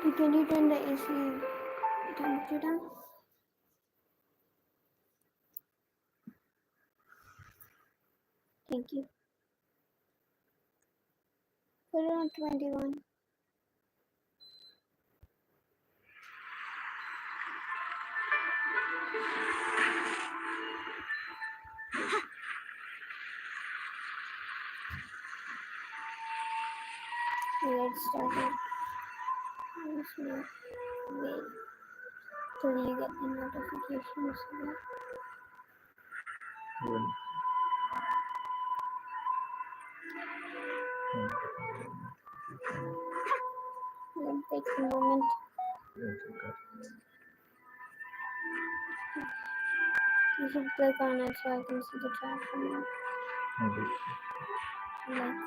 Can you turn the AC temperature down? Thank you. Put it on 21. Get started. Just wait till you get the notifications. It'll take a moment. You should click on it so I can see the chat from you. Like,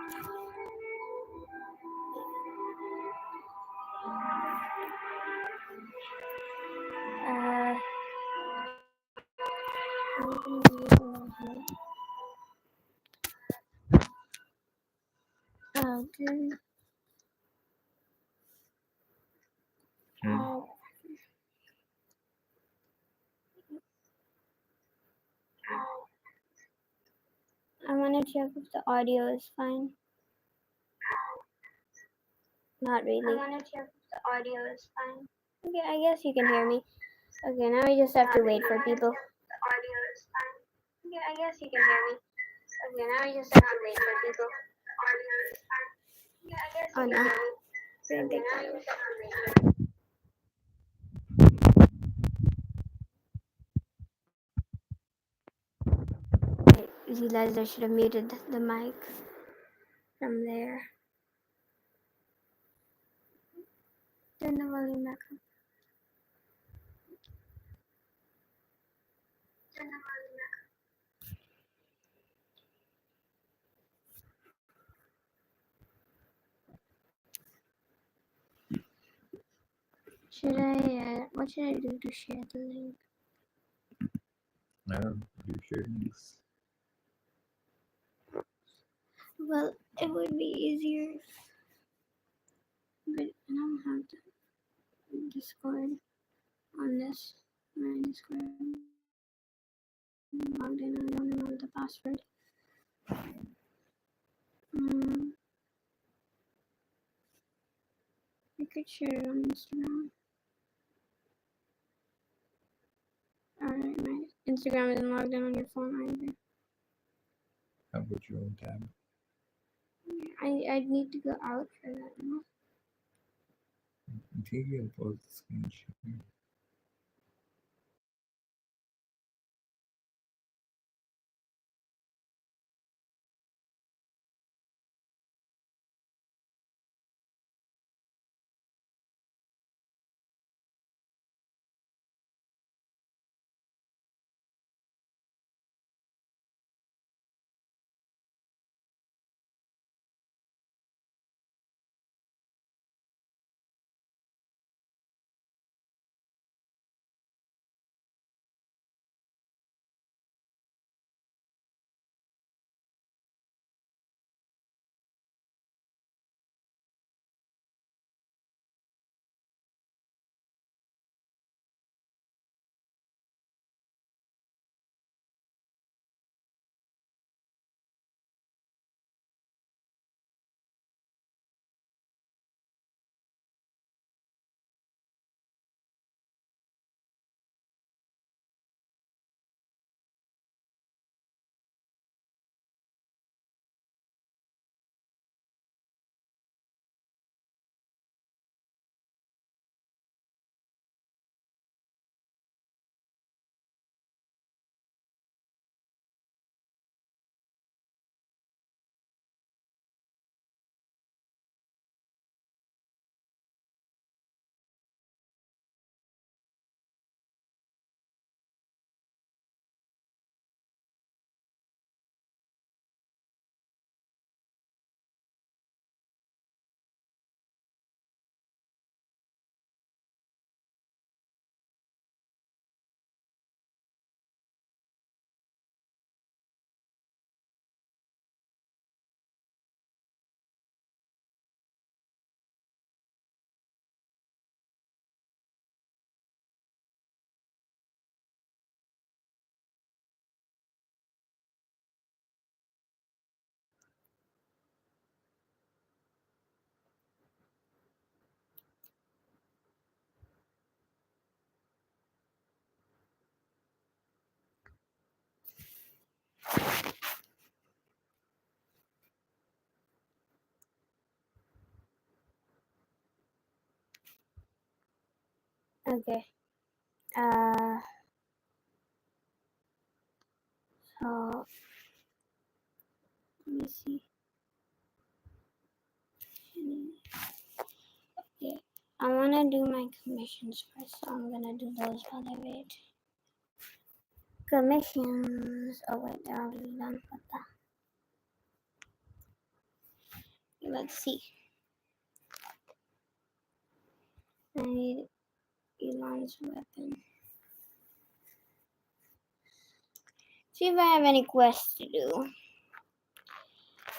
okay. I want to check if the audio is fine. Not really. I want to check if the audio is fine. Okay, I guess you can hear me. Okay, now we just have to wait for people. The audio is fine. Okay, I guess you can hear me. Okay, now we just have to wait for people. The audio is fine. Okay, I guess you can hear me. Okay, now we just have to wait for people. I realized I should have muted the mic from there. Turn the volume back up. Turn the volume back up. Should I, what should I do to share the link? You share links. Well, it would be easier, but I don't have Discord on this. My Discord logged in. I don't remember the password. I could share it on Instagram. Alright, my Instagram isn't logged in on your phone either. How about your own tab? I'd need to go out for that. I think you can pause the screen share. Okay. So let me see. Okay. I wanna do my commissions first, so I'm gonna do those while I wait. Commissions. Oh wait, they're already done. What the? Let's see. I need Elon's weapon. See if I have any quests to do.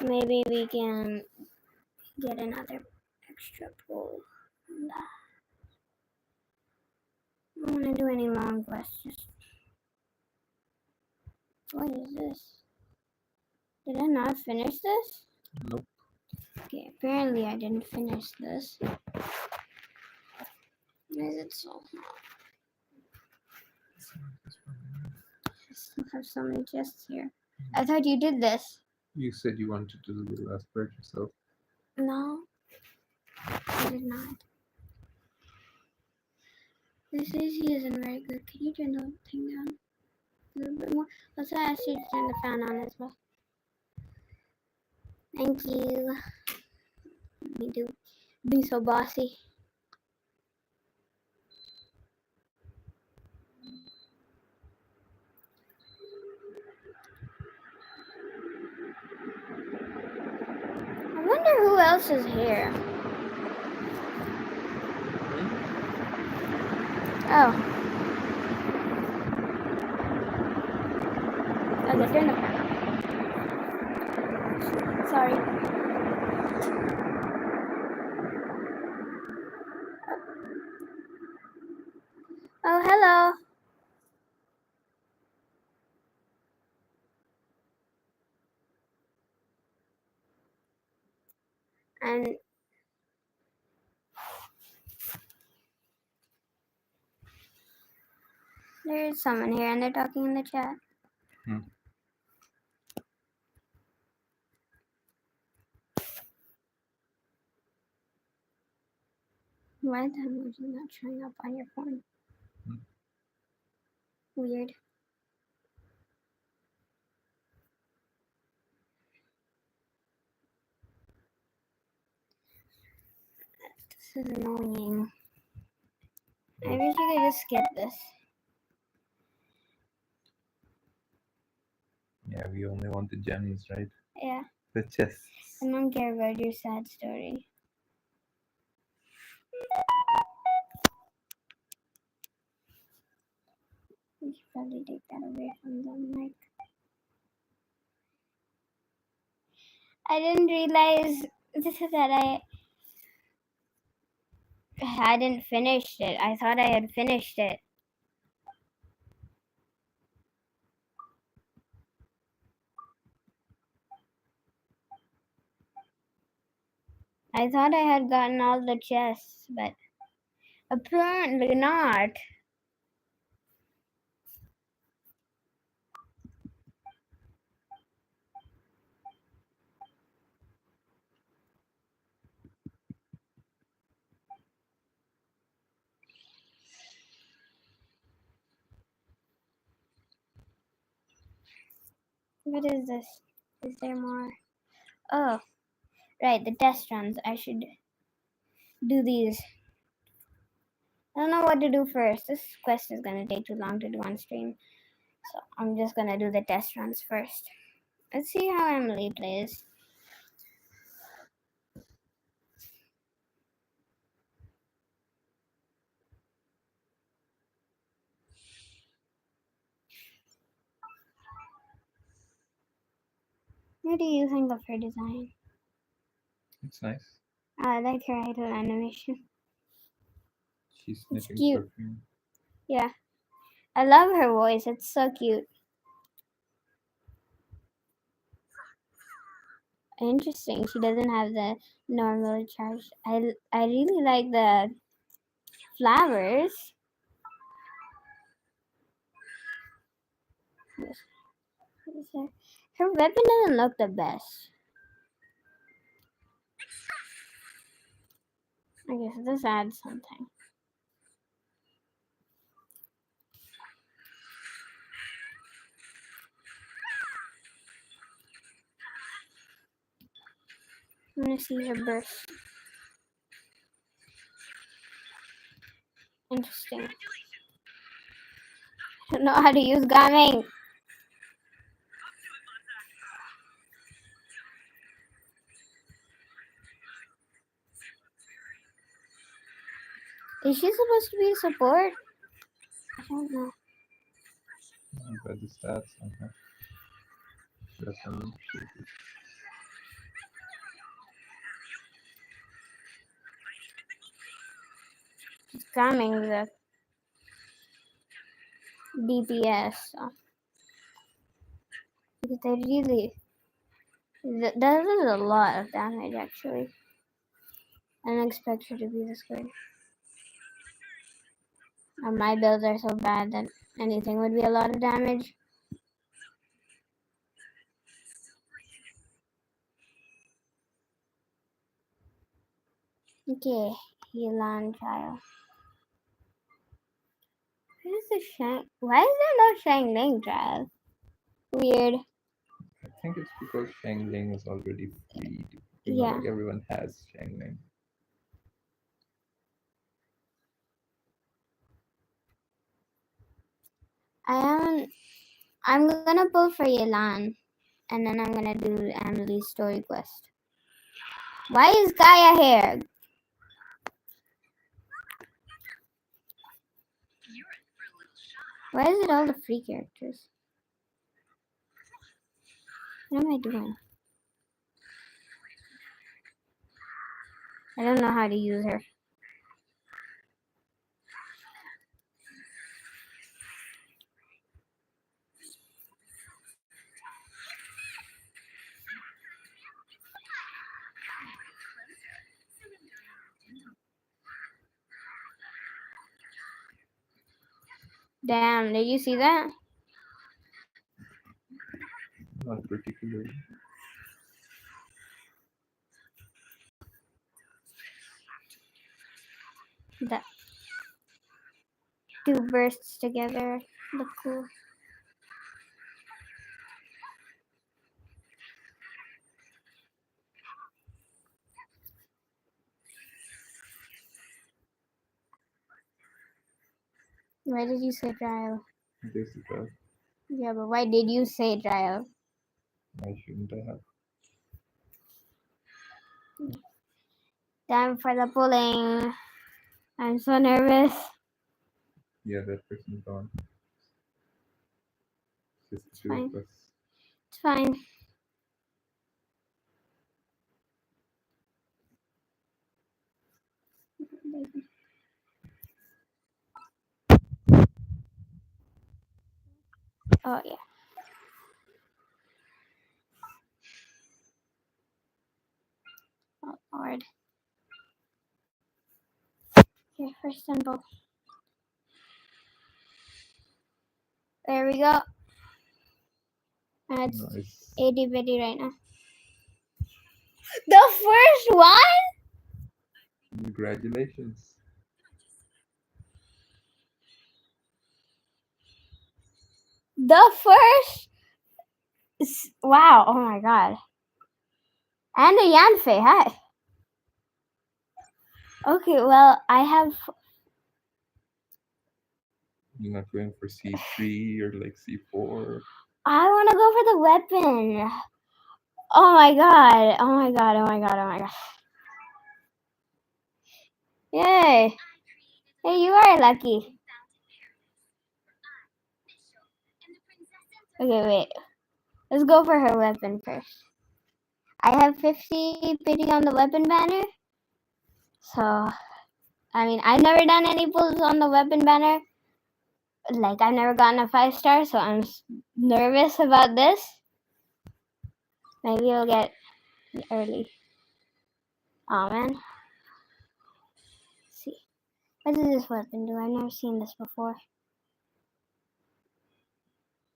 Maybe we can get another extra pull. I don't want to do any long quests. Just... What is this? Did I not finish this? Nope. Okay, apparently I didn't finish this. Why is it so hot? I still have so many chests here. I thought you did this. You said you wanted to do the last part yourself. No, I did not. This AC isn't very good. Can you turn the thing down a little bit more? Let's ask you to turn the fan on as well. Thank you. Let me be so bossy. I wonder who else is here. Oh. Okay, turn the fan on. Sorry. Oh, hello. And there's someone here and they're talking in the chat. Why the emoji not showing up on your phone? Weird. This is annoying. I wish you could just skip this. Yeah, we only want the gems, right? Yeah. The chests. I don't care about your sad story. We should probably take that away from the mic. I didn't realize that I hadn't finished it. I thought I had finished it. I thought I had gotten all the chests, but apparently not. What is this? Is there more? Oh, right, the test runs. I should do these. I don't know what to do first. This quest is gonna take too long to do on stream. So I'm just gonna do the test runs first. Let's see how Emily plays. What do you think of her design? It's nice. I like her idle animation. She's It's sniffing cute. perfume. Yeah. I love her voice. It's so cute. Interesting. She doesn't have the normal charge. I really like the flowers. Her weapon doesn't look the best. I guess this adds something. I'm gonna see her burst. Interesting. I don't know how to use gaming. Is she supposed to be a support? I don't know. By the stats, that's some She's gaming the DPS. So. Because they really... That is a lot of damage, actually. I didn't expect her to be this good. And my builds are so bad that anything would be a lot of damage. Okay, YELAN trial. What is the Shang? Why is there no Shangling trial? Weird. I think it's because Shangling is already freed. Yeah. Like everyone has Shangling. I'm gonna pull for YELAN, and then I'm gonna do EMILIE's story quest. Why is Gaia here? Why is it all the free characters? What am I doing? I don't know how to use her. Damn, did you see that? Not particularly. The two bursts together look cool. Why did you say trial? This is the Yeah, but why did you say trial? why shouldn't I have? Time for the pulling. I'm so nervous. Yeah, that person's gone. Just It's two fine. of us. It's fine. Oh yeah. Oh Lord. Okay, first symbol. There we go. And it's Nice. itty bitty right now. The first one? Congratulations. The first. Wow. Oh my god. And a Yanfei. Hi. Okay, well, I have. You're not going for C3 or like C4. I want to go for the weapon. Oh my god. Oh my god. Oh my god. Oh my god. Yay. Hey, you are lucky. Okay, wait. Let's go for her weapon first. I have 50 pity on the weapon banner. So, I mean, I've never done any pulls on the weapon banner. Like, I've never gotten a 5-star, so I'm nervous about this. Maybe I'll get early. Oh, man. Let's see. What does this weapon do? I've never seen this before.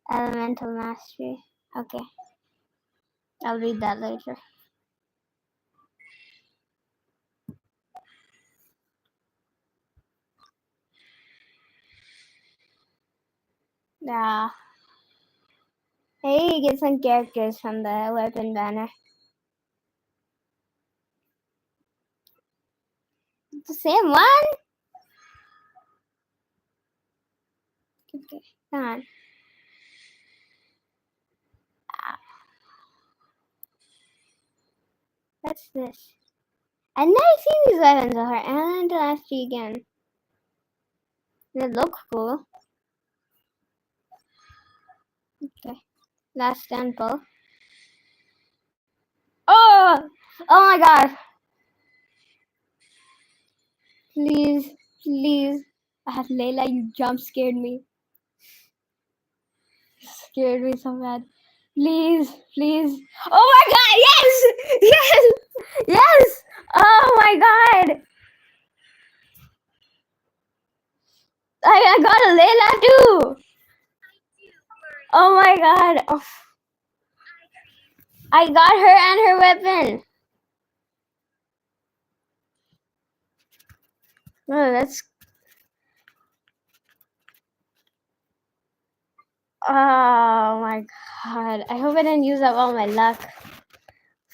Elemental Mastery. Okay. I'll read that later. Yeah. Hey, get some characters from the weapon banner. The same one? Okay, come on. What's this? I've never seen these weapons before. I wanted to ask you again. They look cool. Okay. Last stand pull. Oh! Oh my god! Please, please. Layla, you jump scared me. Scared me so bad. Please, please. Oh my god, yes! Yes! Yes! Oh my god! I got a Layla too! Oh my god. Oh. I got her and her weapon. Oh, that's... Oh my god. I hope I didn't use up all my luck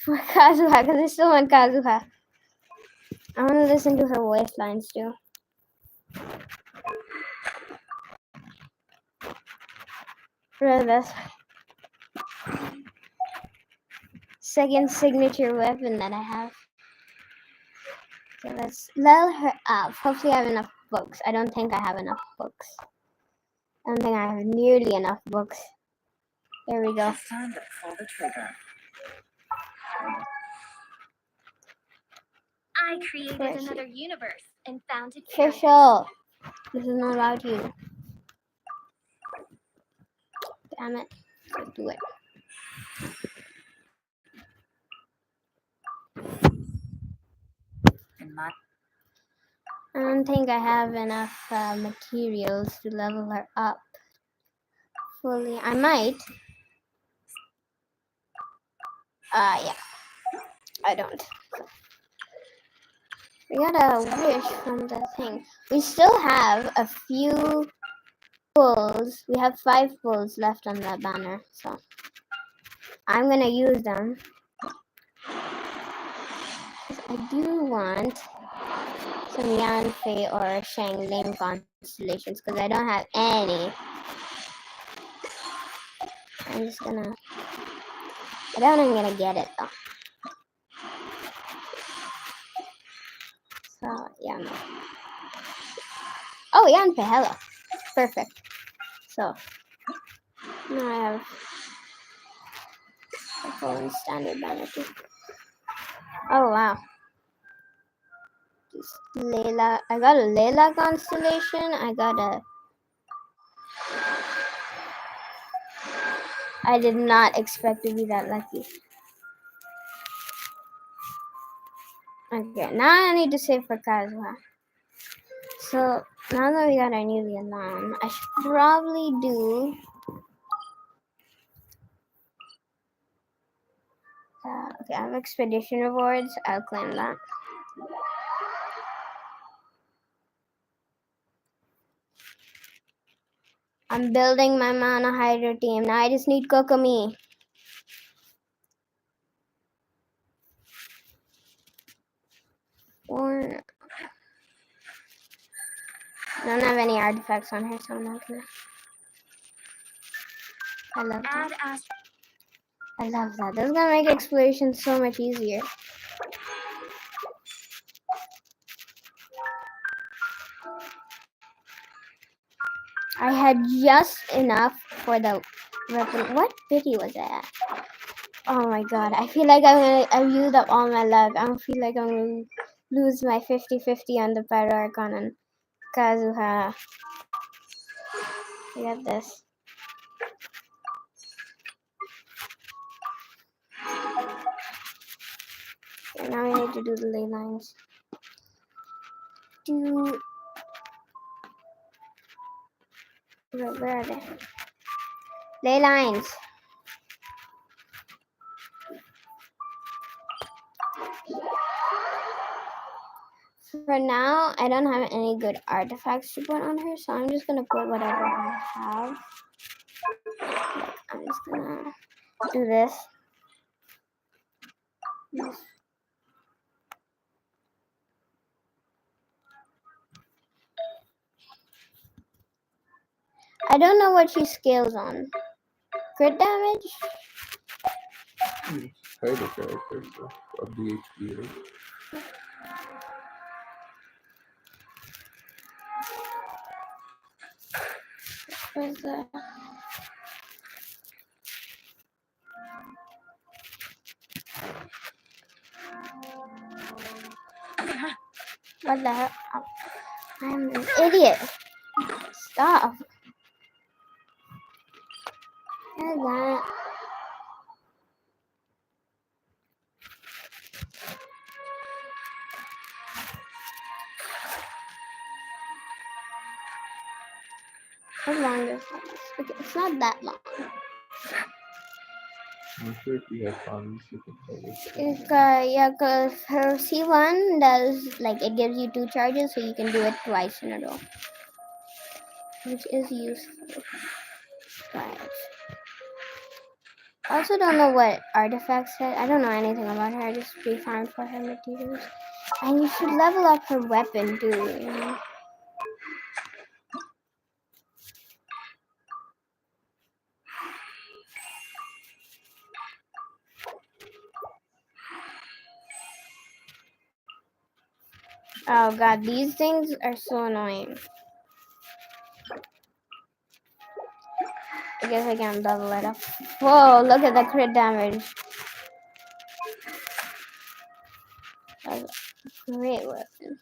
for Kazuha, because I still want Kazuha. I want to listen to her voice lines too. For this second signature weapon that I have. So let's level her up. Hopefully I have enough books. I don't think I have enough books. I don't think I have nearly enough books. There we go. It's time to pull the trigger. I created another universe and founded Official. This is not about you. Damn it. Let's do it. I don't think I have enough materials to level her up fully. I might. Yeah. I don't. We got a wish from the thing. We still have a few pulls. We have 5 pulls left on that banner, so I'm gonna use them. I do want some Yanfei or Shangling constellations because I don't have any. I'm just gonna... I doubt I'm gonna get it though. So, yeah, no. Oh, Yanfei, hello. Perfect. So, now I have a full standard banner too. Oh, wow. Layla. I got a Layla constellation. I did not expect to be that lucky. Okay, now I need to save for Kazuha. So, now that we got our new Yelan, I should probably do... okay, I have expedition rewards. I'll claim that. I'm building my Mana Hydra team. Now I just need Kokomi. Or... I don't have any artifacts on her, so I'm not gonna... I love that. I love that. That's gonna make exploration so much easier. I had just enough for the weapon. What pity was that? Oh my god. I feel like I've used up all my luck. I feel like I'm gonna lose my 50-50 on the Pyro Archon and Kazuha. Look at this. Okay, now we need to do the ley lines. Where are they? Ley lines. For now, I don't have any good artifacts to put on her, so I'm just gonna put whatever I have. I'm just gonna do this. I don't know what she scales on. Crit damage? Hide the character, so of the HP, right? Where's the... What the hell? Oh, I'm an idiot. Stop. How's that? How long is this? Okay, it's not that long. I'm sure if you have funds, you can play it. If, yeah, because her C1 does, like, it gives you 2 charges, so you can do it twice in a row. Which is useful. But I also don't know what artifacts said. I don't know anything about her. I just refarmed for her materials. And you should level up her weapon too, you know. Oh god, these things are so annoying. I guess I can level it up. Whoa, look at the crit damage. That's a great weapon.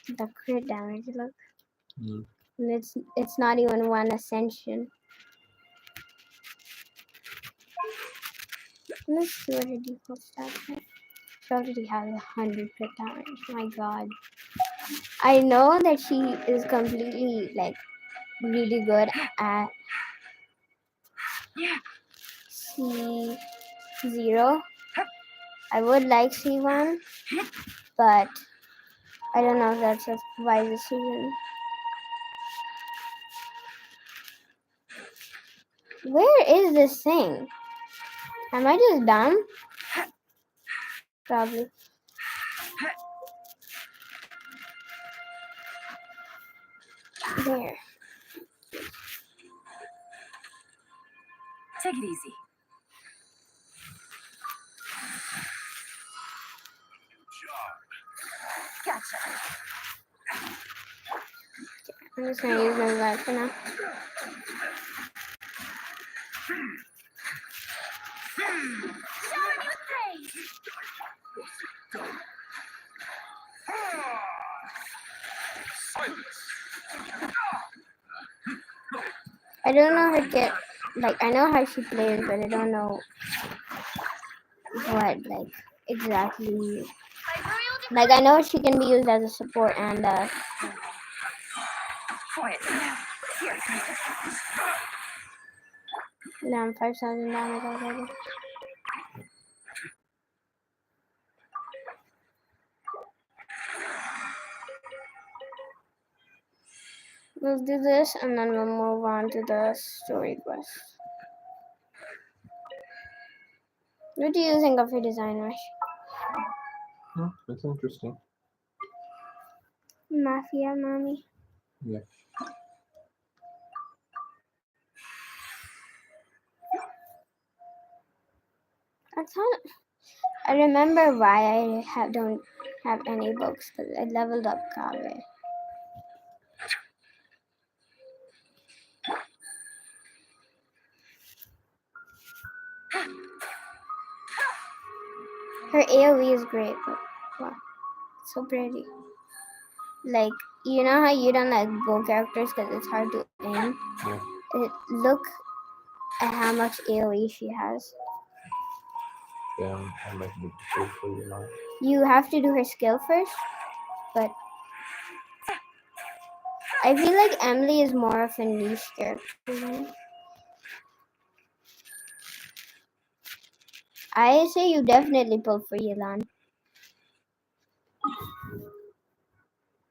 The crit damage, look. Mm. And it's not even 1 ascension. Let's see what her default stats are. She already has 100 crit damage. My god. I know that she is completely, like, really good at C0. I would like C1, but I don't know if that's a wise decision. Where is this thing? Am I just dumb? Probably. There. Take it easy. Gotcha. I'm just gonna use my life for now. Showering you with praise. I don't know her get, like, I know how she plays, but I don't know what, like, exactly. Like, I know she can be used as a support and, Quiet now. Here. damn, 5,000 damage already. We'll do this and then we'll move on to the story quest. What do you think of her design, Rush? Oh, that's interesting. Mafia mommy. Yeah. I remember why I don't have any books, because I leveled up Kabe. Her AoE is great, but wow, it's so pretty. Like, you know how you don't like bow characters because it's hard to aim? Yeah. Look at how much AoE she has. Then I might need to go for you now. You have to do her skill first, but I feel like Emily is more of a niche character. You know? I say you definitely pull for YELAN.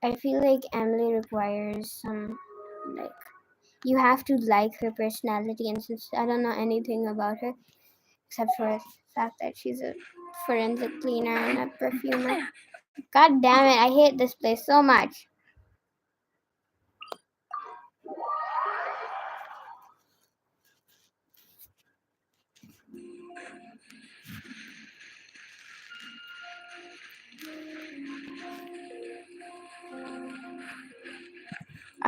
I feel like Emily requires some, like, you have to like her personality, and since I don't know anything about her except for the fact that she's a forensic cleaner and a perfumer. God damn it, I hate this place so much.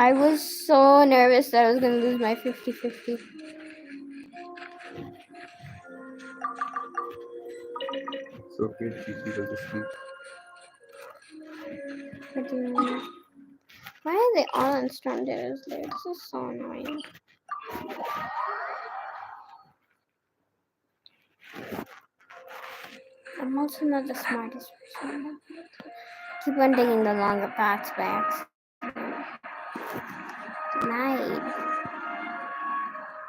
I was so nervous that I was gonna lose my 50-50. It's okay, Gigi was asleep. What do you mean? Why are they all on stranded there? This is so annoying. I'm also not the smartest person. Keep on taking the longer paths by accident. Denied.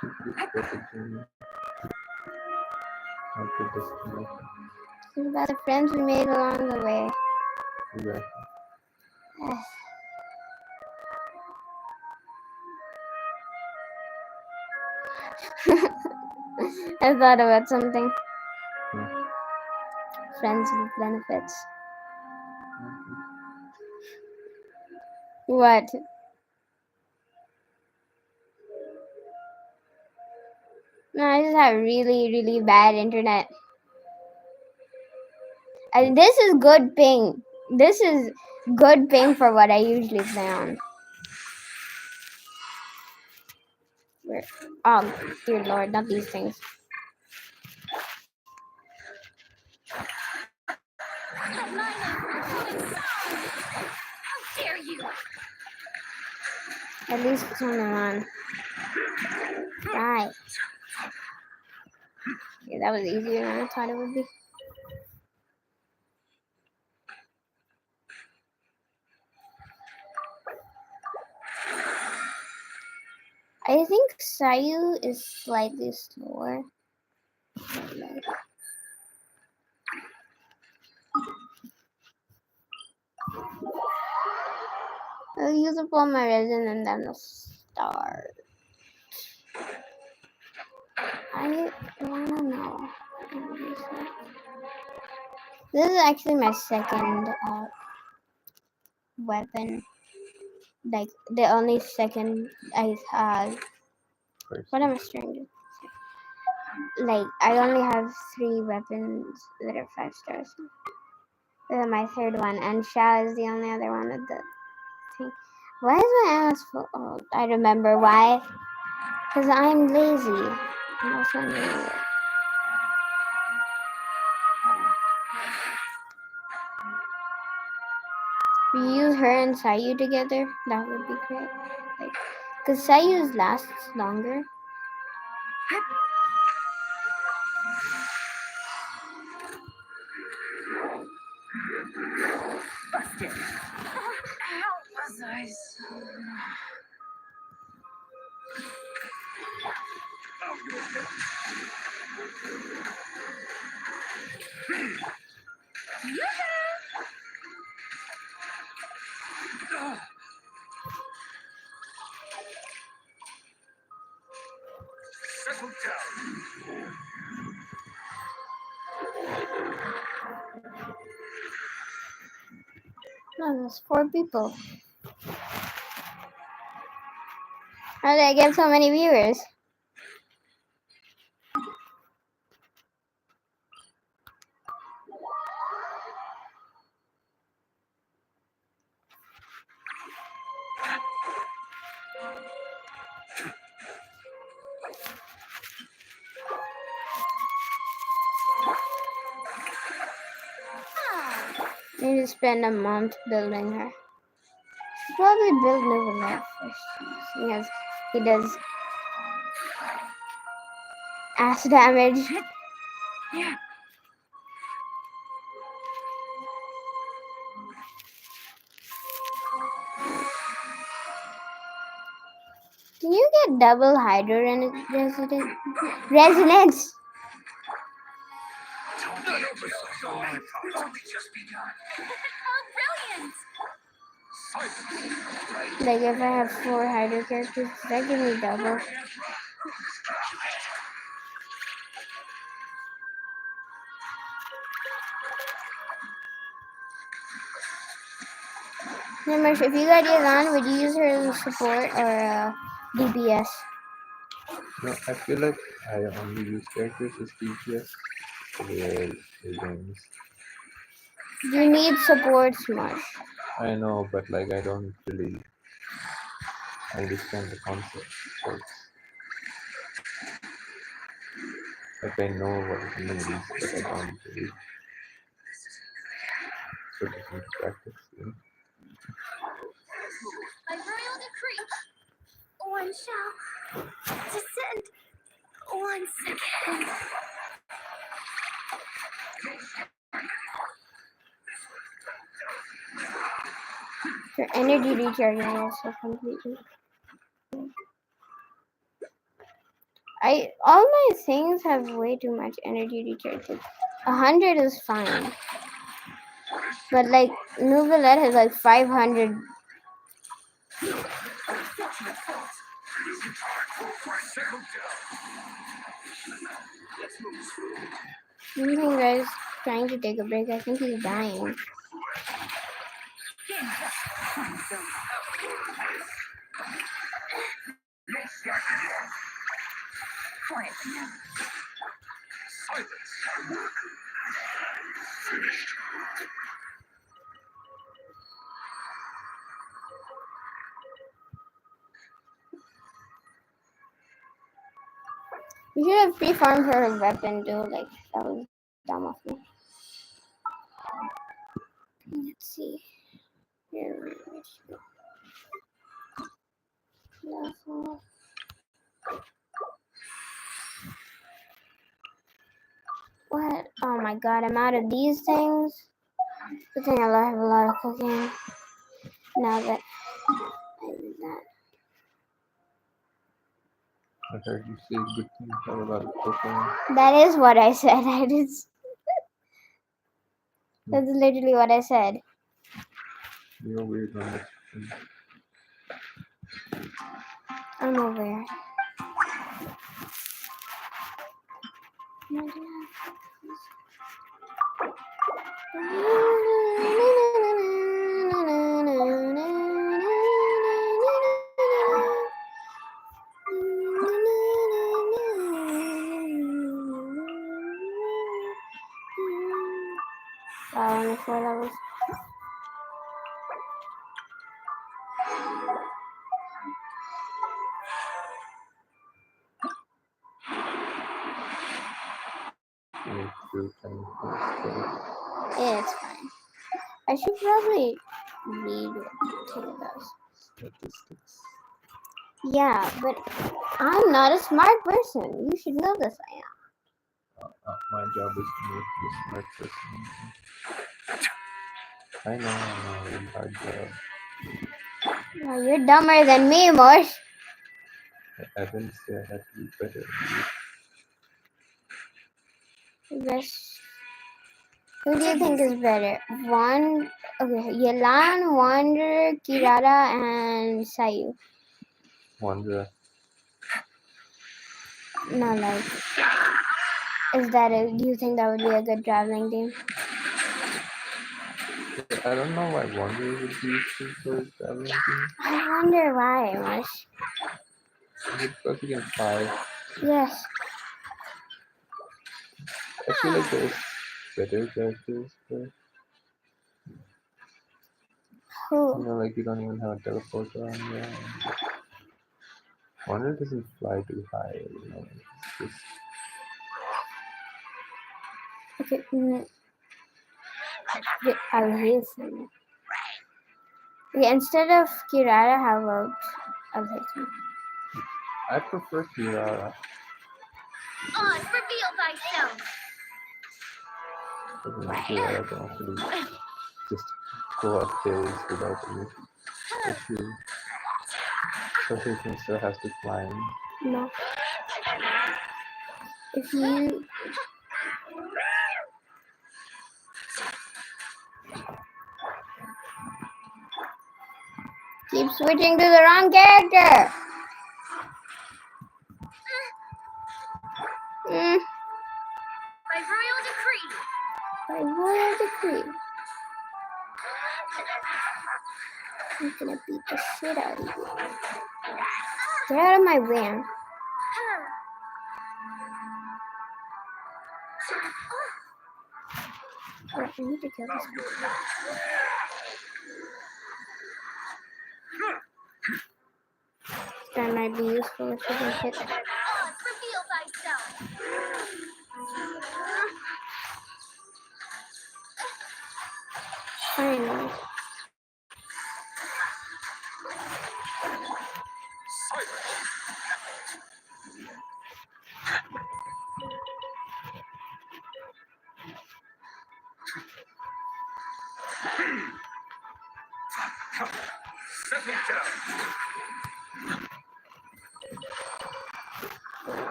Gigi is protecting me. Not the destination. Think about the friends we made along the way. Exactly. I thought about something. Hmm. Friends with benefits. What? No, I just have really, really bad internet. And this is good ping. This is good ping for what I usually play on. Oh, dear Lord, not these things. How dare you! At least it's on the run. Die. Yeah, that was easier than I thought it would be. I think Sayu is slightly slower. I'll use up all my resin and then I'll start. I wanna know. This is actually my second weapon. Like the only second I have. What am I trying to? Like I only have 3 weapons that are 5 stars. This is my third one, and Sha is the only other one of the thing. Why is my ass full? Oh, I remember why. Because I'm lazy. I'm also an idiot. If you use her and Sayu together, that would be great. Like, because Sayu's lasts longer. Busted. How was I so... Settle down. No, there's 4 people. How did I get so many viewers? I need to spend a month building her. Should probably build Noble Life first. Seeing as he does ass damage. Yeah. Can you get double hydro resonance? Just begun. Oh, brilliant! Like if I have 4 hydro characters, does that give me double? Nimish, if you got Yelan, would you use her as a support or DPS? No, I feel like I only use characters as DPS for the games. You need support smush. I know, but like I don't really understand the concept. So like I know what it means, but I don't really put it into practice. You know? By royal decree, one shall descend 1 second. Your energy recharging also completely. All my things have way too much energy recharge. 100 is fine. But like Nouvellette has like 500. Something guy's trying to take a break. I think he's dying. We should have pre-farmed her a weapon, dude. Like, that was dumb of me. Let's see. Here, where did she go? Level. What? Oh my god, I'm out of these things. Good thing I have a lot of cooking. Now that I did that. I heard you say good things about cooking. That is what I said. That's literally what I said. You're weird on this. I'm aware. Only 4 levels. Yeah, it's fine. I should probably read what Taylor does. Statistics. Yeah, but I'm not a smart person. You should know this. I am. My job is to make you a smart person. I know, really hard job. Well, you're dumber than me, Mosh. I didn't say I had to be better. Best. Who do you think is better? Yelan, Wanderer, Kirara, and Sayu. Wanderer. No, like, do you think that would be a good traveling team? I don't know why Wanderer would be useful for traveling team. I wonder why, Mosh. Is it because you can fly? Yes. I feel like there's better characters for. Who? You know, like you don't even have a teleporter on there. Wanderer doesn't fly too high, you know. It's just Okay. I'll use him. Okay, instead of Kirara, how about Alhaitham? I prefer Kirara. On, reveal thyself. Because Kirara can actually just go up hills without any issue. So he still has to climb. No. If you keep switching to the wrong character. By royal decree. By royal decree. I'm gonna beat the shit out of you. Get out of my way. Wait, I need to kill this guy. might be useful if you can hit it. Oz, reveal thyself. Finally.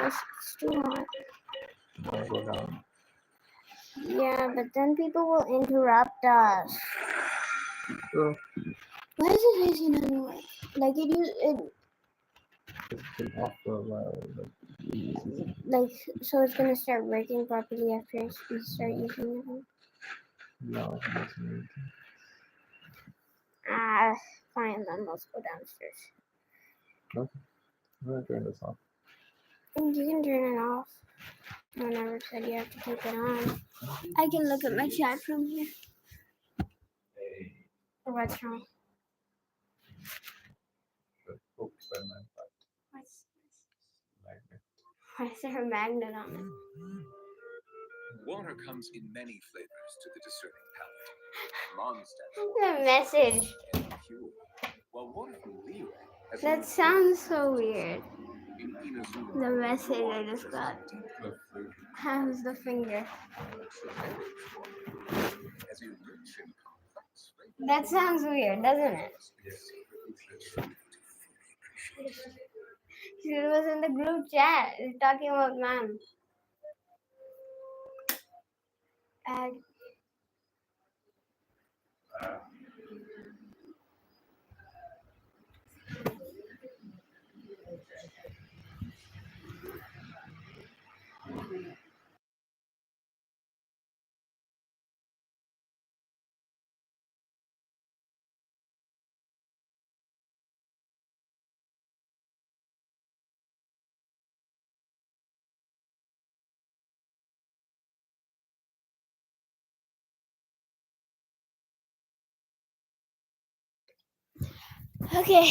It's too hot. Don't go down. Yeah, but then people will interrupt us. So Why is it facing anyway? Like it's been off for a while. like so it's gonna start working properly after we start using it. No, I'm not saying anything. Ah, fine then let's go downstairs. Okay. I'm gonna turn this off. And you can turn it off. I never said you have to keep it on. I can look at my chat from here. What's wrong? Oops, I meant that. Magnet. Why is there a magnet on it? Water comes in many flavors to the discerning palate. Mondstadt The message. and pure, while water from Liyue has That sounds so weird. in Inazuma. The message I just got. The flavor. How's the finger? As a rich and complex flavor. That sounds weird, doesn't it? She was in the group chat talking about mom. Okay.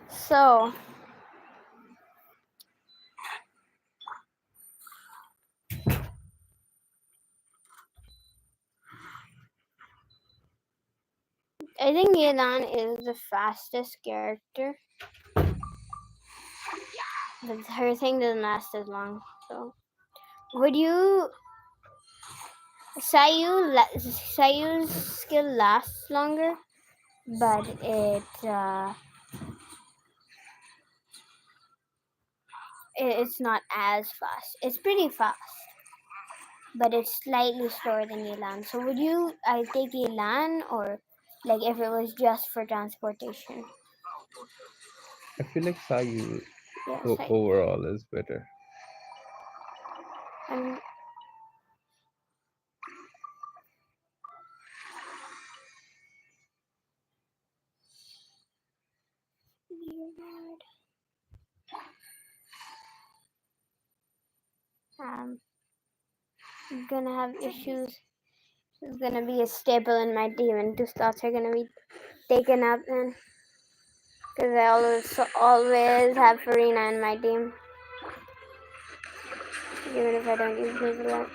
So I think Yelan is the fastest character. But her thing doesn't last as long. So would you Sayu's skill lasts longer, but it's not as fast. It's pretty fast, but it's slightly slower than Yelan. So would you take Yelan, or like if it was just for transportation? I feel like Sayu Yes, overall is better. I'm gonna have issues. It's gonna be a staple in my team, and 2 slots are gonna be taken up then. Because I always have Farina in my team. Even if I don't use his a lot.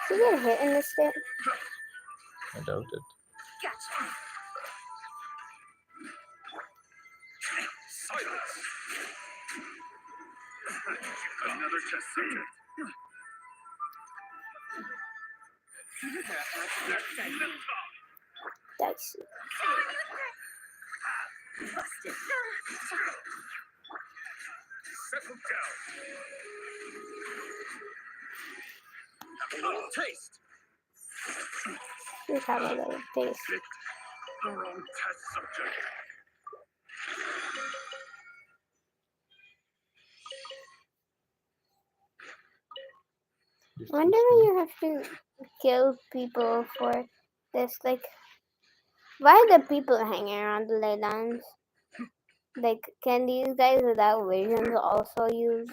Did you get hit in this state? I doubt it. Silence! Another test subject. Dicey. Settle down. Have a little taste. You have a little taste. The wrong test subject. Whenever you have to kill people for this, like, why are the people hanging around the Leylans? Like, can these guys without visions also use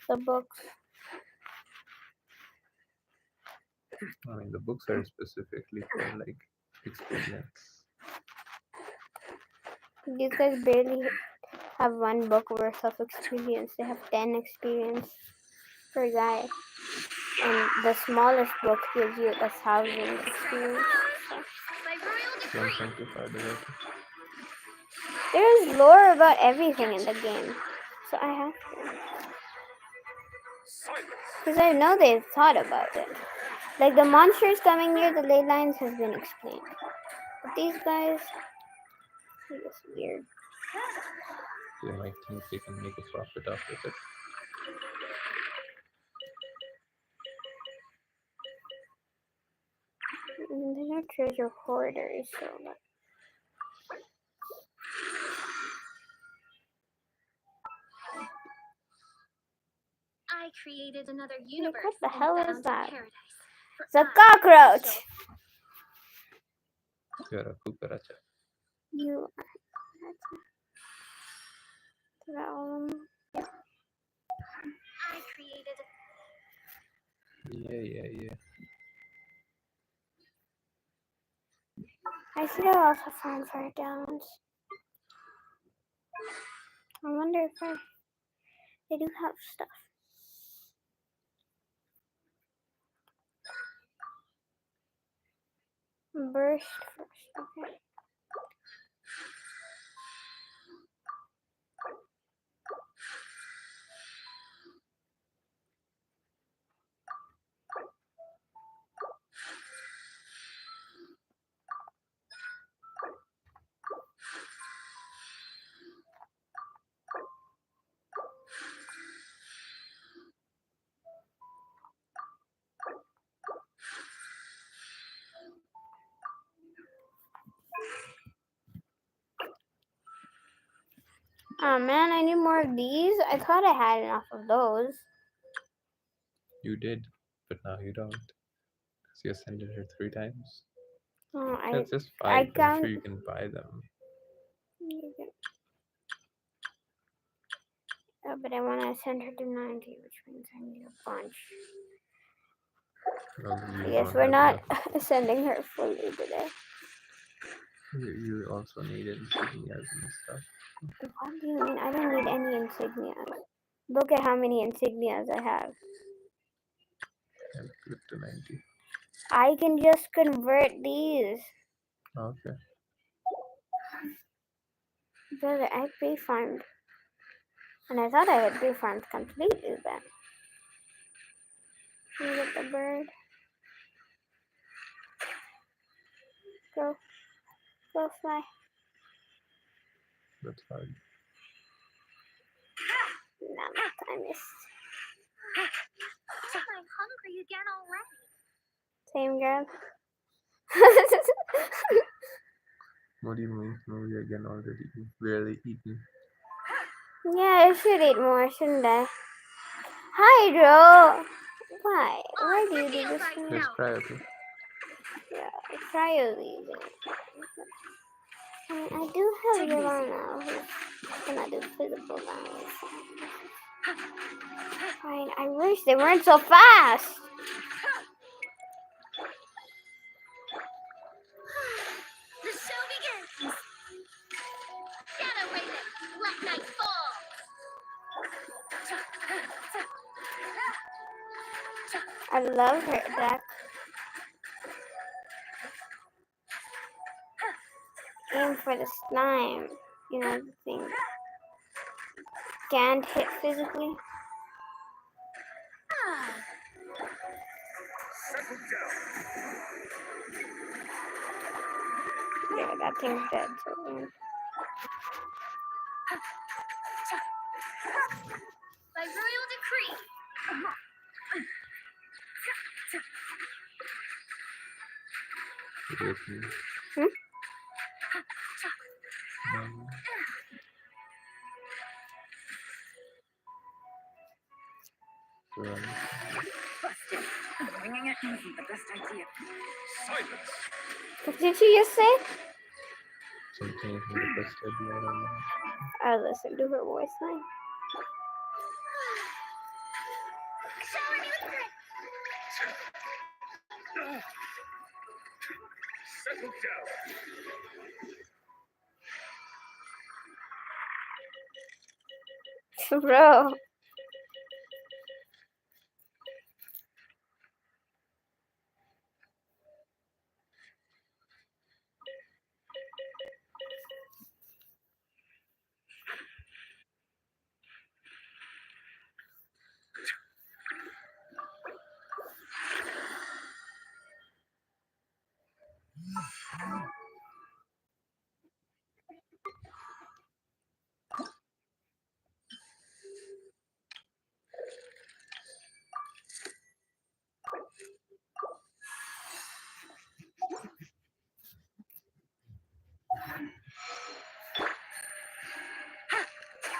the books? I mean, the books are specifically for like experience. These guys barely have one book worth of experience. They have 10 experience per guy. And the smallest book gives you 1,000 experience. So. By royal So I'm decree. trying to find about it. There is lore about everything in the game. So I have to. Because I know they've thought about it. Like the monsters coming near the ley lines has been explained. But these guys are just weird. They might think they can make a profit off of it. They're not treasure hoarders, so I created another universe. what the hell and is found that? paradise. For It's a I cockroach! shall You're a cucaracha. You are. I created Yeah. I see they're also fanfare downs. I wonder if they do have stuff. Burst first, okay. Oh man, I need more of these. I thought I had enough of those. You did, but now you don't. Because you ascended her 3 times. Oh, That's just I 5. I'm count. sure you can buy them. Oh, but I want to send her to 90, which means I need a bunch. Well, I you guess don't we're have not enough. sending her fully today. You also need insignias and stuff. What do you mean? I don't need any insignias. Look at how many insignias I have. And flip to 90. I can just convert these. Okay. Brother, I pre-farmed. And I thought I had pre-farmed completely then. Can you get the bird? Go. Go fly. That's hard. Nah, I missed. I'm hungry again already. Same girl. What do you mean? Maybe again already barely eaten. Yeah, I should eat more, shouldn't I? Hydro! Why? Why do you do this to me? Let's try it. Yeah, cryo these. I do have YELAN now who's gonna do physical damage. Fine, I wish they weren't so fast! The show begins. Shadow Raven, let night fall. I love her deck. Aim for the slime. You know, the thing. Can't hit physically. Yeah, that thing's dead. So, yeah. By royal decree. Hmm? Busted. Bringing it isn't the best idea. Silence! What did she just say? Something from the first idea, I don't know. I'll listen to her voice line. Shower me with Settle down. Bro.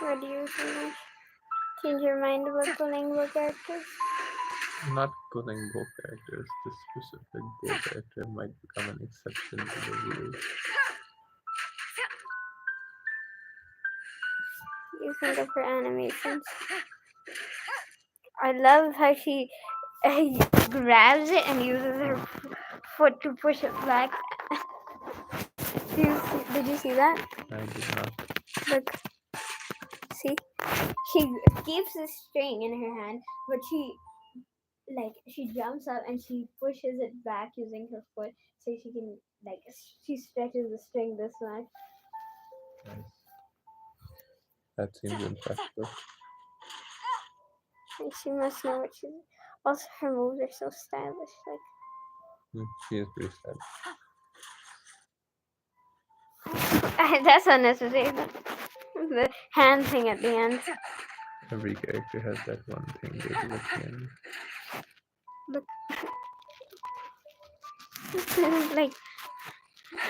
What do you think? Change your mind about pulling both characters? Not pulling both characters. This specific both character might become an exception to the rule. You think of her animations. I love how she grabs it and uses her foot to push it back. Did you see that? I did not. Look, see? She keeps the string in her hand, but she jumps up and she pushes it back using her foot so she can, she stretches the string this much. Nice. That seems impractical. And she must know what she's. Also, her moves are so stylish. She is pretty stylish. That's unnecessary. The hand thing at the end. Every character has that one thing they do at the end. Look.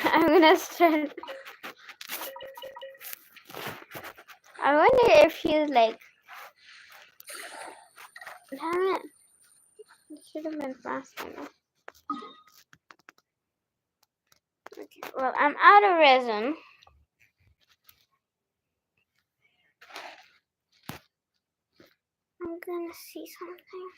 I'm gonna start. I wonder if she's like. Damn it. It should have been faster. Okay, well, I'm out of resin. I'm gonna see something.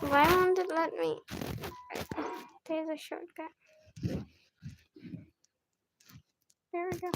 Why won't it let me? There's a shortcut. There we go.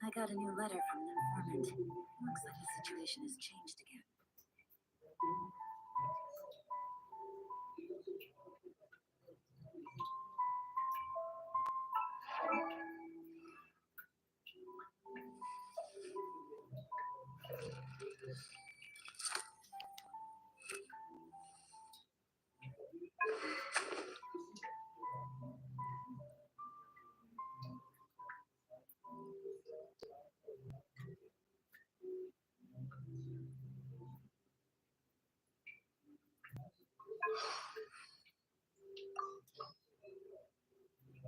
I got a new letter from an informant. Looks like the situation has changed again.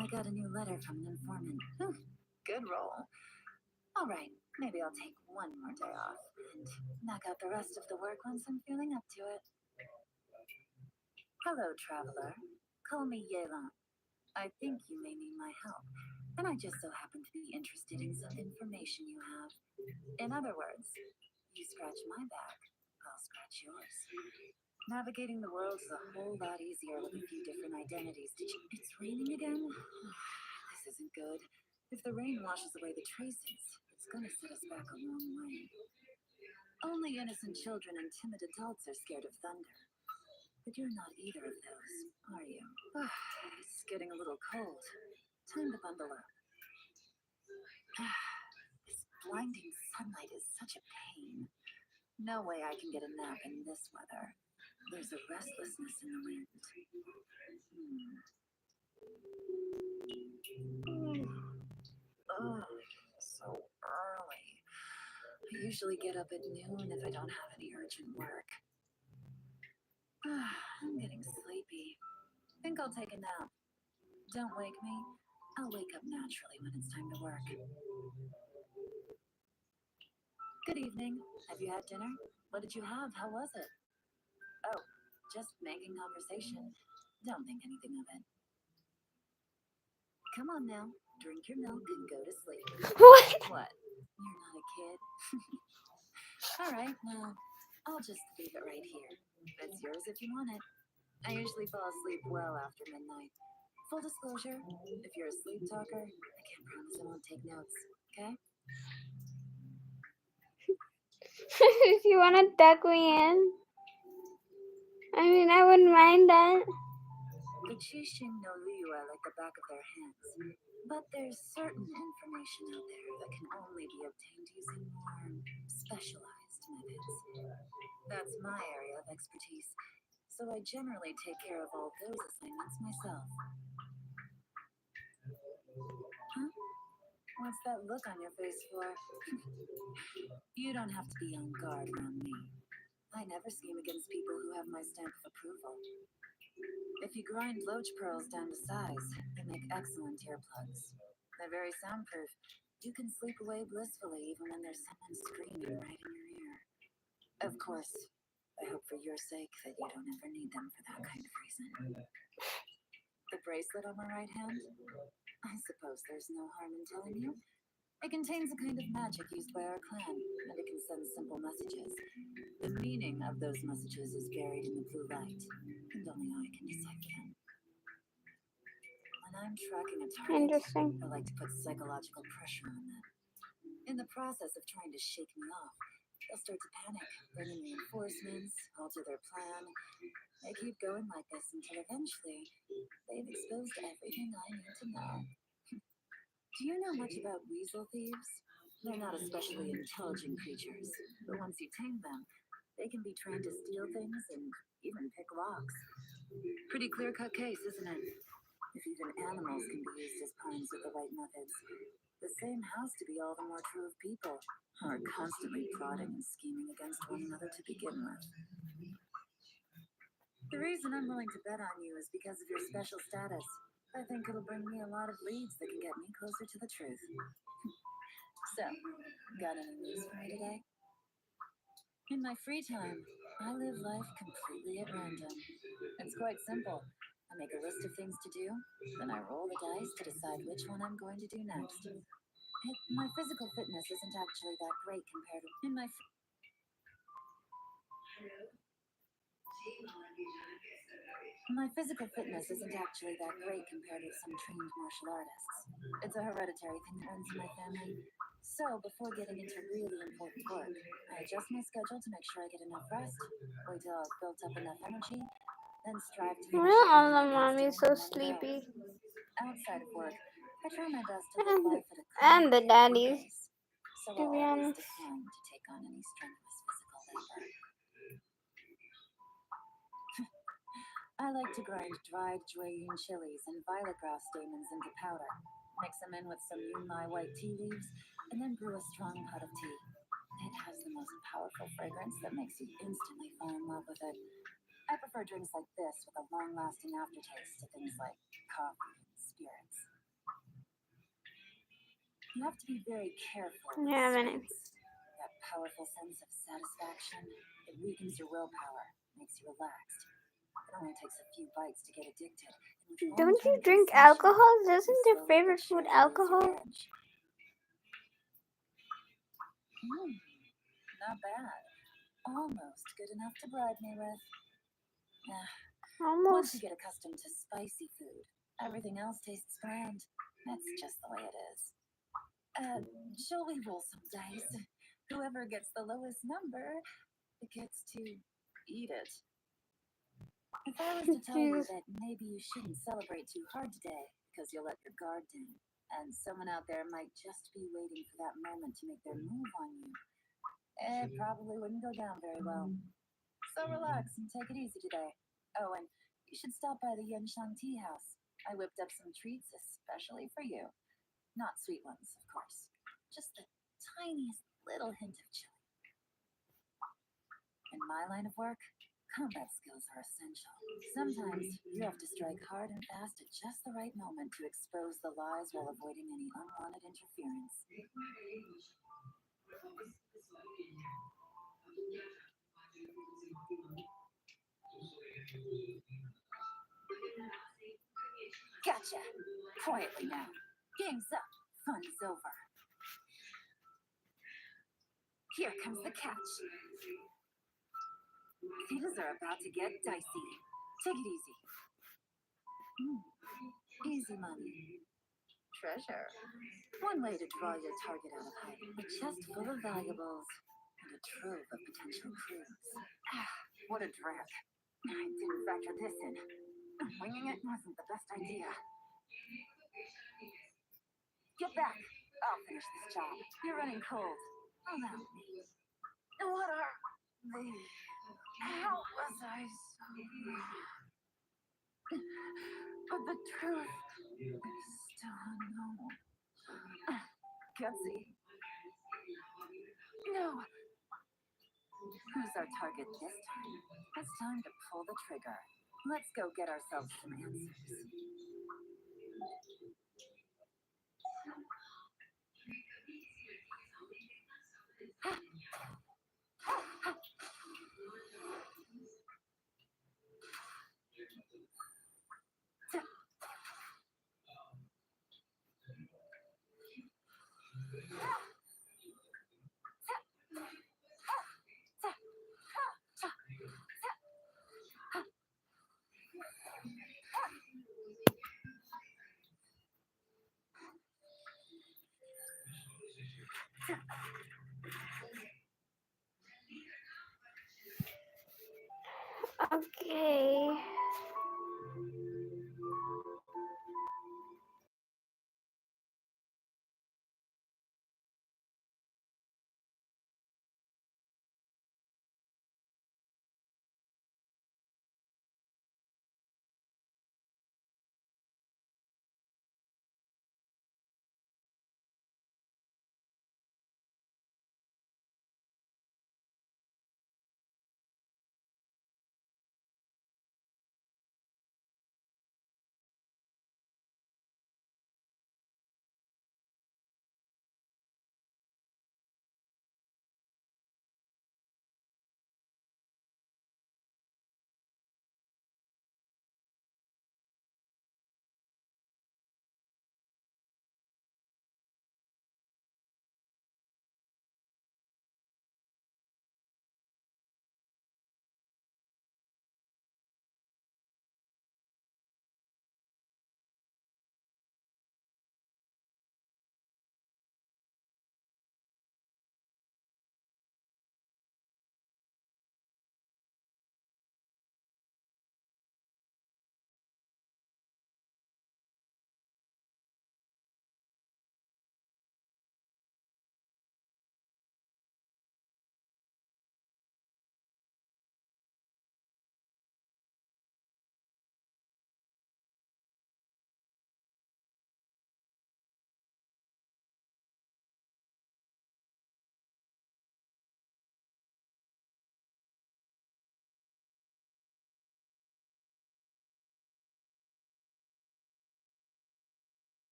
I got a new letter from an informant. Good roll. All right, maybe I'll take one more day off and knock out the rest of the work once I'm feeling up to it. Hello, traveler. Call me YELAN. I think you may need my help, and I just so happen to be interested in some information you have. In other words, you scratch my back, I'll scratch yours. Navigating the world is a whole lot easier with a few different identities. It's raining again? This isn't good. If the rain washes away the traces, it's gonna set us back a long way. Only innocent children and timid adults are scared of thunder. But you're not either of those, are you? It's getting a little cold. Time to bundle up. This blinding sunlight is such a pain. No way I can get a nap in this weather. There's a restlessness in the wind. Oh, so early. I usually get up at noon if I don't have any urgent work. I'm getting sleepy. Think I'll take a nap. Don't wake me. I'll wake up naturally when it's time to work. Good evening. Have you had dinner? What did you have? How was it? Oh, just making conversation. Don't think anything of it. Come on now. Drink your milk and go to sleep. What? What? You're not a kid? All right, well, I'll just leave it right here. It's yours if you want it. I usually fall asleep well after midnight. Full disclosure, if you're a sleep talker, I can't promise I won't take notes, okay? If you wanna tuck me in, I mean, I wouldn't mind that. The Chishin no Liu are like the back of their hands. But there's certain information out there that can only be obtained using more specialized methods. That's my area of expertise, so I generally take care of all those assignments myself. Huh? What's that look on your face for? You don't have to be on guard around me. I never scheme against people who have my stamp of approval. If you grind loach pearls down to size, they make excellent earplugs. They're very soundproof. You can sleep away blissfully even when there's someone screaming right in your ear. Of course, I hope for your sake that you don't ever need them for that kind of reason. The bracelet on my right hand? I suppose there's no harm in telling you. It contains a kind of magic used by our clan, and it can send simple messages. The meaning of those messages is buried in the blue light, and only I can decipher them. When I'm tracking a target, Interesting. I like to put psychological pressure on them. In the process of trying to shake me off, they'll start to panic, bring in reinforcements, alter their plan. They keep going like this until eventually they've exposed everything I need to know. Do you know much about weasel thieves? They're not especially intelligent creatures, but once you tame them, they can be trained to steal things and even pick locks. Pretty clear-cut case, isn't it? If even animals can be used as pawns with the right methods, the same has to be all the more true of people, who are constantly plotting and scheming against one another to begin with. The reason I'm willing to bet on you is because of your special status. I think it'll bring me a lot of leads that can get me closer to the truth. So, got any news for me today? In my free time, I live life completely at random. It's quite simple. I make a list of things to do, then I roll the dice to decide which one I'm going to do next. My physical fitness isn't actually that great compared to my physical fitness isn't actually that great compared with some trained martial artists. It's a hereditary thing that runs in my family. So, before getting into really important work, I adjust my schedule to make sure I get enough rest, wait till I've built up enough energy, then strive to finish All everything the that needs mommy's doing so in one go. sleepy. Outside of work, I try my best to live life at a And calm, the carefree daddies, pace, so to I'll be always honest. decline to take on any strenuous physical labor. I like to grind dried Drayene chilies and violet grass stamens into powder, mix them in with some Yunlai white tea leaves, and then brew a strong pot of tea. It has the most powerful fragrance that makes you instantly fall in love with it. I prefer drinks like this with a long-lasting aftertaste to things like coffee and spirits. You have to be very careful with Yeah, but sweets. That powerful sense of satisfaction, it weakens your willpower, makes you relaxed. It only takes a few bites to get addicted. And with don't you long-term drink consumption, alcohol? you Isn't your slowly favorite but food surely lose your alcohol? edge. Not bad. Almost good enough to bribe me with. Once you Almost. get accustomed to spicy food, everything else tastes bland. That's just the way it is. Shall we roll some dice? Whoever gets the lowest number gets to eat it. If I was to tell you Jesus. that maybe you shouldn't celebrate too hard today because you'll let your guard down, and someone out there might just be waiting for that moment to make their move on you, it probably wouldn't go down very well. So relax and take it easy today. Oh, and you should stop by the Yenshang Tea House. I whipped up some treats especially for you. Not sweet ones, of course. Just the tiniest little hint of chili. In my line of work, combat skills are essential. Sometimes you have to strike hard and fast at just the right moment to expose the lies while avoiding any unwanted interference. Gotcha! Quietly now. Game's up. Fun is over. Here comes the catch. Things are about to get dicey. Take it easy. Easy money. Treasure. One way to draw your target out of hiding. A chest full of valuables and a trove of potential clues. What a drag. I didn't factor this in. Winging it wasn't the best idea. Get back. I'll finish this job. You're running cold. Allow me. What are they? How was I so... But the truth is still unknown. Gutsy. No. Who's our target this time? It's time to pull the trigger. Let's go get ourselves some answers. Okay.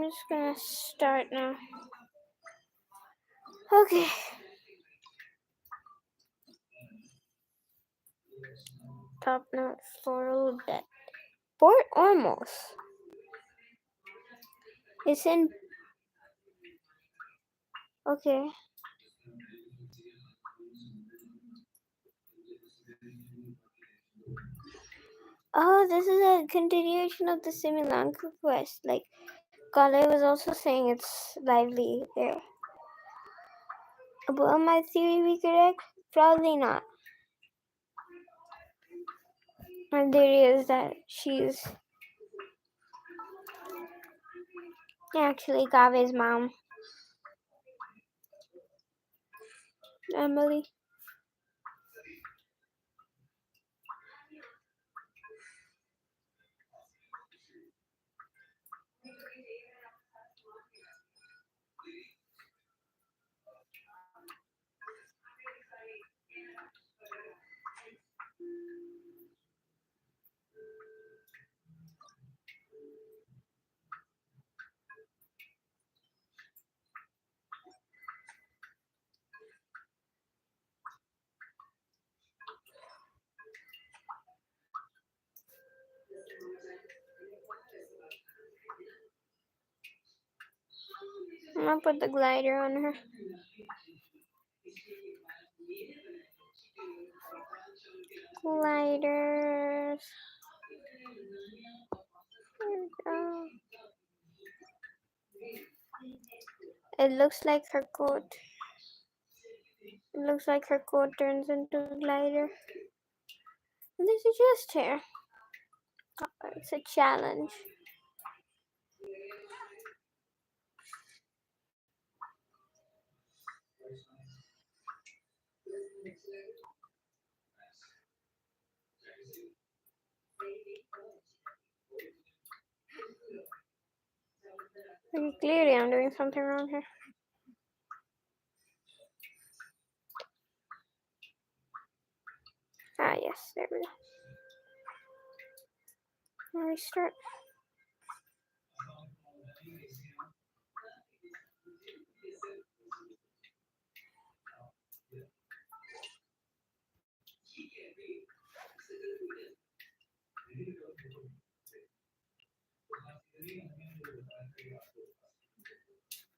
I'm just gonna start now. Okay. Top note, floral dead. Port almost. It's in. Okay. Oh, this is a continuation of the Similan quest. Like, Kale was also saying it's lively there. But will my theory be correct? Probably not. My theory is that she's actually Kave's mom, Emily. I'm gonna put the glider on her. Gliders. There we go. It looks like her coat. It looks like her coat turns into a glider. And there's a chest here. It's a challenge. Okay, clearly I'm doing something wrong here. Ah, yes, there we go. Now restart.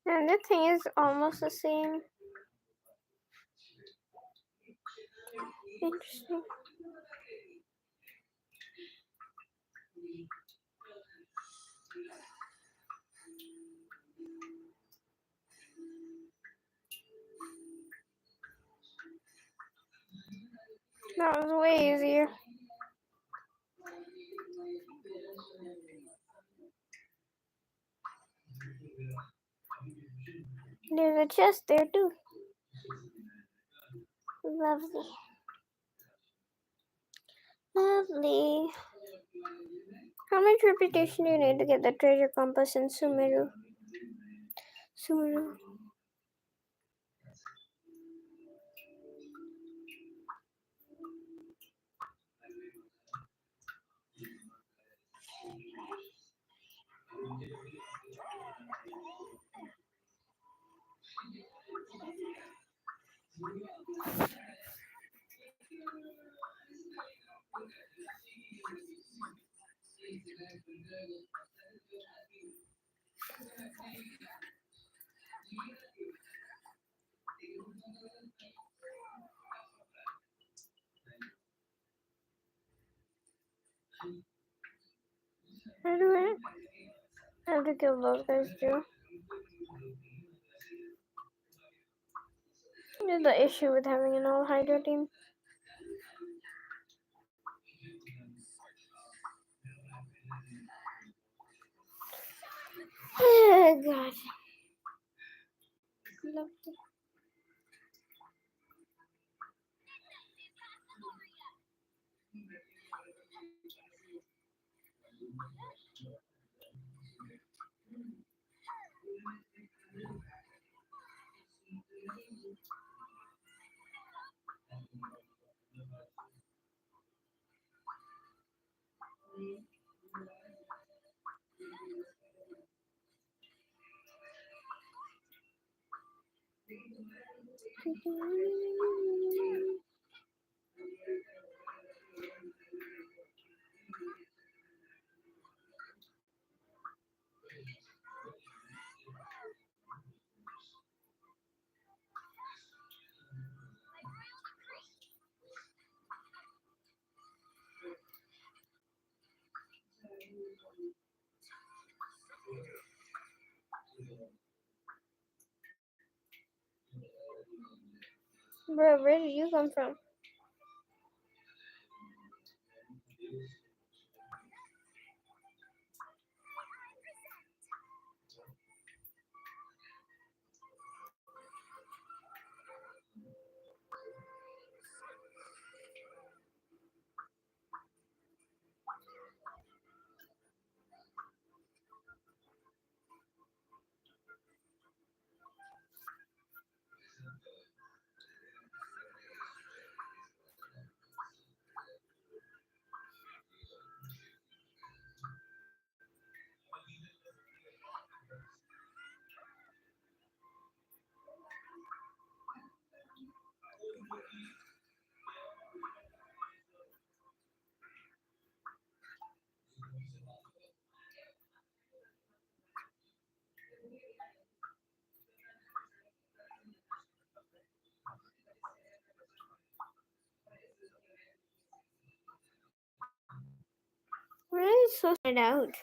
And the thing is almost the same. Interesting. That was way easier. There's a chest there too. Lovely. Lovely. How much reputation do you need to get the treasure compass in Sumeru? Sumeru. How do I have to kill those guys too? This is the issue with having an all Hydra team. Oh god. Lovely. Bro, where did you come from? Really so spread out.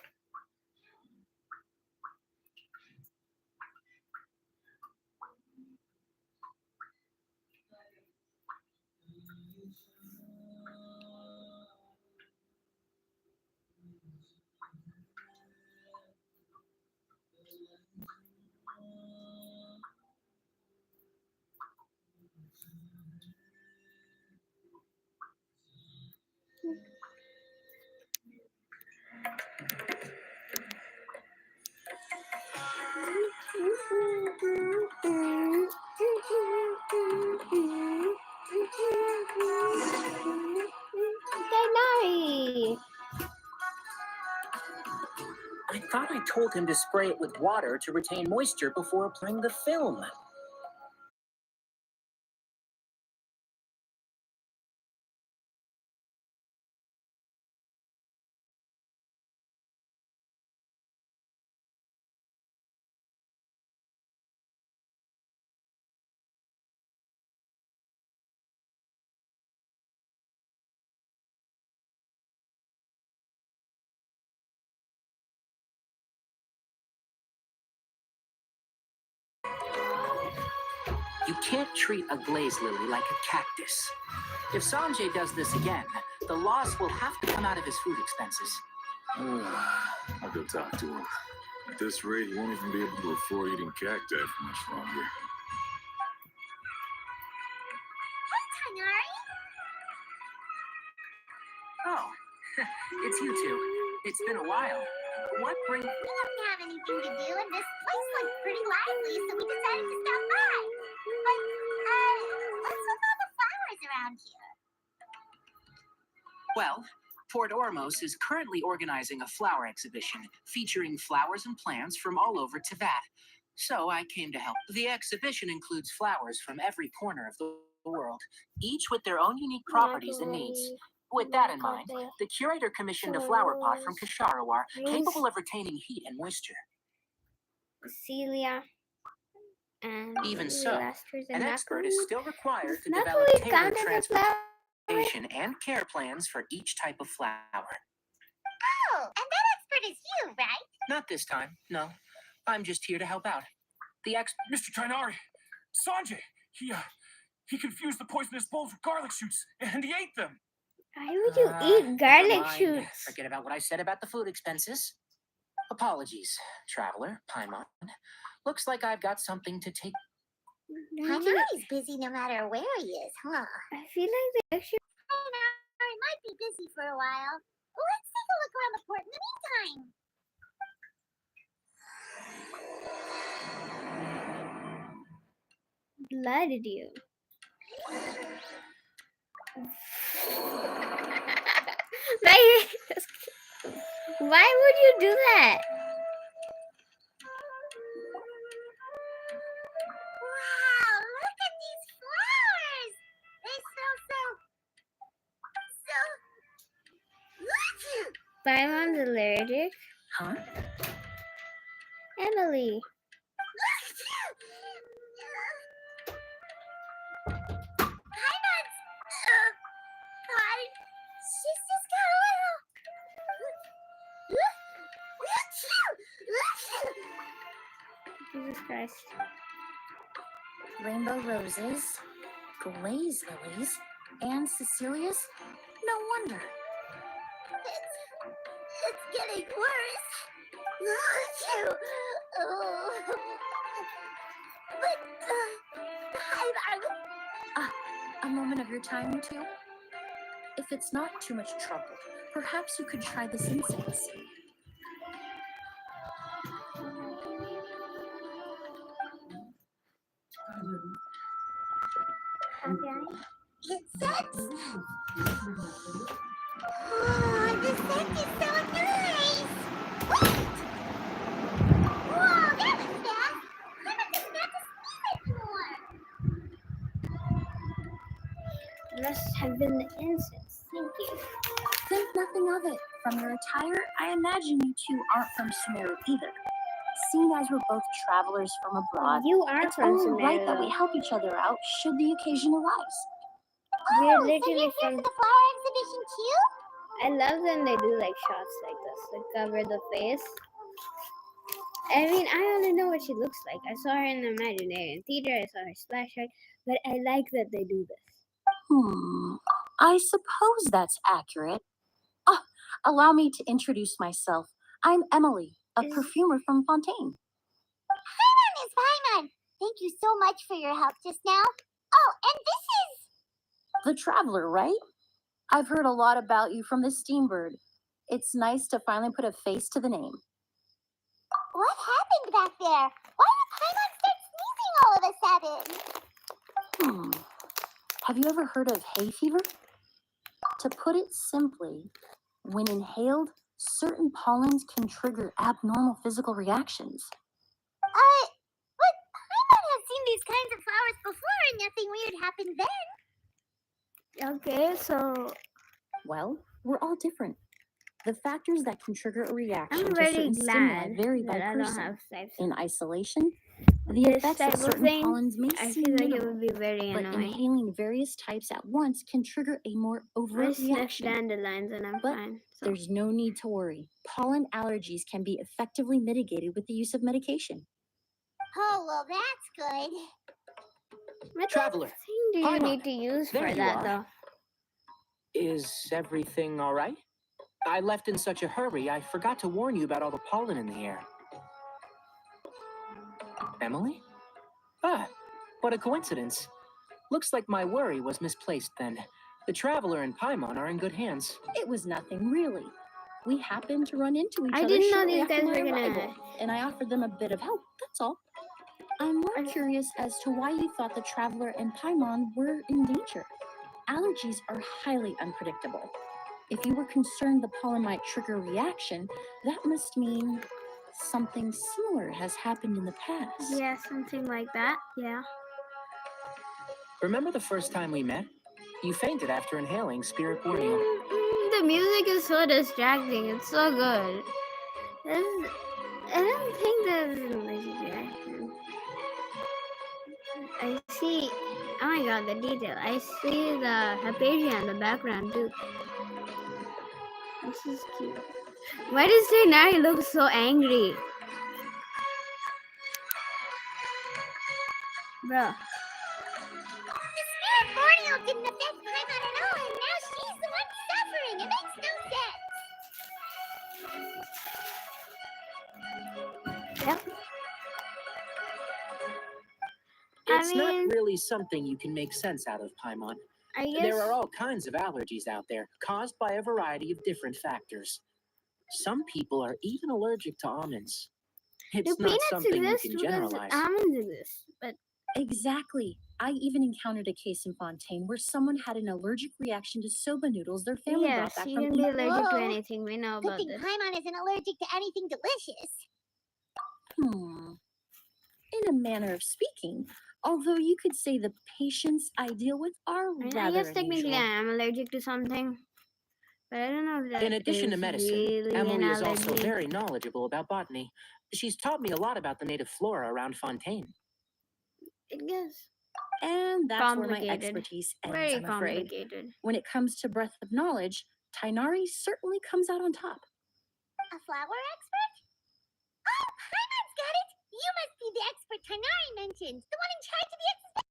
Denari. I thought I told him to spray it with water to retain moisture before applying the film. You can't treat a glaze lily like a cactus. If Sanjay does this again, the loss will have to come out of his food expenses. I'll go talk to him. At this rate, he won't even be able to afford eating cacti for much longer. Tanari? Oh, it's you two. It's been a while. What brings... We didn't have anything to do, and this place looked pretty lively, so we decided to stop by. But, what's with all the flowers around here? Well, Port Ormos is currently organizing a flower exhibition featuring flowers and plants from all over Teyvat. So I came to help. The exhibition includes flowers from every corner of the world, each with their own unique properties and needs. With that in mind, the curator commissioned a flower pot from Kasharawar capable of retaining heat and moisture. Celia. And Even so, Lasters and an expert is still required to Not develop really tailored counted as flower. transportation and care plans for each type of flower. Oh, and that expert is you, right? Not this time, no. I'm just here to help out. The Mr. Tainari, Sanjay, he confused the poisonous bulbs with garlic shoots, and he ate them. Why would you eat Never garlic mind. shoots? Forget about what I said about the food expenses. Apologies, traveler, Paimon. Looks like I've got something to take. Tanari's busy no matter where he is, huh? I feel like they actually. Tanari might be busy for a while. Let's take a look around the port in the meantime. Blooded you. Why would you do that? Wow, look at these Paimon's allergic. Huh? Emily. Paimon's fine. She's just got a little. Jesus Christ. Rainbow roses, glaze lilies, and Cecilia's? No wonder. It's getting worse. But A moment of your time, you two? If it's not too much trouble, perhaps you could try this incense. it sucks. Oh, the scent is so nice. Wait! Whoa, that was fast. Paimon doesn't have to sneeze anymore. Must have been the incense. Thank you. Think nothing of it. From your attire, I imagine you two aren't from Sumeru either. Seeing as we're both travelers from abroad, You are it's from only right that we Sumeru. help each other out should the occasion arise. We're Oh, so literally you're here from. for the flower exhibition too? I love when they do like shots like this, like cover the face. I mean, I only know what she looks like. I saw her in the Imaginarium Theater. I saw her splash art, but I like that they do this. I suppose that's accurate. Allow me to introduce myself. I'm Emilie, a Is- perfumer from Fontaine. Hi, Miss Paimon. Thank you so much for your help just now. Oh, and this is... The traveler, right? I've heard a lot about you from the Steambird. It's nice to finally put a face to the name. What happened back there? Why did Paimon start sneezing all of a sudden? Have you ever heard of hay fever? To put it simply, when inhaled, certain pollens can trigger abnormal physical reactions. But Paimon has seen these kinds of flowers before and nothing weird happened then. Okay, so Well, we're all different. The factors that can trigger a reaction I'm to very certain stimuli glad vary by that I don't person. have types. In isolation, the This effects type of of certain thing, pollens may I seem feel like it minimal, would be very but annoying. inhaling various types at once can trigger a more I overt sniff reaction. dandelions and I'm But fine. So. There's no need to worry. Pollen allergies can be effectively mitigated with the use of medication. Oh, well, that's good. What Traveler, thing do you Paimon, need to use there for you that are. though? Is everything all right? I left in such a hurry, I forgot to warn you about all the pollen in the air. Emily? Ah, what a coincidence. Looks like my worry was misplaced then. The Traveler and Paimon are in good hands. It was nothing, really. We happened to run into each I other didn't know shortly these after guys my were gonna- arrival, and I offered them a bit of help, that's all. I'm more curious as to why you thought the Traveler and Paimon were in danger. Allergies are highly unpredictable. If you were concerned the pollen might trigger a reaction, that must mean something similar has happened in the past. Yeah, something like that. Yeah. Remember the first time we met? You fainted after inhaling Spirit Borneo. The music is so distracting. It's so good. I don't think there's a music reaction. I see. Oh my god, the detail. I see the Hypatia in the background too. This is cute. Why does Tainari look so angry? Bro. The spirit Borneo didn't affect Paimon at all, and now she's the one suffering. It makes no sense. Yep. It's I mean, not really something you can make sense out of, Paimon. I guess There are all kinds of allergies out there, caused by a variety of different factors. Some people are even allergic to almonds. It's do not peanuts something you exist can because generalize. almonds exist, but Exactly. I even encountered a case in Fontaine where someone had an allergic reaction to soba noodles their family yes, brought back you from can be Egypt. allergic to Whoa. anything. We know Good about thing this. Paimon isn't allergic to anything delicious. In a manner of speaking, although you could say the patients I deal with are I mean, I rather guess technically unusual. I am allergic to something. But I don't know if that In addition to is medicine, really Emily an is also allergy. very knowledgeable about botany. She's taught me a lot about the native flora around Fontaine. It gets And that's where my complicated. expertise ends, Very I'm afraid. complicated. When it comes to breadth of knowledge, Tainari certainly comes out on top. A flower expert? Oh, Paimon's got it! You must be the expert Tainari mentioned, the one in charge of the exhibition.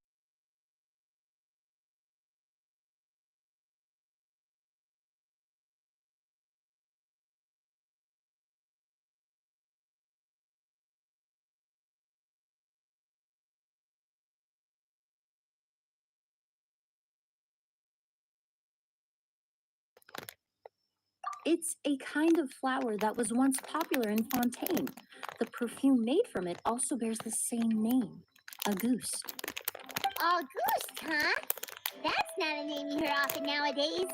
It's a kind of flower that was once popular in Fontaine. The perfume made from it also bears the same name, Auguste. Auguste, huh? That's not a name you hear often nowadays.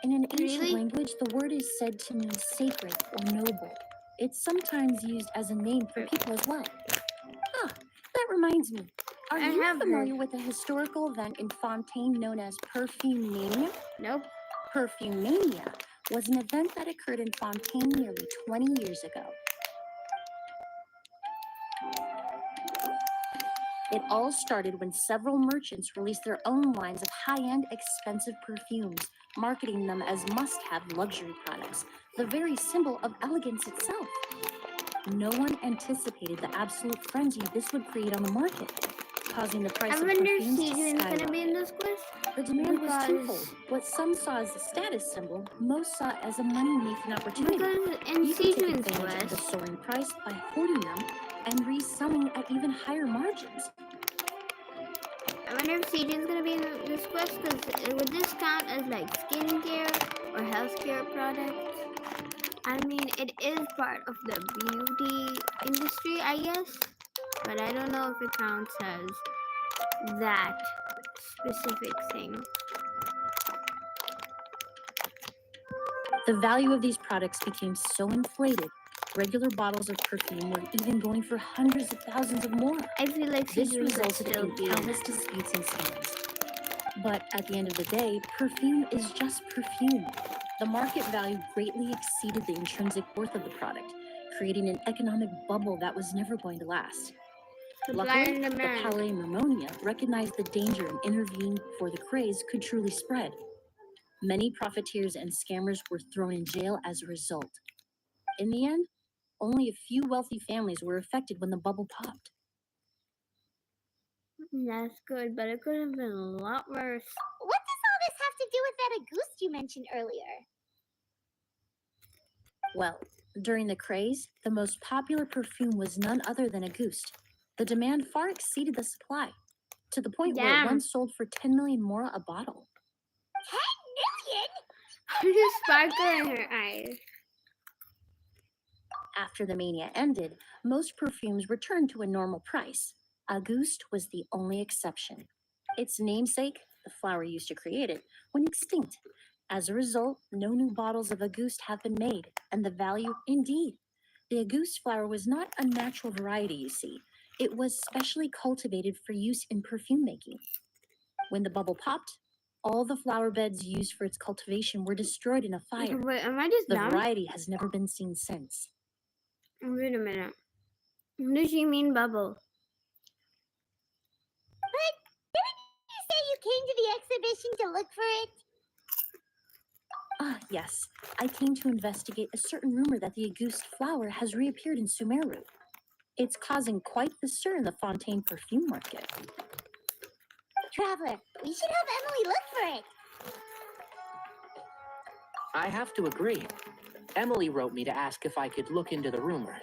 In an ancient Really? language, the word is said to mean sacred or noble. It's sometimes used as a name for people as well. Ah, that reminds me. Are I you have familiar heard. with a historical event in Fontaine known as Perfumania? Nope. Perfumania was an event that occurred in Fontaine nearly 20 years ago. It all started when several merchants released their own lines of high-end, expensive perfumes, marketing them as must-have luxury products, the very symbol of elegance itself. No one anticipated the absolute frenzy this would create on the market, causing the price I of wonder if perfumes to Sejan's gonna be in skyrocket. this quiz. The demand was Because- twofold. What some saw as a status symbol, most saw as a money-making opportunity. Because in You could take Sejan's advantage of the quiz, soaring price by hoarding them and reselling at even higher margins. I wonder if Sejan's gonna be in this quiz, because would this count as like skincare or healthcare products? I mean, it is part of the beauty industry, I guess, but I don't know if it counts as that specific thing. The value of these products became so inflated, regular bottles of perfume were even going for hundreds of thousands of more. I feel like This Sejan could resulted still in be in countless it. disputes and scams. But at the end of the day, perfume is just perfume. The market value greatly exceeded the intrinsic worth of the product, creating an economic bubble that was never going to last. Supply Luckily, and the demand. Palais Mammonia recognized the danger and intervened before the craze could truly spread. Many profiteers and scammers were thrown in jail as a result. In the end, only a few wealthy families were affected when the bubble popped. That's good, but it could have been a lot worse. What does all this have to do with that Auguste you mentioned earlier? Well, during the craze, the most popular perfume was none other than Auguste. The demand far exceeded the supply, to the point where it Damn. once sold for 10 million more a bottle. 10 million? There's a sparkle in her eyes. After the mania ended, most perfumes returned to a normal price. Auguste was the only exception. Its namesake, the flower used to create it, went extinct. As a result, no new bottles of Auguste have been made, and the value, indeed. The Auguste flower was not a natural variety, you see. It was specially cultivated for use in perfume making. When the bubble popped, all the flower beds used for its cultivation were destroyed in a fire. Wait, am I just The dumb? variety has never been seen since. Wait a minute. What does she mean bubble? But didn't you say you came to the exhibition to look for it? Ah, yes. I came to investigate a certain rumor that the Auguste flower has reappeared in Sumeru. It's causing quite the stir in the Fontaine perfume market. Traveler, we should have Emily look for it. I have to agree. Emily wrote me to ask if I could look into the rumor,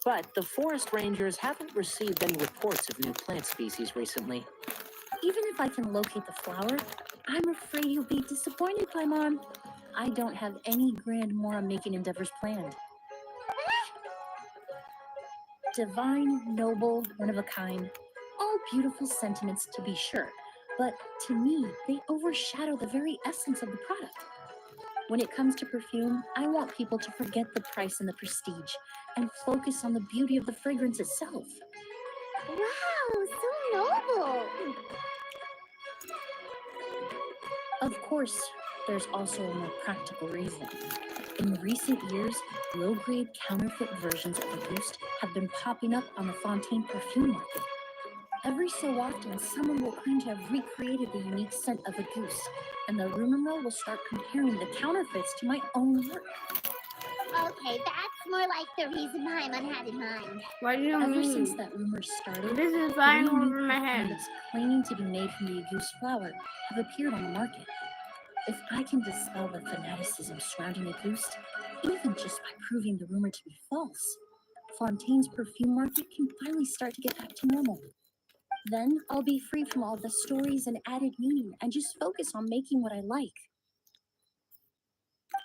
but the forest rangers haven't received any reports of new plant species recently. Even if I can locate the flower, I'm afraid you'll be disappointed, Paimon. I don't have any grand Mora-making endeavors planned. Divine, noble, one of a kind, all beautiful sentiments to be sure, but to me, they overshadow the very essence of the product. When it comes to perfume, I want people to forget the price and the prestige and focus on the beauty of the fragrance itself. Wow, so noble. Of course, there's also a more practical reason. In recent years, low-grade counterfeit versions of Auguste have been popping up on the Fontaine perfume market. Every so often, someone will claim to have recreated the unique scent of Auguste, and the rumor mill will start comparing the counterfeits to my own work. Okay, that's more like the reason Paimon had in mind. What do you Ever mean? since that rumor started, This is 3 flying new over my head. perfumes claiming to be made from the Auguste flower have appeared on the market. If I can dispel the fanaticism surrounding Auguste, even just by proving the rumor to be false, Fontaine's perfume market can finally start to get back to normal. Then I'll be free from all the stories and added meaning and just focus on making what I like.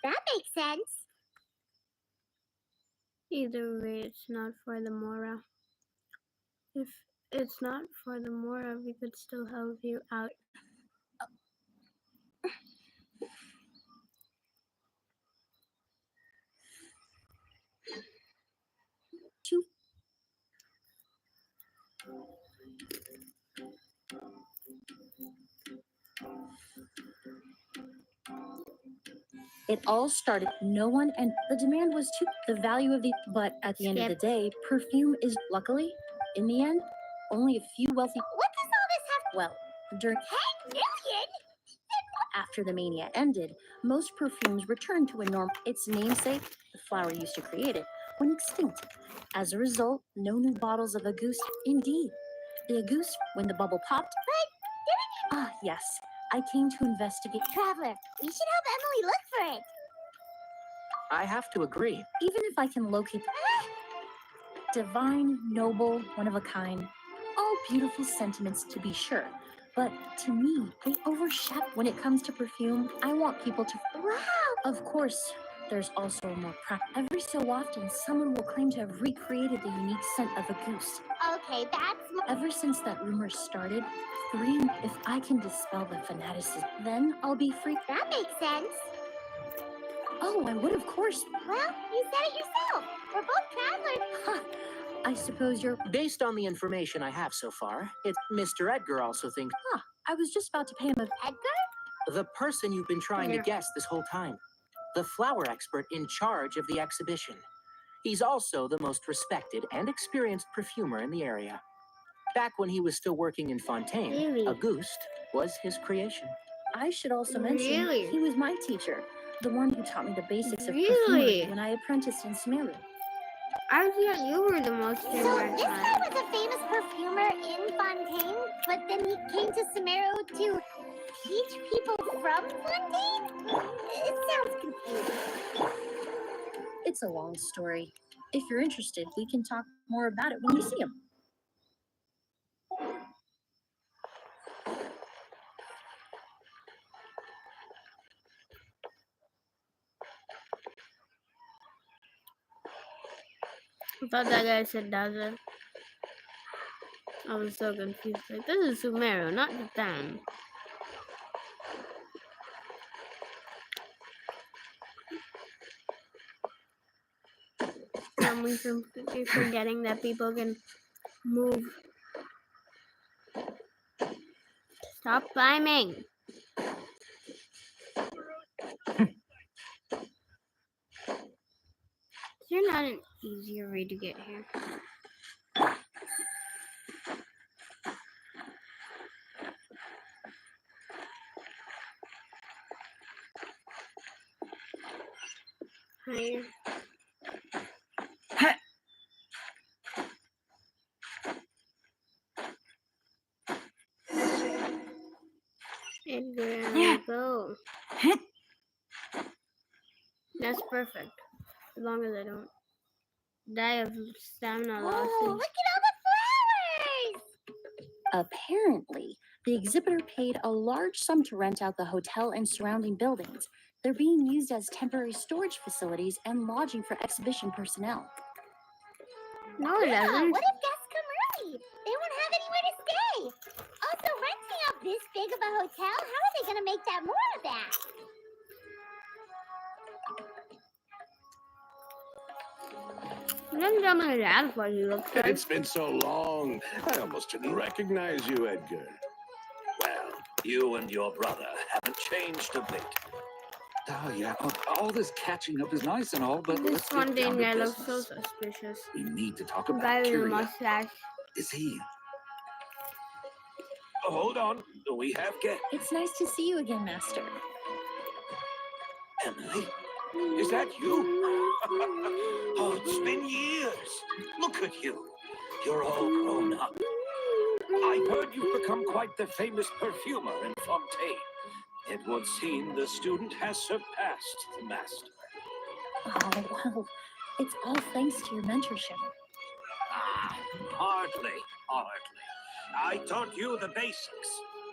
That makes sense. Either way, it's not for the Mora. If it's not for the Mora, we could still help you out. It all started, no one, and the demand was too, the value of the, but at the end of the day, perfume is, luckily, in the end, only a few wealthy, What does all this have? well, during, 10 million? after the mania ended, most perfumes returned to a norm, its namesake, the flower used to create it, went extinct. As a result, no new bottles of Auguste, indeed. The Auguste, when the bubble popped, ah, yes, I came to investigate. Traveler, we should help Emily look for it. I have to agree. Even if I can locate divine, noble, one of a kind, all beautiful sentiments to be sure, but to me, they overshadow. When it comes to perfume, I want people to, Wow. of course, there's also a more every so often, someone will claim to have recreated the unique scent of Auguste. Okay, that's Ever since that rumor started, if I can dispel the fanaticism, then I'll be free. That makes sense. Oh, I would, of course. Well, you said it yourself. We're both travelers. Huh. I suppose you're. Based on the information I have so far, Mr. Edgar also thinks, I was just about to pay him a. Edgar? the person you've been trying to guess this whole time. The flower expert in charge of the exhibition. He's also the most respected and experienced perfumer in the area. Back when he was still working in Fontaine, Really? Auguste was his creation. I should also mention Really? he was my teacher, the one who taught me the basics of Really? perfumery when I apprenticed in Sumeru. I thought you were the most So favorite this guy one. was a famous perfumer in Fontaine, but then he came to Sumeru to teach people from Fontaine? It sounds confusing. It's a long story. If you're interested, we can talk more about it when we see him. I thought that guy said Daza. I was so confused. Like, this is Sumeru, not Japan. You're forgetting that people can move. Stop climbing. Is there not an easier way to get here? Higher. Edgar, go. That's perfect. As long as I don't die of stamina loss. Oh, look at all the flowers! Apparently, the exhibitor paid a large sum to rent out the hotel and surrounding buildings. They're being used as temporary storage facilities and lodging for exhibition personnel. No, it Yeah, doesn't. what if guests come early? They won't have anywhere to stay. Also, renting out this big of a hotel, how are they going to make that more of that? Don't tell me that's what he looks like. It's been so long, I almost didn't recognize you, Edgar. Well, you and your brother haven't changed a bit. Oh, yeah. All this catching up is nice and all, but This let's get down mundane to guy looks so business. suspicious. We need to talk The about guy with the Kyria. mustache. Is he? Oh, hold on. We have guests. It's nice to see you again, Master. Emily, is that you? Oh, it's been years. Look at you. You're all grown up. I've heard you've become quite the famous perfumer in Fontaine. It would seem the student has surpassed the master. Oh, well, it's all thanks to your mentorship. Ah, hardly. I taught you the basics.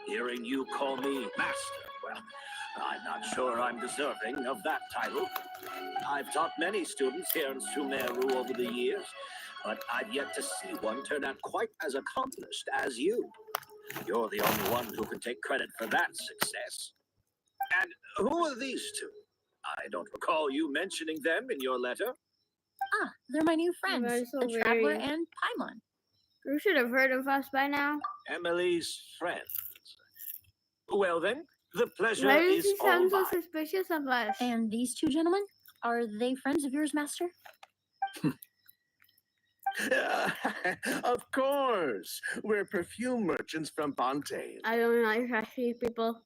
Hearing you call me master, well, I'm not sure I'm deserving of that title. I've taught many students here in Sumeru over the years, but I've yet to see one turn out quite as accomplished as you. You're the only one who can take credit for that success. And who are these two? I don't recall you mentioning them in your letter. Ah, they're my new friends, They're so the Traveler very- and Paimon. You should have heard of us by now. Emily's friends. Well then, the pleasure Why does is he all sound so mine. suspicious of us? And these two gentlemen, are they friends of yours, Master? Of course. We're perfume merchants from Fontaine. I don't like trashy people.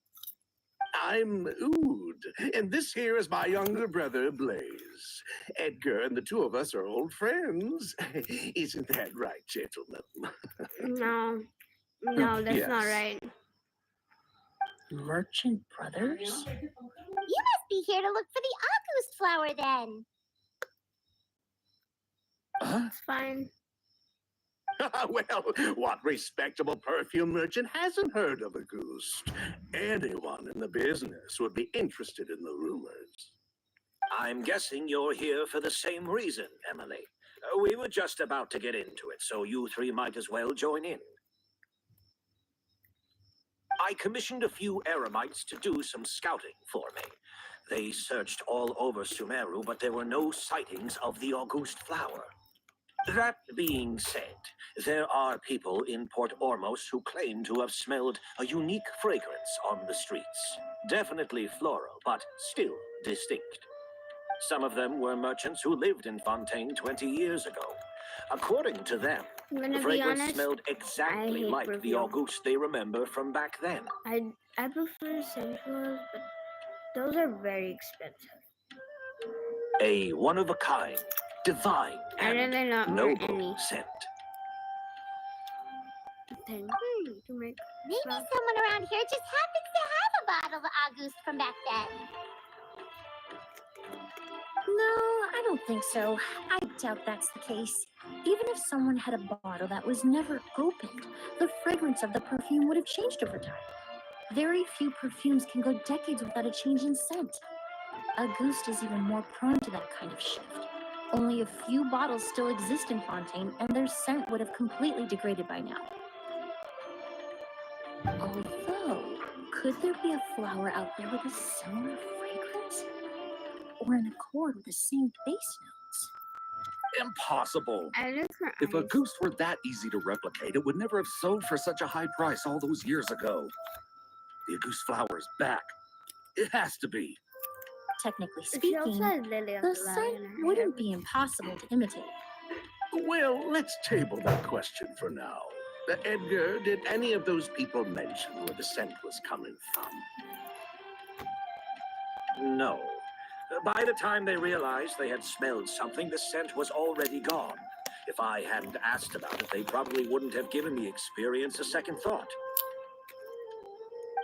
I'm Oud, and this here is my younger brother, Blaze. Edgar and the two of us are old friends. Isn't that right, gentlemen? No, that's not Yes. right. Merchant brothers? You must be here to look for the August flower then. Huh? It's fine. Well, what respectable perfume merchant hasn't heard of a goose? Anyone in the business would be interested in the rumors. I'm guessing you're here for the same reason, Emily. We were just about to get into it, so you three might as well join in. I commissioned a few eremites to do some scouting for me. They searched all over Sumeru, but there were no sightings of the August flower. That being said, there are people in Port Ormos who claim to have smelled a unique fragrance on the streets. Definitely floral, but still distinct. Some of them were merchants who lived in Fontaine 20 years ago. According to them, I'm the gonna be fragrance honest. smelled exactly hate like the perfume. August they remember from back then. I prefer sensuals, but those are very expensive. A one-of-a-kind, divine, I and really not wear noble any scent. thing to make Maybe stuff. someone around here just happens to have a bottle of August from back then. No, I don't think so. I doubt that's the case. Even if someone had a bottle that was never opened, the fragrance of the perfume would have changed over time. Very few perfumes can go decades without a change in scent. Auguste is even more prone to that kind of shift. Only a few bottles still exist in Fontaine, and their scent would have completely degraded by now. Although, could there be a flower out there with a similar fragrance? Or in accord with the same base notes? Impossible. I look for If a eyes. goose were that easy to replicate, it would never have sold for such a high price all those years ago. The goose flower's back. It has to be. Technically She also speaking, has lily of the the scent valley in her wouldn't hair. be impossible to imitate. Well, let's table that question for now. Edgar, did any of those people mention where the scent was coming from? No. By the time they realized they had smelled something, the scent was already gone. If I hadn't asked about it, they probably wouldn't have given the experience a second thought.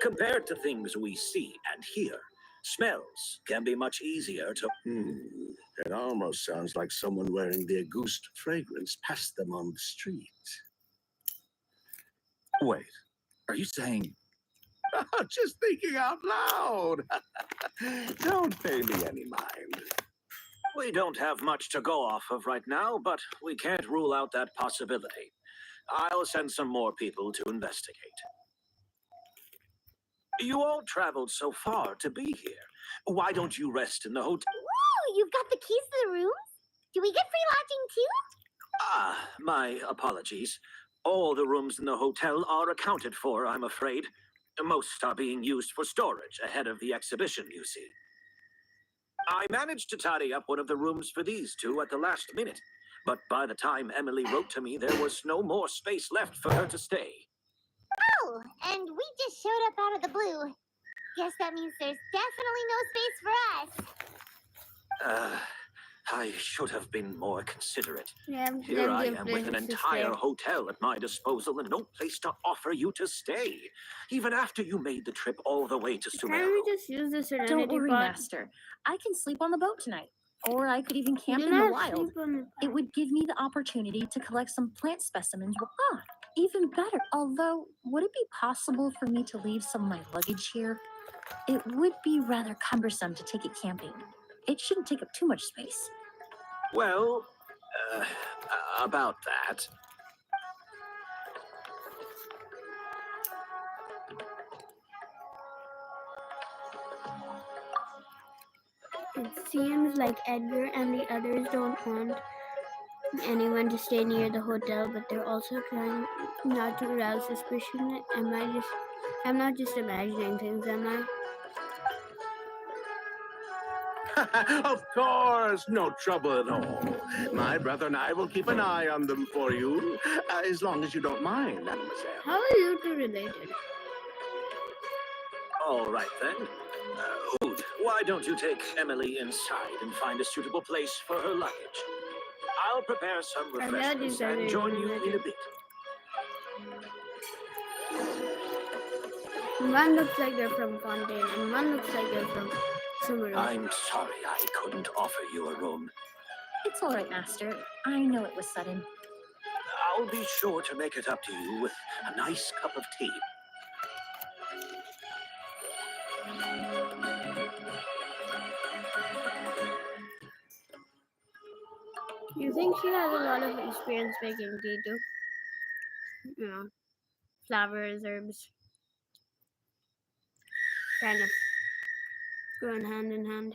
Compared to things we see and hear, smells can be much easier to... It almost sounds like someone wearing the Auguste fragrance passed them on the street. Wait, are you saying... Just thinking out loud. Don't pay me any mind. We don't have much to go off of right now, but we can't rule out that possibility. I'll send some more people to investigate. You all traveled so far to be here. Why don't you rest in the hotel? Whoa, you've got the keys to the rooms? Do we get free lodging too? Ah, my apologies. All the rooms in the hotel are accounted for, I'm afraid. Most are being used for storage ahead of the exhibition, you see. I managed to tidy up one of the rooms for these two at the last minute. But by the time Emily wrote to me, there was no more space left for her to stay. Oh, and we just showed up out of the blue. Guess that means there's definitely no space for us. I should have been more considerate. Yeah, Here I plenty of am with an places to entire stay. hotel at my disposal and no place to offer you to stay, even after you made the trip all the way to Can't Sumeru. we just use the Don't Serenity worry, pod? Master. I can sleep on the boat tonight. Or I could even camp Do in the not wild. sleep on the It would give me the opportunity to collect some plant specimens. Even better. Although, would it be possible for me to leave some of my luggage here? It would be rather cumbersome to take it camping. It shouldn't take up too much space. Well, about that. It seems like Edgar and the others don't want anyone to stay near the hotel, but they're also trying not to arouse suspicion. I'm not just imagining things, am I? Of course, no trouble at all. My brother and I will keep an eye on them for you, as long as you don't mind, mademoiselle. How are you two related? All right then. Ood, why don't you take Emily inside and find a suitable place for her luggage? I'll prepare some I know refreshments these are and join you in a related. bit. One looks like they're from Fontaine, and one looks like they're from Sumeru. I'm sorry I couldn't offer you a room. It's all right, Master. I know it was sudden. I'll be sure to make it up to you with a nice cup of tea. You think she has a lot of experience making tea too? You know, flowers, herbs, kind of going hand in hand.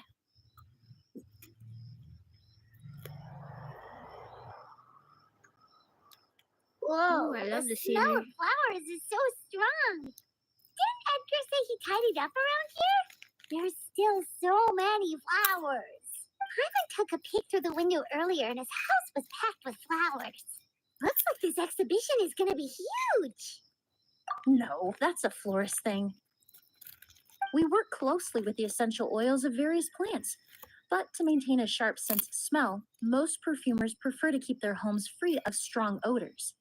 Whoa, Ooh, I love the smell scenery. of flowers is so strong. Didn't Edgar say he tidied up around here? There's still so many flowers. Ivan took a peek through the window earlier and his house was packed with flowers. Looks like this exhibition is gonna be huge. No, that's a florist thing. We work closely with the essential oils of various plants, but to maintain a sharp sense of smell, most perfumers prefer to keep their homes free of strong odors.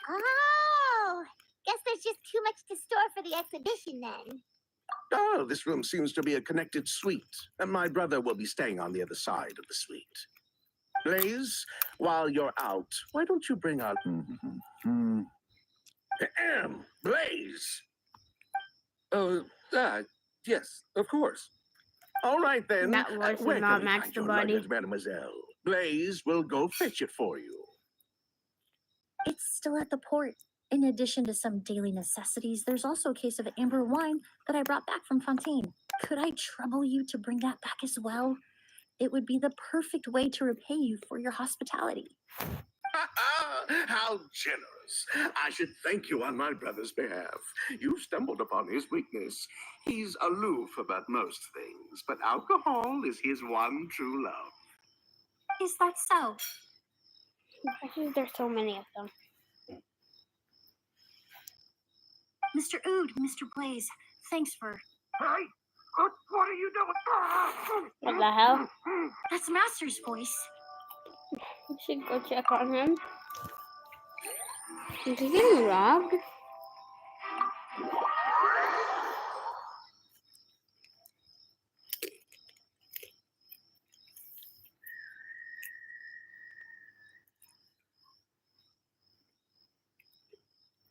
Oh, guess there's just too much to store for the exhibition then. Oh, this room seems to be a connected suite, and my brother will be staying on the other side of the suite. Blaze, while you're out, why don't you bring out... Blaze! Yes, of course. All right, then. That voice is Where not can we Max find the your Body. luggage, mademoiselle? Blaze will go fetch it for you. It's still at the port. In addition to some daily necessities, there's also a case of amber wine that I brought back from Fontaine. Could I trouble you to bring that back as well? It would be the perfect way to repay you for your hospitality. How generous. I should thank you on my brother's behalf. You stumbled upon his weakness. He's aloof about most things, but alcohol is his one true love. Is that so? There's so many of them. Mr. Ood, Mr. Blaze, thanks for... Hey, what are you doing? What the hell? That's Master's voice. We should go check on him. Is he getting robbed?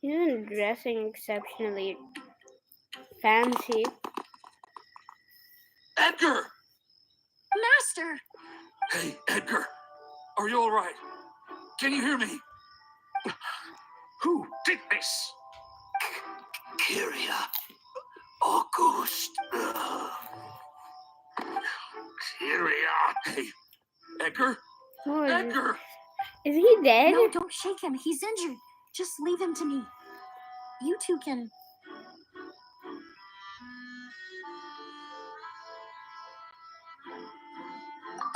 He isn't dressing exceptionally fancy. Edgar! Master! Hey, Edgar. Are you all right? Can you hear me? Who did this? Kyria. August. Kyria. Hey, Edgar? Who is Edgar! Is he dead? No, don't shake him. He's injured. Just leave him to me. You two can...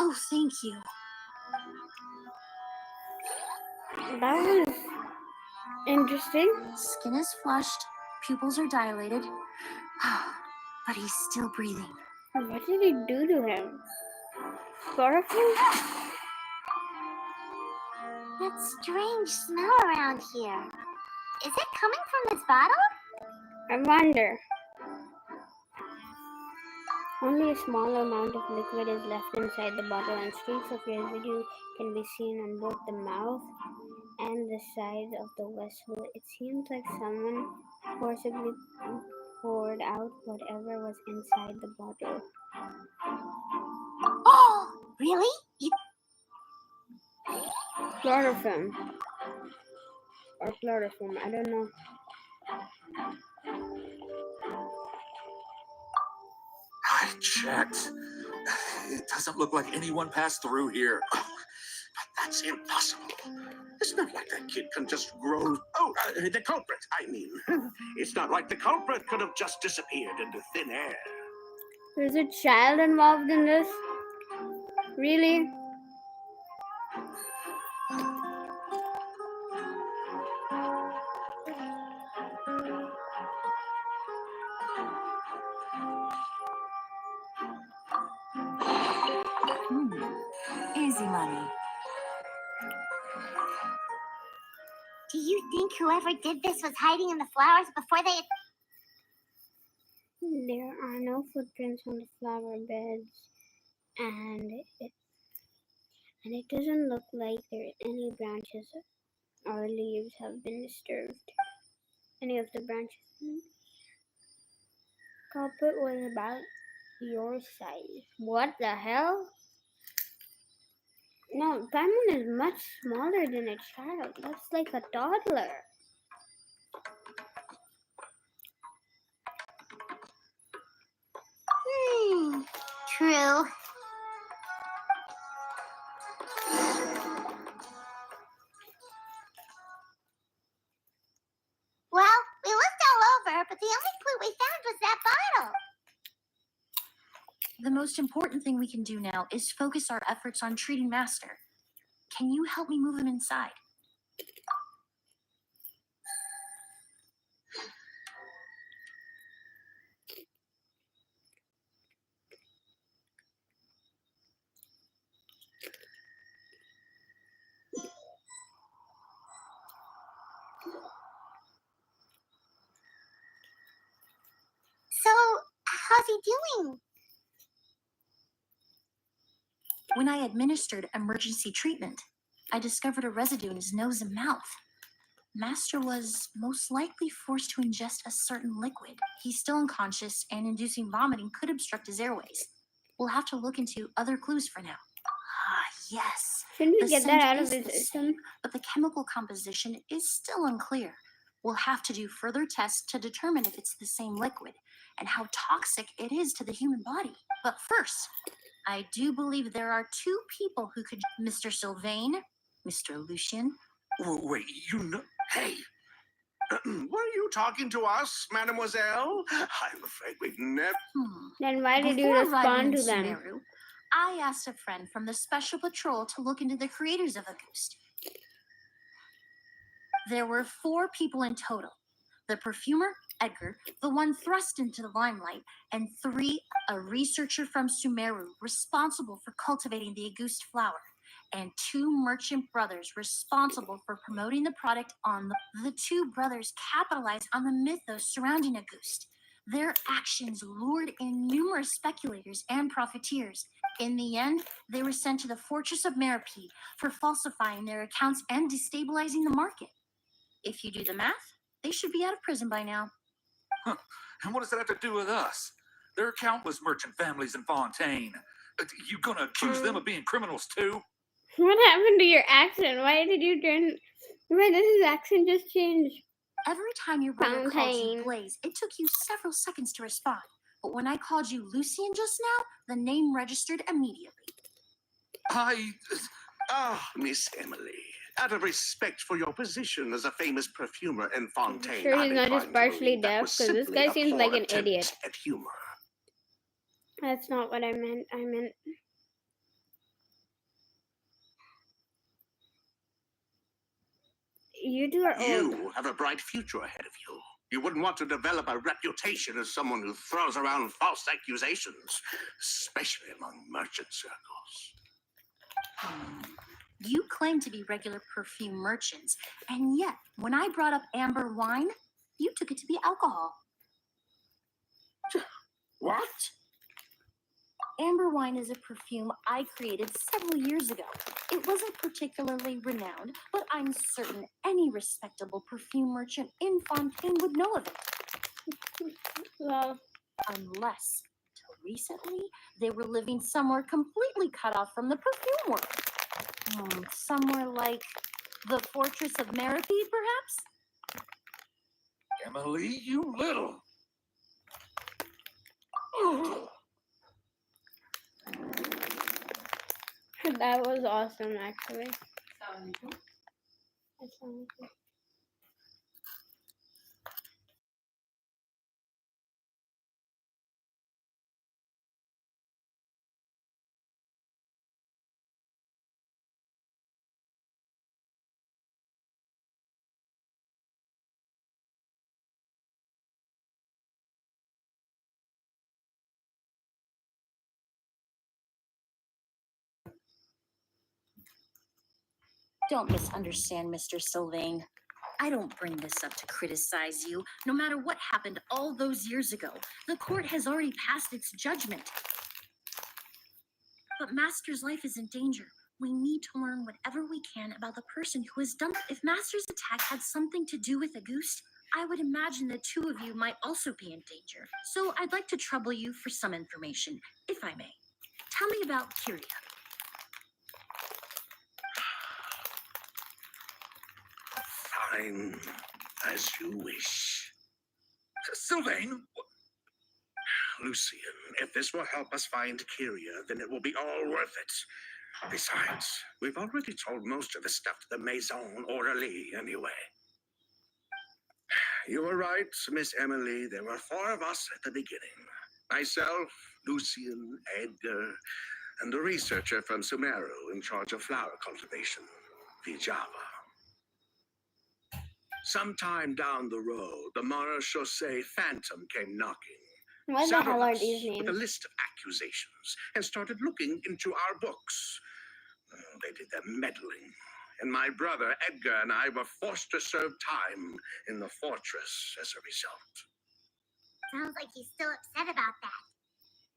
Oh, thank you. That was interesting. Skin is flushed, pupils are dilated, but he's still breathing. What did he do to him? Chloroform? That strange smell around here. Is it coming from this bottle? I wonder. Only a small amount of liquid is left inside the bottle, and streaks of residue can be seen on both the mouth and the sides of the vessel. It seems like someone forcibly poured out whatever was inside the bottle. Oh, really? Chloroform. Or chloroform, I don't know. I checked. It doesn't look like anyone passed through here. That's impossible. It's not like that kid can just grow. The culprit, I mean. It's not like the culprit could have just disappeared into thin air. There's a child involved in this? Really? Easy money. Do you think whoever did this was hiding in the flowers before they... There are no footprints on the flower beds, and it doesn't look like any branches or leaves have been disturbed. Any of the branches. Culprit was about your size. What the hell? No, Paimon is much smaller than a child. That's like a toddler. True. Well, we looked all over, but the only clue we found was that bottle. The most important thing we can do now is focus our efforts on treating Master. Can you help me move him inside? So, how's he doing? When I administered emergency treatment, I discovered a residue in his nose and mouth. Master was most likely forced to ingest a certain liquid. He's still unconscious, and inducing vomiting could obstruct his airways. We'll have to look into other clues for now. Yes. Shouldn't we The get that scent out of is his the system? same, but the chemical composition is still unclear. We'll have to do further tests to determine if it's the same liquid and how toxic it is to the human body. But first, I do believe there are two people who could... Mr. Sylvain, Mr. Lucien. Wait, you know... Hey, were you talking to us, mademoiselle? I'm afraid we've never... Then why did you Before respond arriving to in them? Sumeru, I asked a friend from the Special Patrol to look into the creators of Auguste. There were 4 people in total. The perfumer, Edgar, the one thrust into the limelight, and 3, a researcher from Sumeru responsible for cultivating the Auguste flower, and 2 merchant brothers responsible for promoting the product on the 2 brothers capitalized on the mythos surrounding Auguste. Their actions lured in numerous speculators and profiteers. In the end, they were sent to the fortress of Merope for falsifying their accounts and destabilizing the market. If you do the math, they should be out of prison by now. And what does that have to do with us? There are countless merchant families in Fontaine. You gonna accuse them of being criminals too? What happened to your accent? Why did his accent just change? Every time your brother called you Fontaine. Blaze, it took you several seconds to respond. But when I called you Lucien just now, the name registered immediately. Miss Emily, out of respect for your position as a famous perfumer in Fontaine, Sure I'm he's not just inclined to partially believe that deaf, was 'cause this simply guy a seems poor like an attempt idiot. At humor. That's not what I meant. I meant You two are old. You have a bright future ahead of you. You wouldn't want to develop a reputation as someone who throws around false accusations, especially among merchant circles. You claim to be regular perfume merchants, and yet, when I brought up amber wine, you took it to be alcohol. What? Amber wine is a perfume I created several years ago. It wasn't particularly renowned, but I'm certain any respectable perfume merchant in Fontaine would know of it. Well, Unless, till recently, they were living somewhere completely cut off from the perfume world. Somewhere like the Fortress of Meripede, perhaps? Emily, you little. that was awesome, actually. That's so cool. Don't misunderstand, Mr. Sylvain. I don't bring this up to criticize you. No matter what happened all those years ago, the court has already passed its judgment. But Master's life is in danger. We need to learn whatever we can about the person who has done it. If Master's attack had something to do with Auguste, I would imagine the two of you might also be in danger. So I'd like to trouble you for some information, if I may. Tell me about Kyria. Fine, as you wish. Sylvain, Lucian, if this will help us find Kyria, then it will be all worth it. Besides, we've already told most of the stuff to the Maison orderly anyway. You were right, Miss Emily. There were 4 of us at the beginning. Myself, Lucian, Edgar, and a researcher from Sumeru in charge of flower cultivation, Vijava. Sometime down the road, the Marechaussee Phantom came knocking. What the Several hell are us these with a names? list of accusations and started looking into our books. They did their meddling, and my brother Edgar and I were forced to serve time in the fortress as a result. Sounds like he's still upset about that.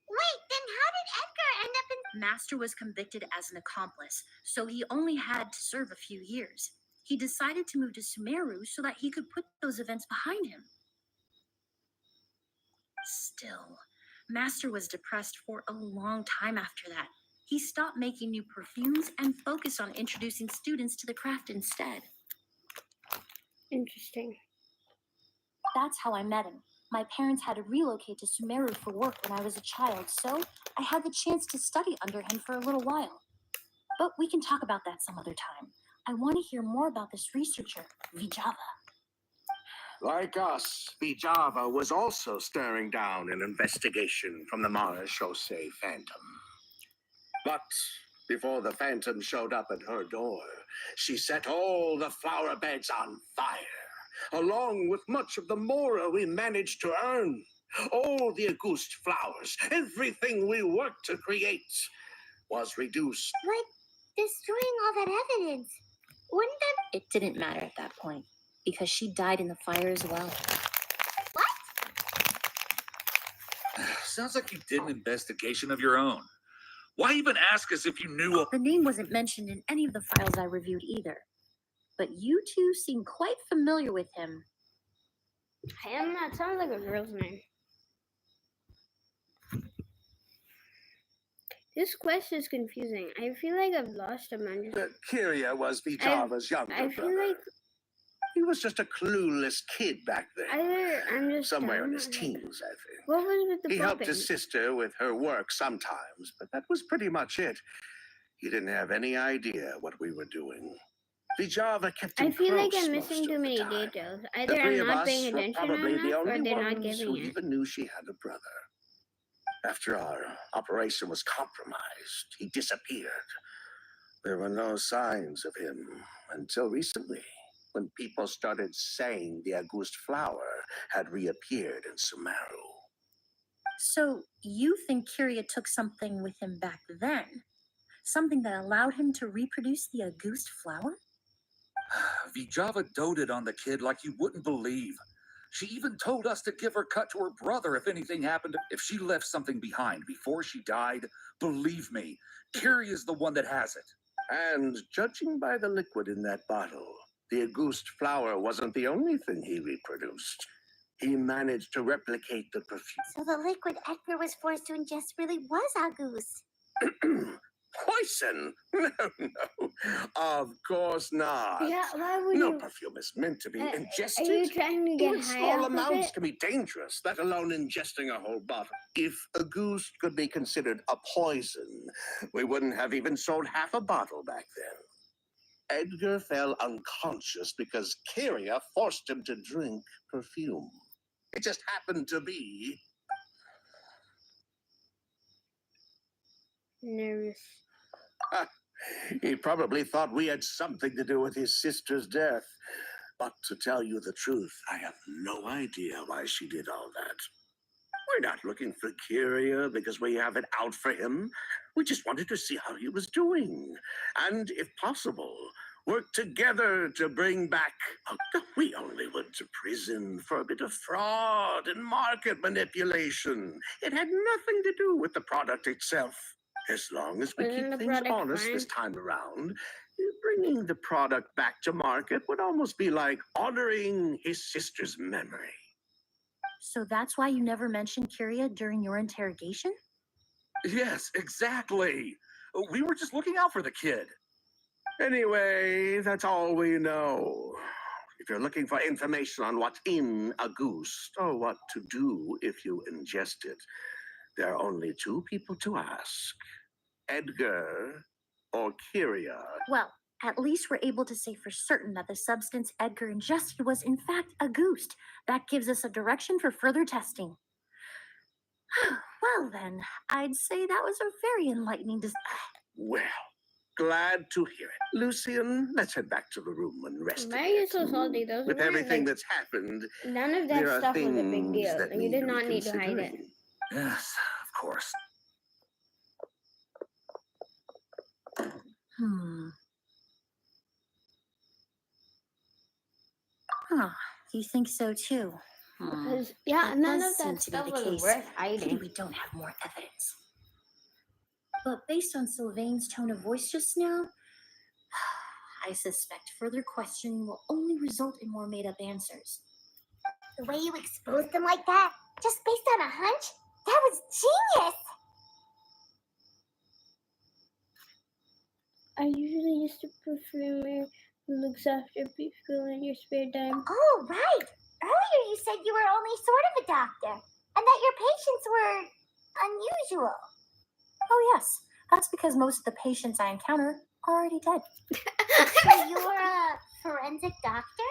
Wait, then how did Edgar end up in... Master was convicted as an accomplice, so he only had to serve a few years. He decided to move to Sumeru so that he could put those events behind him. Still, Master was depressed for a long time after that. He stopped making new perfumes and focused on introducing students to the craft instead. Interesting. That's how I met him. My parents had to relocate to Sumeru for work when I was a child, so I had the chance to study under him for a little while. But we can talk about that some other time. I want to hear more about this researcher, Vijava. Like us, Vijava was also staring down an investigation from the Marechaussee Phantom. But before the Phantom showed up at her door, she set all the flower beds on fire, along with much of the mora we managed to earn. All the Auguste flowers, everything we worked to create, was reduced. Like, destroying all that evidence. Wouldn't that... It didn't matter at that point, because she died in the fire as well. sounds like you did an investigation of your own. Why even ask us if you knew? The name wasn't mentioned in any of the files I reviewed either. But you two seem quite familiar with him. Him? That sounds like a girl's name. This quest is confusing. I feel like I've lost a man. Kyria was Vijava's younger I feel brother. like He was just a clueless kid back then. either I'm just Somewhere in dumb his or- teens, I think. What was with the He helped puppet? his sister with her work sometimes, but that was pretty much it. He didn't have any idea what we were doing. Vijava kept him I feel like close I'm most missing of too the many time. details. The Either three I'm of not us paying were attention probably the enough, or only they're not ones giving who it. even knew she had a brother. After our operation was compromised, he disappeared. There were no signs of him until recently, when people started saying the August flower had reappeared in Sumeru. So you think Kyria took something with him back then? Something that allowed him to reproduce the August flower? Vijava doted on the kid like you wouldn't believe. She even told us to give her cut to her brother if anything happened. If she left something behind before she died, believe me, Kyria's the one that has it. And judging by the liquid in that bottle, the August flower wasn't the only thing he reproduced. He managed to replicate the perfume. So the liquid Edgar was forced to ingest really was August. Poison? No. Of course not. Yeah, why would No you? perfume is meant to be ingested. Are you trying to get Even high small off of amounts it? can be dangerous, let alone ingesting a whole bottle. If a goose could be considered a poison, we wouldn't have even sold half a bottle back then. Edgar fell unconscious because Kyria forced him to drink perfume. It just happened to be. Nervous. He probably thought we had something to do with his sister's death. But to tell you the truth, I have no idea why she did all that. We're not looking for Kyria because we have it out for him. We just wanted to see how he was doing. And if possible, work together to bring back. We only went to prison for a bit of fraud and market manipulation. It had nothing to do with the product itself. As long as we Wasn't the keep things product honest fine? this time around, bringing the product back to market would almost be like honoring his sister's memory. So that's why you never mentioned Kyria during your interrogation? Yes, exactly. We were just looking out for the kid. Anyway, that's all we know. If you're looking for information on what's in a goose or what to do if you ingest it, there are only two people to ask. Edgar or Kyria. Well, at least we're able to say for certain that the substance Edgar ingested was in fact August. That gives us a direction for further testing. Well then, I'd say that was a very enlightening Well, glad to hear it. Lucian, let's head back to the room and rest. Why a are you bit. so salty? Those With weren't, everything like, that's happened, none of there that are stuff was a big things deal. that You did need not need to hide it. reconsidering. Yes, of course. Huh, you think so too? Because, yeah, That none does of seem that to be stuff the was case. worth Pity hiding. we don't have more evidence. But based on Sylvain's tone of voice just now, I suspect further questioning will only result in more made-up answers. The way you exposed them like that, just based on a hunch, that was genius! I usually just a perfumer who looks after people in your spare time. Oh, right! Earlier you said you were only sort of a doctor, and that your patients were unusual. Oh yes, that's because most of the patients I encounter are already dead. So you're a forensic doctor?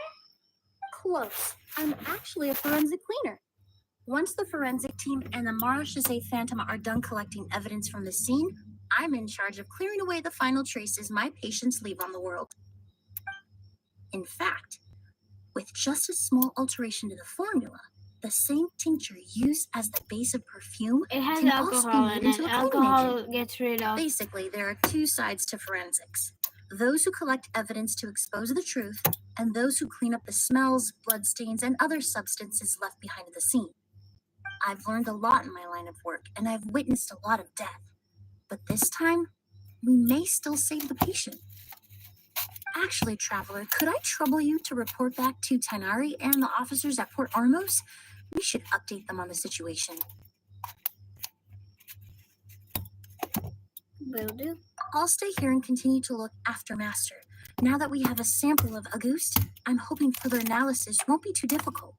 Close. I'm actually a forensic cleaner. Once the forensic team and the Marachese Phantom are done collecting evidence from the scene, I'm in charge of clearing away the final traces my patients leave on the world. In fact, with just a small alteration to the formula, the same tincture used as the base of perfume It has can also be alcohol made in it. into a cleaning Alcohol agent. gets rid of. Basically, there are two sides to forensics. Those who collect evidence to expose the truth, and those who clean up the smells, bloodstains, and other substances left behind at the scene. I've learned a lot in my line of work, and I've witnessed a lot of death. But this time, we may still save the patient. Actually, Traveler, could I trouble you to report back to Tanari and the officers at Port Armos? We should update them on the situation. Will do. I'll stay here and continue to look after Master. Now that we have a sample of August, I'm hoping further analysis won't be too difficult.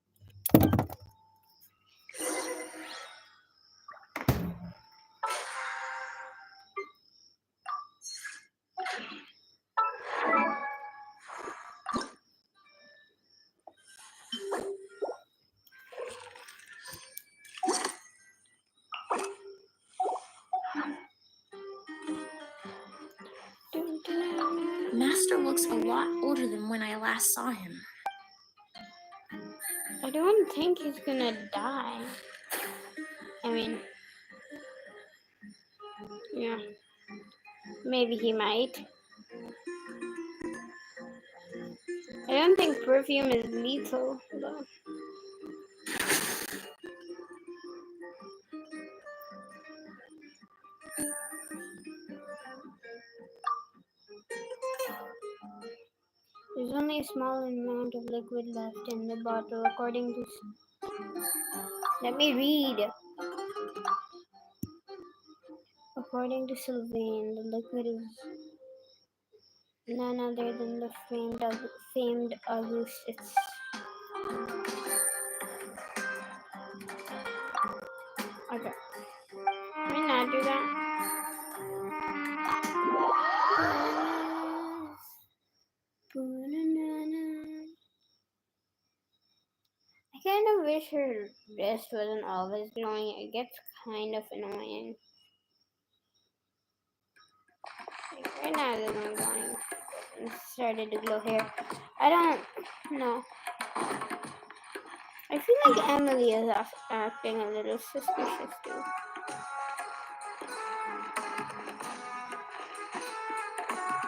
Master looks a lot older than when I last saw him. I don't think he's gonna die. I mean, yeah, maybe he might. I don't think perfume is lethal, though. There's only a small amount of liquid left in the bottle, according to... Let me read. According to Sylvain, the liquid is none other than the famed Augustus. Okay. Can we not do that? I kind of wish her wrist wasn't always glowing. It gets kind of annoying. Like right now it isn't glowing. It started to glow here. I don't know. I feel like Emily is acting a little suspicious too.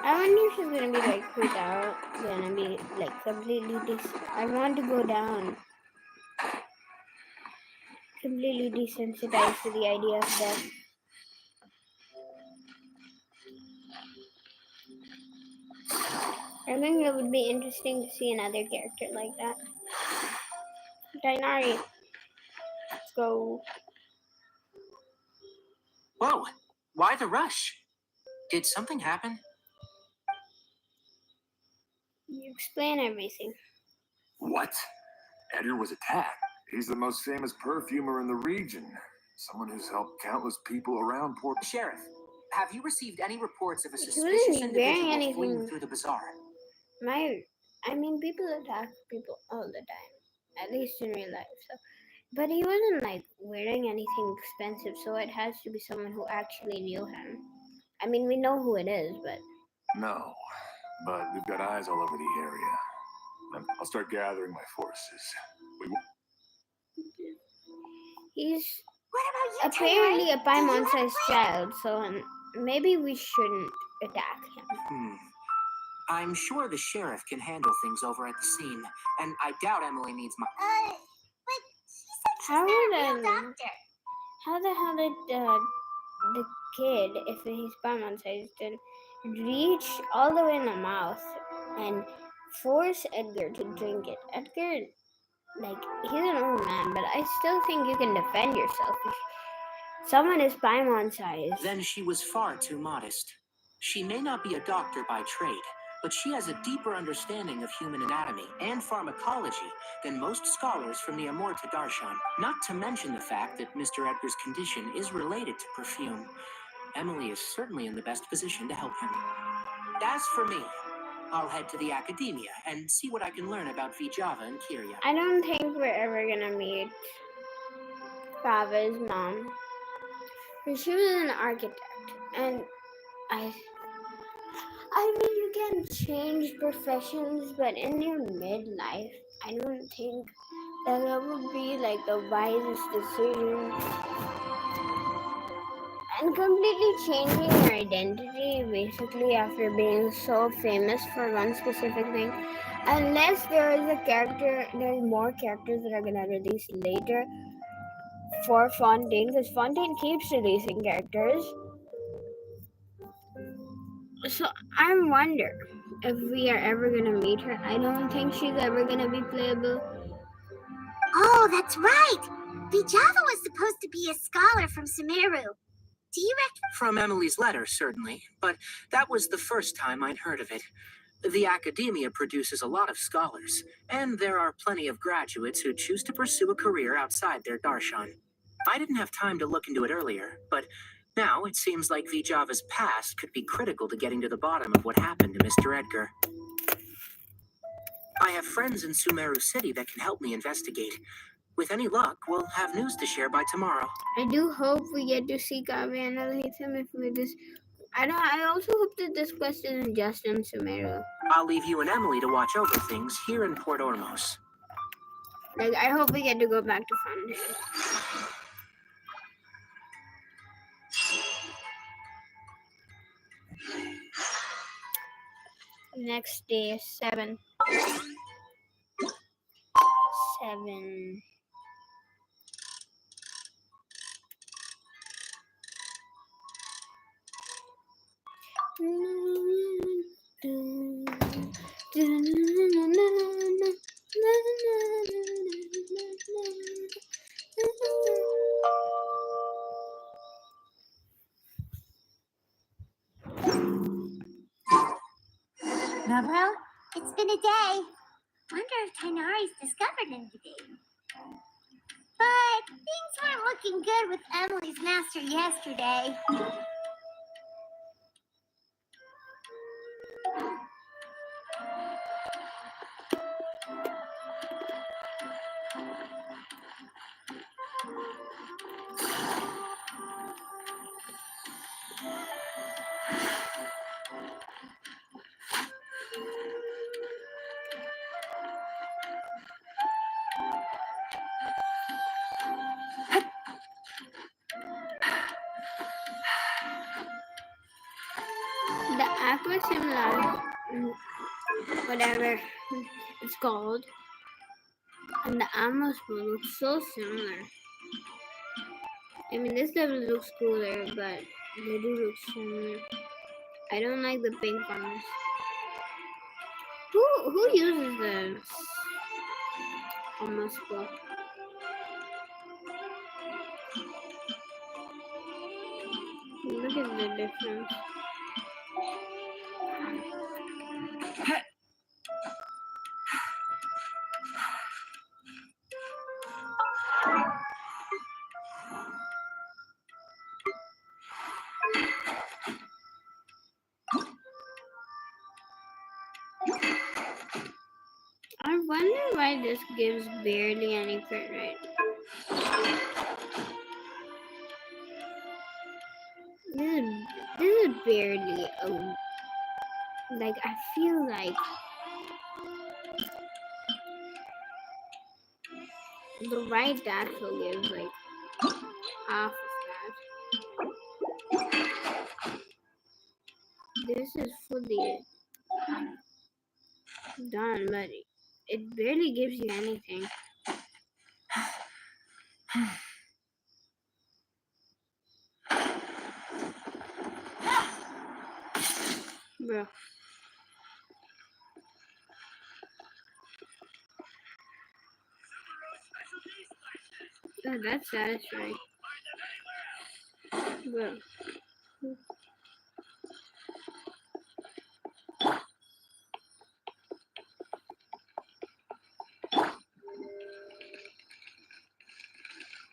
I wonder if she's gonna be like freaked out, gonna be like completely I want to go down. Completely desensitized to the idea of death. I think it would be interesting to see another character like that. Dainari, let's go. Whoa, why the rush? Did something happen? You explain everything. What? Edgar was attacked. He's the most famous perfumer in the region. Someone who's helped countless people around Port... Sheriff, have you received any reports of a He suspicious wasn't wearing individual fleeing anything. through the bazaar? I mean, people attack people all the time, at least in real life. So, but he wasn't like wearing anything expensive, so it has to be someone who actually knew him. I mean, we know who it is, but No, but we've got eyes all over the area. I'll start gathering my forces. he's What about you, apparently a Taylor? Do you have Paimon-sized child, so maybe we shouldn't attack him. I'm sure the sheriff can handle things over at the scene, and I doubt Emily needs my... But she said she's not a real doctor. How the hell did the kid, if he's Paimon-sized, did reach all the way in the mouth and force Edgar to drink it? Edgar, like, he's an old man, but I still think you can defend yourself if someone is Paimon-sized. Then she was far too modest. She may not be a doctor by trade, but she has a deeper understanding of human anatomy and pharmacology than most scholars from the Amorta Darshan, not to mention the fact that Mr. Edgar's condition is related to perfume. Emily is certainly in the best position to help him. As for me, I'll head to the academia and see what I can learn about Vijava and Kiria. I don't think we're ever gonna meet Fava's mom. She was an architect, and I mean, you can change professions, but in your midlife, I don't think that would be like the wisest decision. And completely changing your identity, basically, after being so famous for one specific thing. Unless there is there's more characters that are gonna release later for Fontaine, because Fontaine keeps releasing characters. So I wonder if we are ever gonna meet her. I don't think she's ever gonna be playable. Oh, that's right. Vijava was supposed to be a scholar from Sumeru. Do you reckon? From Emily's letter, certainly, but that was the first time I'd heard of it. The academia produces a lot of scholars, and there are plenty of graduates who choose to pursue a career outside their darshan. I didn't have time to look into it earlier, but now it seems like Vijava's past could be critical to getting to the bottom of what happened to Mr. Edgar. I have friends in Sumeru City that can help me investigate. With any luck, we'll have news to share by tomorrow. I do hope we get to see Kavi and Alhaitham if we just I also hope that this quest isn't just in Sumeru. I'll leave you and Emily to watch over things here in Port Ormos. Like, I hope we get to go back to Fountain. Next day, 7. 7. Well, it's been a day. Wonder if Tainari's discovered anything. But things weren't looking good with Emily's master yesterday. The Aqua Similar, whatever it's called, and the Amos one look so similar. I mean, this level looks cooler, but they do look similar. I don't like the pink ones. Who uses the Amos book? Look at the difference. I wonder why this gives barely any crit rate. This is barely like, I feel like the right dash will give like half of that. This is fully done, but it barely gives you anything. Bro. Oh, that's satisfying. Bro.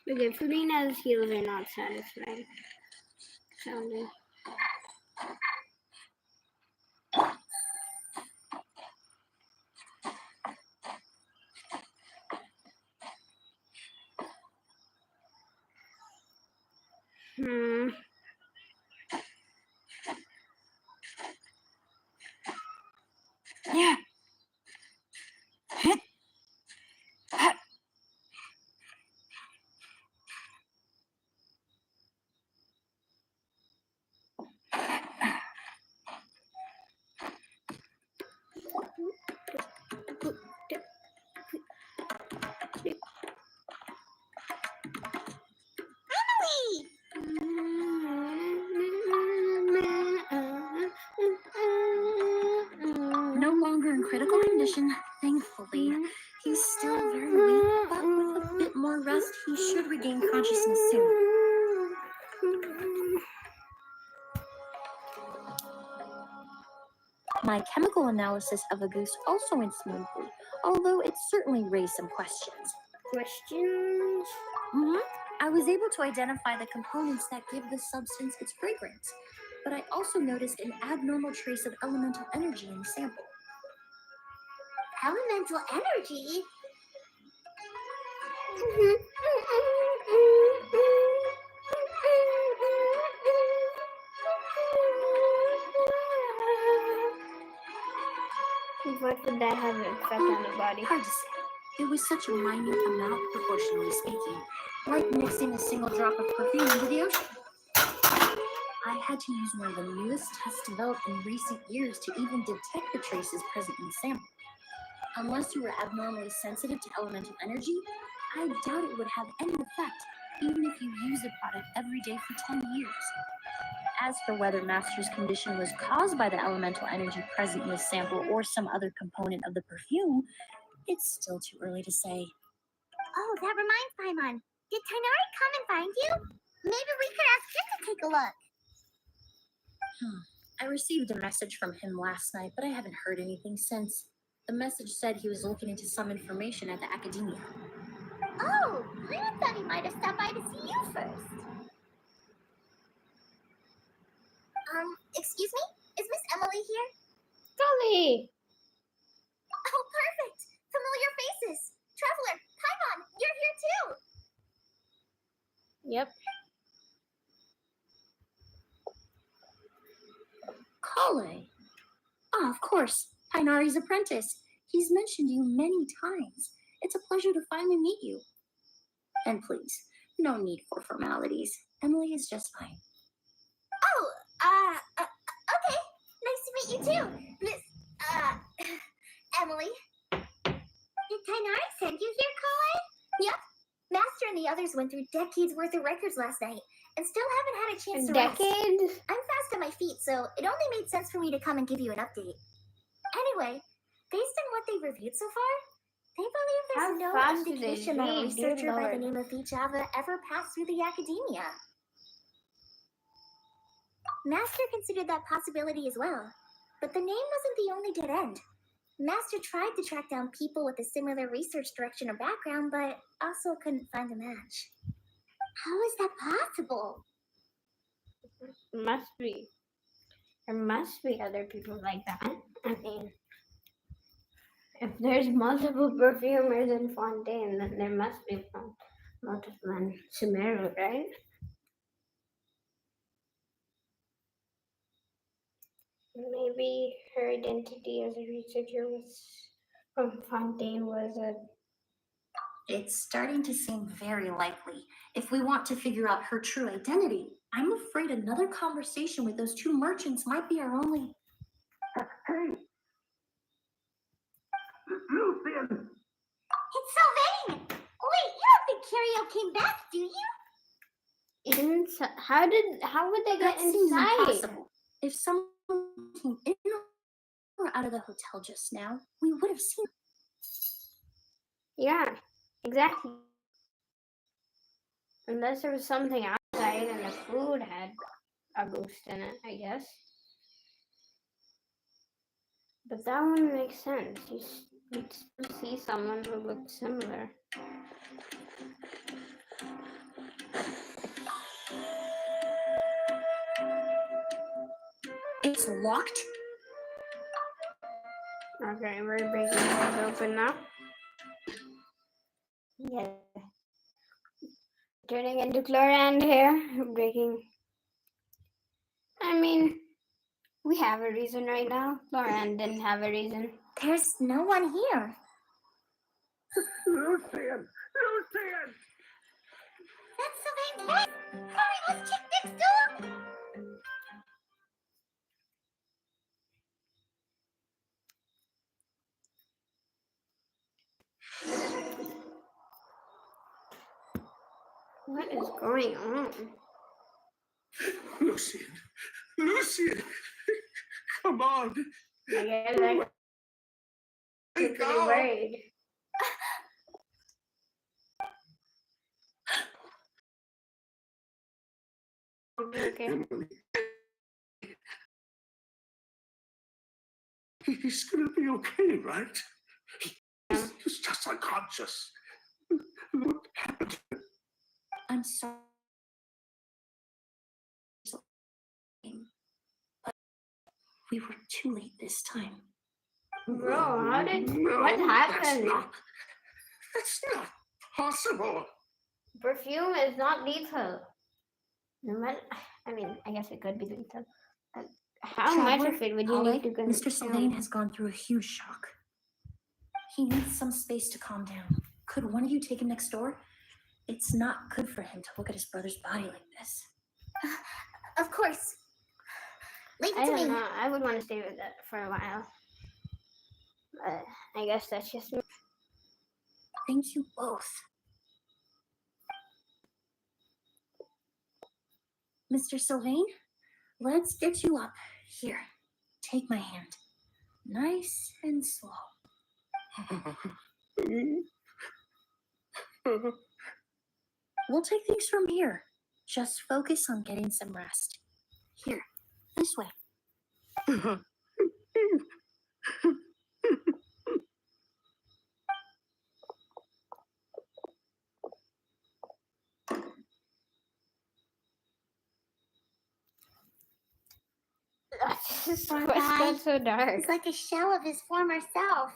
Okay, Felina's heals are not satisfying. Sounding. Yeah. No longer in critical condition, thankfully. He's still very weak, but with a bit more rest, he should regain consciousness soon. My chemical analysis of a goose also went smoothly, although it certainly raised some questions. Questions? I was able to identify the components that give the substance its fragrance, but I also noticed an abnormal trace of elemental energy in the sample. Elemental energy? What would that have an effect on the body? Hard to say. It was such a minute amount, proportionally speaking, like mixing a single drop of perfume into the ocean. I had to use one of the newest tests developed in recent years to even detect the traces present in the sample. Unless you were abnormally sensitive to elemental energy, I doubt it would have any effect, even if you use the product every day for 10 years. As for whether Master's condition was caused by the elemental energy present in the sample or some other component of the perfume, it's still too early to say. Oh, that reminds Paimon. Did Tainari come and find you? Maybe we could ask him to take a look. I received a message from him last night, but I haven't heard anything since. The message said he was looking into some information at the academia. Oh, I thought he might have stopped by to see you first. Excuse me? Is Miss Emily here? Dolly! Oh, perfect. Familiar faces. Traveler, Paimon, you're here too. Yep. Kale. Ah, of course. Tainari's apprentice. He's mentioned you many times. It's a pleasure to finally meet you. And please, no need for formalities. Emily is just fine. Oh, okay. Nice to meet you too, Miss, Emily. Did Tainari send you here, Kale? Yep. Master and the others went through decades worth of records last night and still haven't had a chance to rest. Decades? I'm fast on my feet, so it only made sense for me to come and give you an update. Anyway, based on what they've reviewed so far, they believe there's no indication that a researcher by the name of Vijava ever passed through the academia. Master considered that possibility as well, but the name wasn't the only dead end. Master tried to track down people with a similar research direction or background, but also couldn't find a match. How is that possible? Must be. There must be other people like that. I mean, if there's multiple perfumers in Fontaine, then there must be multiple in Sumeru, right? Maybe her identity as a researcher from Fontaine was a... It's starting to seem very likely. If we want to figure out her true identity, I'm afraid another conversation with those two merchants might be our only... Hey! Lucian! It's Sylvain! Wait, you don't think Curio came back, do you? How would they get That seems inside? impossible. If someone came in or out of the hotel just now, we would have seen. Yeah, exactly. Unless there was something outside and the food had a ghost in it, I guess. But that wouldn't make sense. You'd still see someone who looked similar. It's locked? Okay, we're breaking doors open now. Yeah. Turning into Chlorand here. Breaking. I mean, we have a reason right now. Chlorand didn't have a reason. There's no one here. Lucian! Lucian! That's Sylvain's voice! Hurry, let's check next door! What is going on? Lucian! Lucian! Come on! I guess I'm pretty worried. Okay. Emily. He's gonna be okay, right? He's just unconscious. What happened? I'm sorry. But we were too late this time. Bro, how did... No, what happened? That's not possible. Perfume is not lethal. I mean, I guess it could be lethal. How much Traveler, of it would you Holly, need to Mr. consume? Sylvain has gone through a huge shock. He needs some space to calm down. Could one of you take him next door? It's not good for him to look at his brother's body like this. Of course. Leave it I to don't me. know. I would want to stay with that for a while. But I guess that's just me. Thank you both. Mr. Sylvain, let's get you up. Here, take my hand. Nice and slow. We'll take things from here. Just focus on getting some rest. Here, this way. This Poor quest guy. got so dark. He's like a shell of his former self.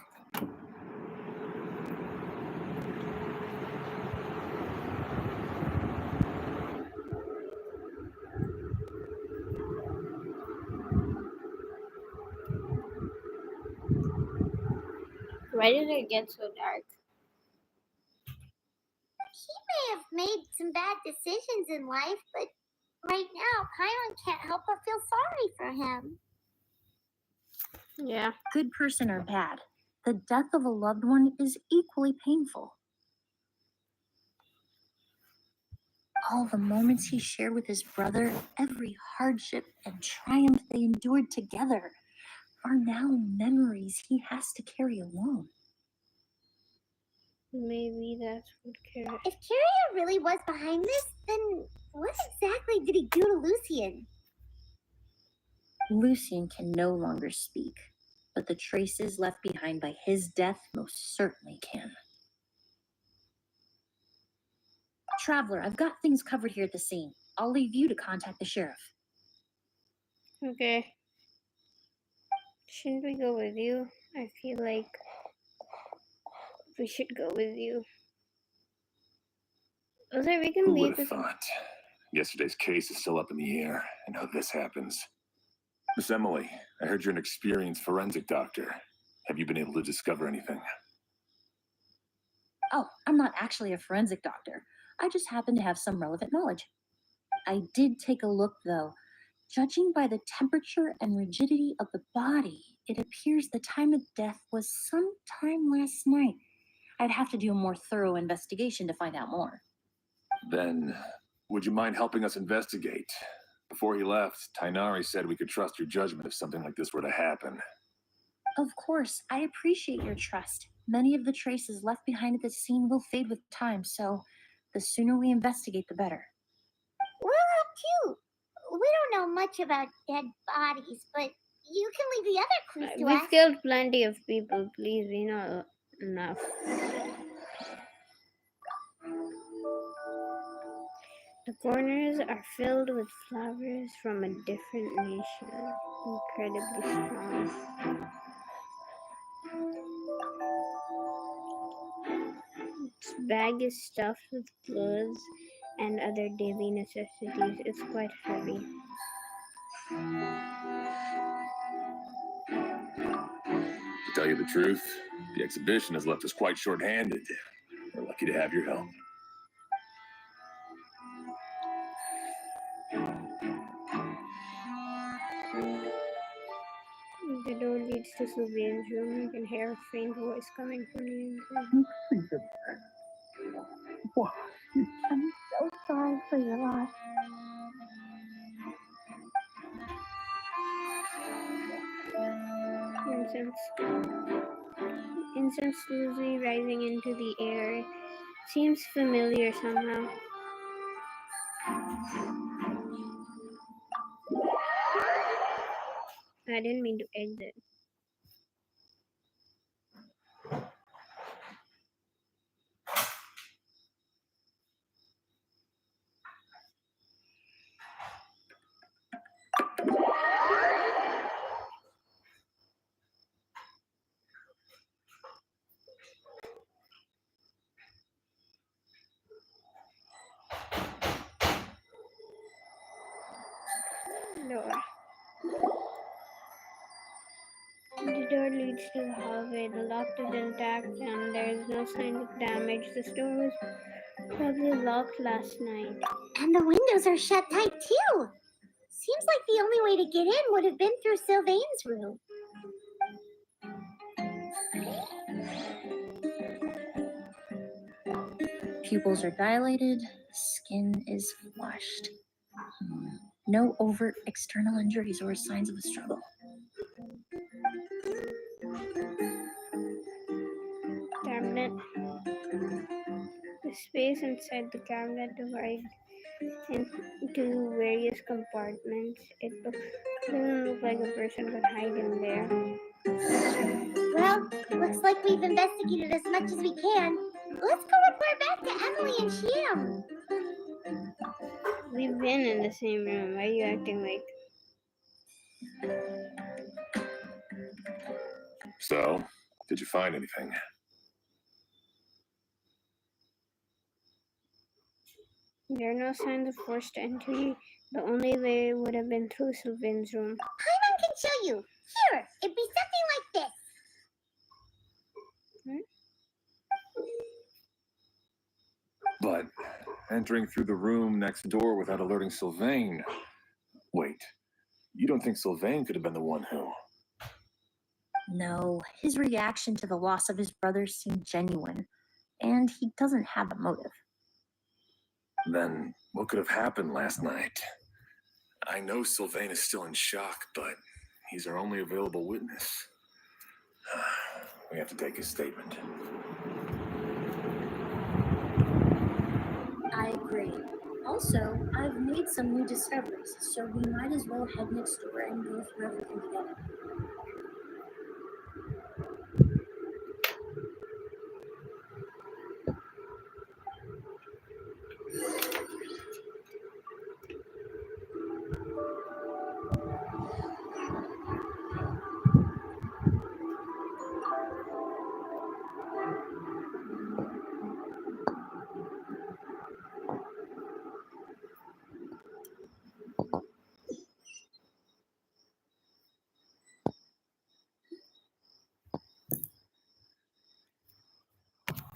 Why did it get so dark? He may have made some bad decisions in life, but right now, Paimon can't help but feel sorry for him. Yeah. Good person or bad, the death of a loved one is equally painful. All the moments he shared with his brother, every hardship and triumph they endured together, are now memories he has to carry alone. Maybe that's what Carrot. If Carrier really was behind this, then what exactly did he do to Lucien? Lucien can no longer speak, but the traces left behind by his death most certainly can. Traveler, I've got things covered here at the scene. I'll leave you to contact the sheriff. Okay. Shouldn't we go with you? I feel like we should go with you. Also, we can Who leave would have this. thought? Yesterday's case is still up in the air, and now this happens. Miss Emily, I heard you're an experienced forensic doctor. Have you been able to discover anything? Oh, I'm not actually a forensic doctor. I just happen to have some relevant knowledge. I did take a look, though. Judging by the temperature and rigidity of the body, it appears the time of death was sometime last night. I'd have to do a more thorough investigation to find out more. Then, would you mind helping us investigate? Before he left, Tainari said we could trust your judgment if something like this were to happen. Of course, I appreciate your trust. Many of the traces left behind at the scene will fade with time, so the sooner we investigate, the better. We'll help too. We don't know much about dead bodies, but you can leave the other clues to We've us. killed plenty of people. Please, we know enough. The corners are filled with flowers from a different nation. Incredibly strong. Its bag is stuffed with clothes and other daily necessities. It's quite heavy. To tell you the truth, the exhibition has left us quite short-handed. We're lucky to have your help. The door leads to Sylvia's room. You can hear a faint voice coming from the inside. I'm so sorry for your loss. Incense slowly rising into the air. Seems familiar somehow. I didn't mean to exit. Door. leads to the hallway. The lock is intact and there is no sign of damage. The door was probably locked last night. And the windows are shut tight too. Seems like the only way to get in would have been through Sylvain's room. Pupils are dilated, skin is flushed. No overt external injuries or signs of a struggle. Cabinet. The space inside the cabinet divides into various compartments. It doesn't look like a person could hide in there. Well, looks like we've investigated as much as we can. Let's go report back to Emily and Sham. We've been in the same room. Why are you acting like? So, did you find anything? There are no signs of forced entry. The only way would have been through Sylvain's room. Paimon can show you. Here, it'd be something like this. But entering through the room next door without alerting Sylvain. Wait, you don't think Sylvain could have been the one who? No, his reaction to the loss of his brother seemed genuine, and he doesn't have a motive. Then what could have happened last night? I know Sylvain is still in shock, but he's our only available witness. We have to take his statement. I agree. Also, I've made some new discoveries, so we might as well head next door and go through everything together.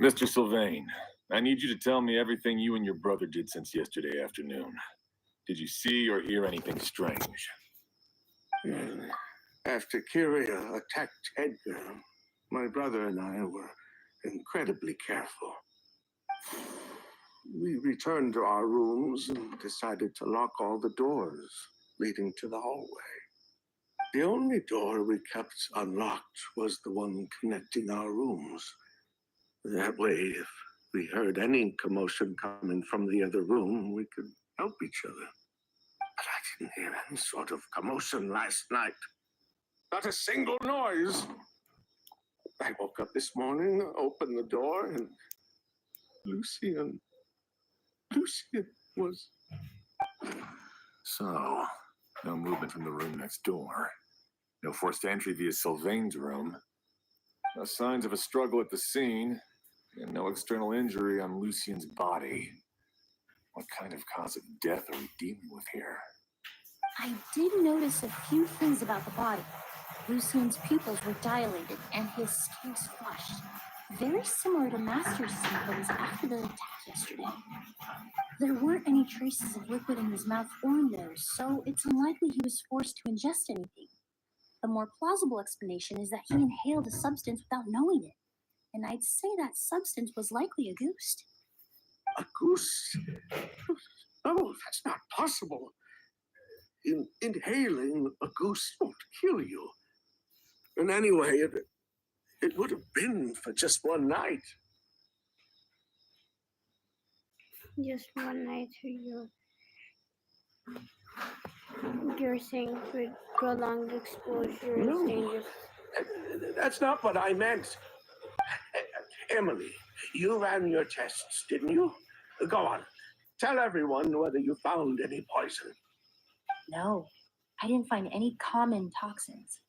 Mr. Sylvain, I need you to tell me everything you and your brother did since yesterday afternoon. Did you see or hear anything strange? After Kyria attacked Edgar, my brother and I were incredibly careful. We returned to our rooms and decided to lock all the doors leading to the hallway. The only door we kept unlocked was the one connecting our rooms. That way, if we heard any commotion coming from the other room, we could help each other. But I didn't hear any sort of commotion last night. Not a single noise. I woke up this morning, opened the door, and Lucian was... So, no movement from the room next door. No forced entry via Sylvain's room. No signs of a struggle at the scene. And no external injury on Lucian's body. What kind of cause of death are we dealing with here? I did notice a few things about the body. Lucian's pupils were dilated and his skin was flushed. Very similar to Master's symptoms after the attack yesterday. There weren't any traces of liquid in his mouth or nose, so it's unlikely he was forced to ingest anything. The more plausible explanation is that he inhaled a substance without knowing it. And I'd say that substance was likely a ghost. A goose? No, that's not possible. Inhaling a goose won't kill you. And anyway, it would have been for just one night. Just one night for you. You're saying for prolonged exposure is dangerous. That's not what I meant. Emily, you ran your tests, didn't you? Go on. Tell everyone whether you found any poison. No, I didn't find any common toxins.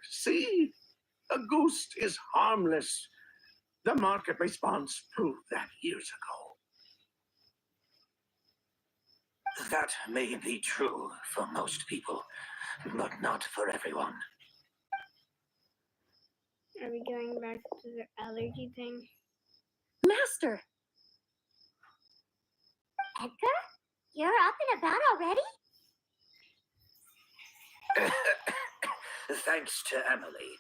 See? A ghost is harmless. The market response proved that years ago. That may be true for most people, but not for everyone. Are we going back to the allergy thing? Master! Edgar? You're up and about already? Thanks to Emily,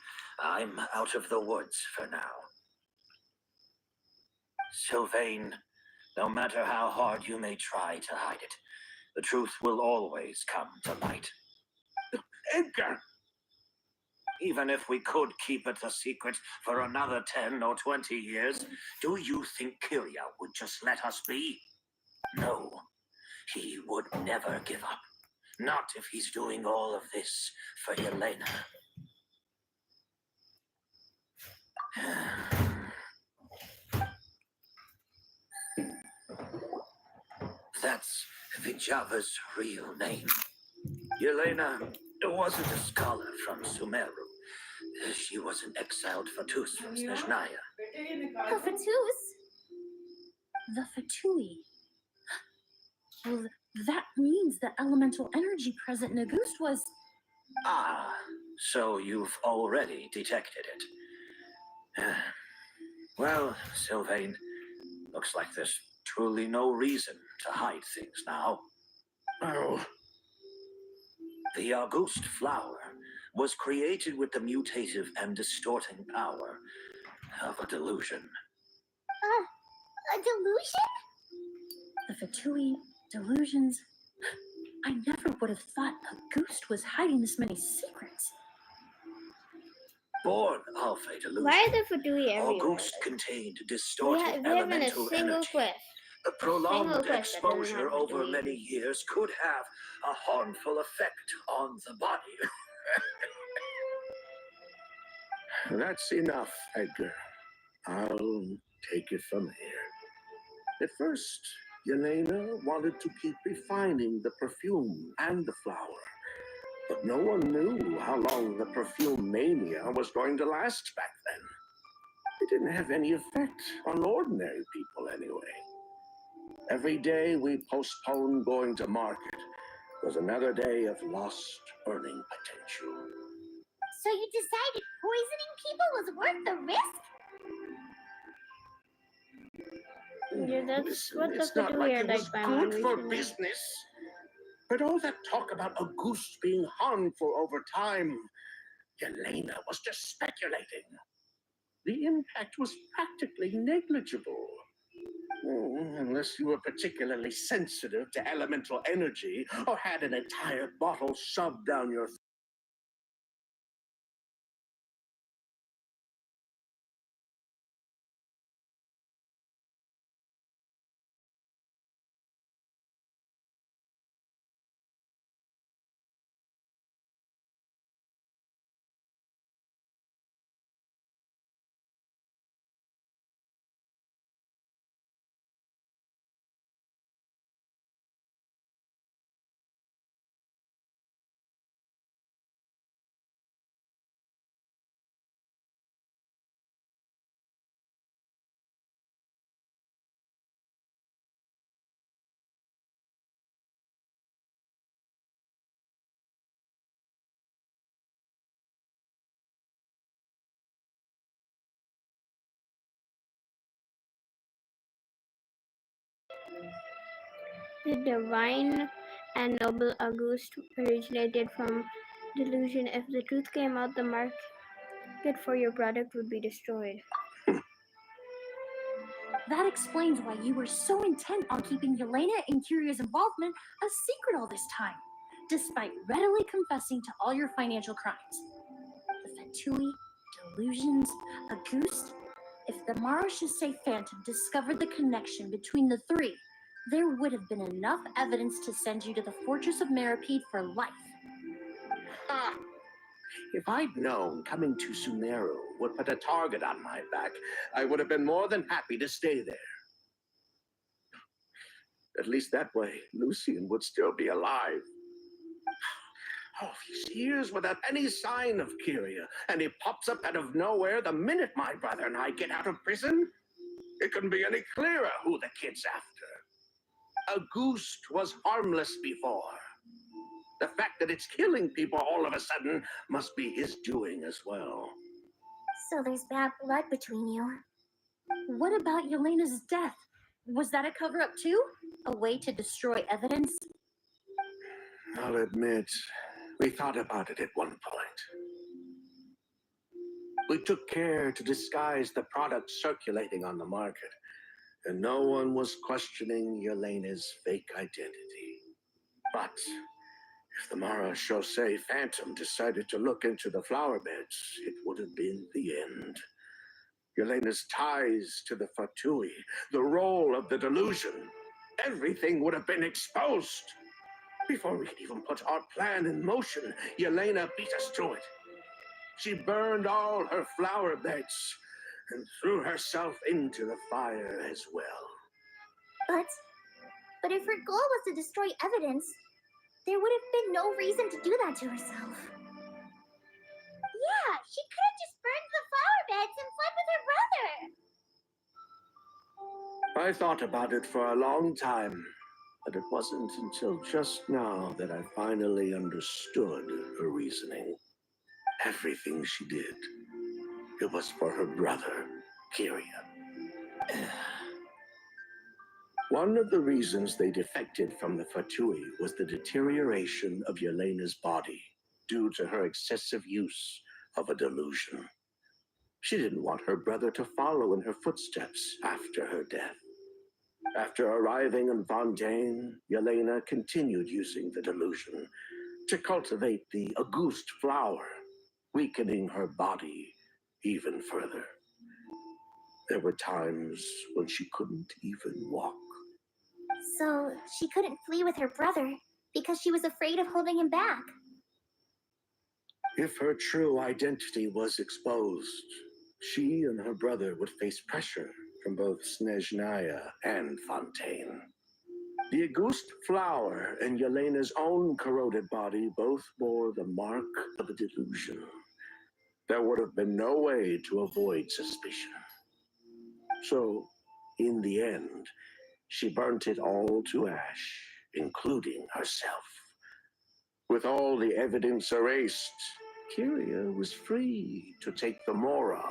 I'm out of the woods for now. Sylvain, no matter how hard you may try to hide it, the truth will always come to light. Edgar! Even if we could keep it a secret for another 10 or 20 years, do you think Kyria would just let us be? No, he would never give up. Not if he's doing all of this for Yelena. That's Vijava's real name. Yelena wasn't a scholar from Sumeru. She was an exiled Fatus from Snezhnaya. Oh, Fatus? The Fatui. Well, that means the elemental energy present in Auguste was... Ah, so you've already detected it. Well, Sylvain, looks like there's truly no reason to hide things now. Oh, The Auguste flower was created with the mutative and distorting power of a delusion. A delusion? The Fatui, delusions... I never would have thought Auguste was hiding this many secrets. Born of a delusion, Why are the Fatui everywhere? Auguste contained We distorted haven't a elemental single energy. quest. A prolonged quest that doesn't exposure have over Fatui. many years could have a harmful effect on the body. that's enough, Edgar. I'll take it from here. At first, Yelena wanted to keep refining the perfume and the flower. But no one knew how long the perfume mania was going to last back then. It didn't have any effect on ordinary people anyway. Every day we postponed going to market was another day of lost earning potential. So you decided poisoning people was worth the risk? Yeah, that's Listen, what the it's not Fatui like are it like was by good for recently. business. But all that talk about Auguste being harmful over time, Yelena was just speculating. The impact was practically negligible. Unless you were particularly sensitive to elemental energy or had an entire bottle shoved down your throat. The divine and noble Auguste originated from delusion. If the truth came out, the market for your product would be destroyed. That explains why you were so intent on keeping Yelena and Kyria's involvement a secret all this time, despite readily confessing to all your financial crimes. The Fatui, delusions, Auguste. If the Marechaussee Phantom discovered the connection between the three, there would have been enough evidence to send you to the Fortress of Meripede for life. If I'd known coming to Sumeru would put a target on my back, I would have been more than happy to stay there. At least that way, Lucien would still be alive. All these years without any sign of Kyria, and he pops up out of nowhere the minute my brother and I get out of prison? It couldn't be any clearer who the kid's after. Auguste was harmless before. The fact that it's killing people all of a sudden must be his doing as well. So there's bad blood between you. What about Yelena's death? Was that a cover-up too? A way to destroy evidence? I'll admit, we thought about it at one point. We took care to disguise the product circulating on the market, and no one was questioning Yelena's fake identity. But if the Mara Chaussee Phantom decided to look into the flower beds, it would have been the end. Yelena's ties to the Fatui, the role of the delusion, everything would have been exposed. Before we could even put our plan in motion, Yelena beat us to it. She burned all her flower beds and threw herself into the fire as well. But if her goal was to destroy evidence, there would have been no reason to do that to herself. Yeah, she could have just burned the flower beds and fled with her brother. I thought about it for a long time, but it wasn't until just now that I finally understood her reasoning. Everything she did, it was for her brother, Kyria. One of the reasons they defected from the Fatui was the deterioration of Yelena's body due to her excessive use of a delusion. She didn't want her brother to follow in her footsteps after her death. After arriving in Fontaine, Yelena continued using the delusion to cultivate the Auguste flower, weakening her body even further. There were times when she couldn't even walk. So she couldn't flee with her brother because she was afraid of holding him back. If her true identity was exposed, she and her brother would face pressure from both Snezhnaya and Fontaine. The Auguste flower and Yelena's own corroded body both bore the mark of a delusion. There would have been no way to avoid suspicion. So, in the end, she burnt it all to ash, including herself. With all the evidence erased, Kyria was free to take the Mora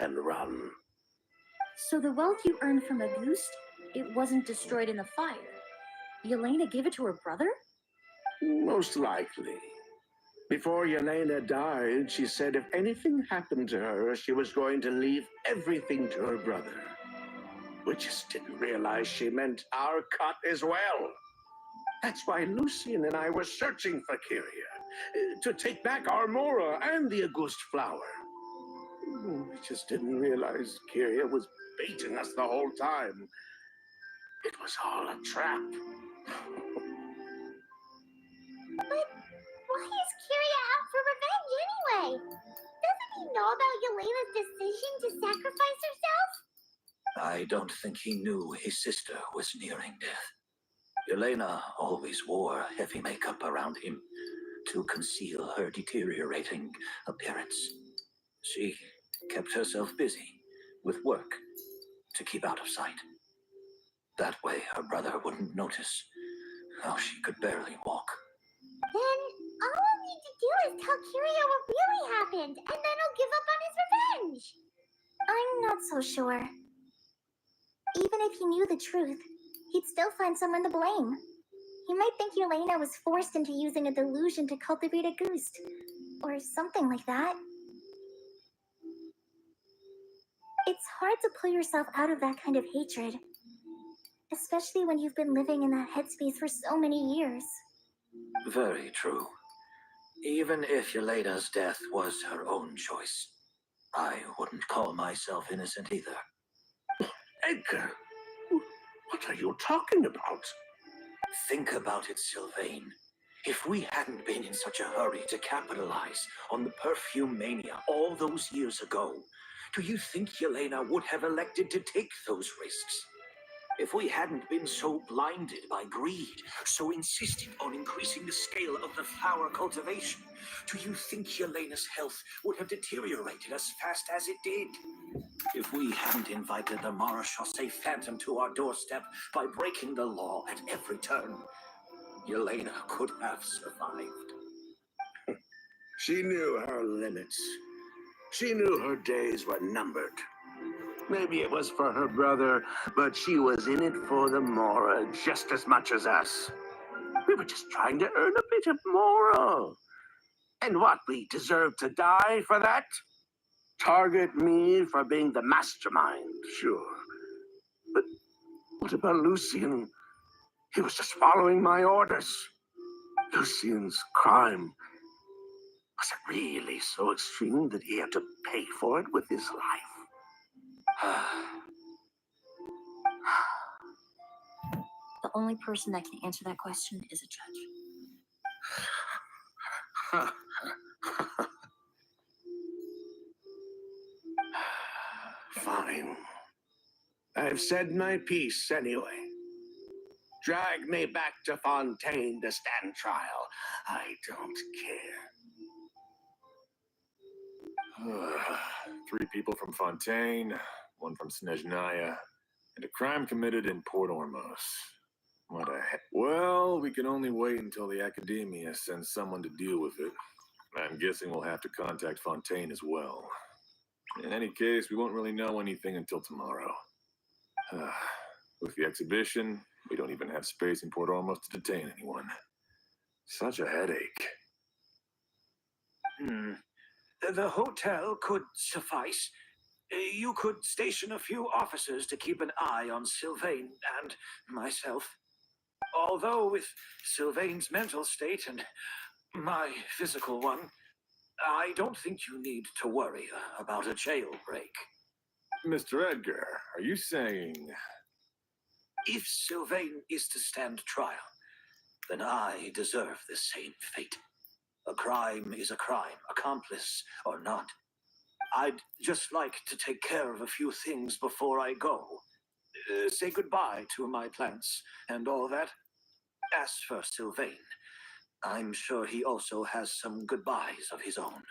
and run. So the wealth you earned from Auguste, it wasn't destroyed in the fire. Yelena gave it to her brother? Most likely. Before Yelena died, she said if anything happened to her, she was going to leave everything to her brother. We just didn't realize she meant our cut as well. That's why Lucien and I were searching for Kyria, to take back our Mora and the Auguste flower. We just didn't realize Kyria was baiting us the whole time. It was all a trap. But why is Kyria out for revenge anyway? Doesn't he know about Yelena's decision to sacrifice herself? I don't think he knew his sister was nearing death. Yelena always wore heavy makeup around him to conceal her deteriorating appearance. She kept herself busy with work to keep out of sight. That way her brother wouldn't notice how she could barely walk. Then all I'll need to do is tell Kyria what really happened, and then he'll give up on his revenge. I'm not so sure. Even if he knew the truth, he'd still find someone to blame. He might think Yelena was forced into using a delusion to cultivate a Auguste, or something like that. It's hard to pull yourself out of that kind of hatred, especially when you've been living in that headspace for so many years. Very true. Even if Yelena's death was her own choice, I wouldn't call myself innocent either. Edgar, what are you talking about? Think about it, Sylvain. If we hadn't been in such a hurry to capitalize on the perfume mania all those years ago, do you think Yelena would have elected to take those risks? If we hadn't been so blinded by greed, so insistent on increasing the scale of the flower cultivation, do you think Yelena's health would have deteriorated as fast as it did? If we hadn't invited the Mara Chaussee Phantom to our doorstep by breaking the law at every turn, Yelena could have survived. She knew her limits. She knew her days were numbered. Maybe it was for her brother, but she was in it for the Mora just as much as us. We were just trying to earn a bit of moral. And what, we deserve to die for that? Target me for being the mastermind, sure. But what about Lucien? He was just following my orders. Lucien's crime, was it really so extreme that he had to pay for it with his life? The only person that can answer that question is a judge. Fine. I've said my piece anyway. Drag me back to Fontaine to stand trial. I don't care. 3 people from Fontaine, 1 from Snezhnaya, and a crime committed in Port Ormos. What a heck. Well, we can only wait until the Academia sends someone to deal with it. I'm guessing we'll have to contact Fontaine as well. In any case, we won't really know anything until tomorrow. With the exhibition, we don't even have space in Port Ormos to detain anyone. Such a headache. The hotel could suffice. You could station a few officers to keep an eye on Sylvain and myself. Although with Sylvain's mental state and my physical one, I don't think you need to worry about a jailbreak. Mr. Edgar, are you saying... If Sylvain is to stand trial, then I deserve the same fate. A crime is a crime, accomplice or not. I'd just like to take care of a few things before I go. Say goodbye to my plants and all that. As for Sylvain, I'm sure he also has some goodbyes of his own.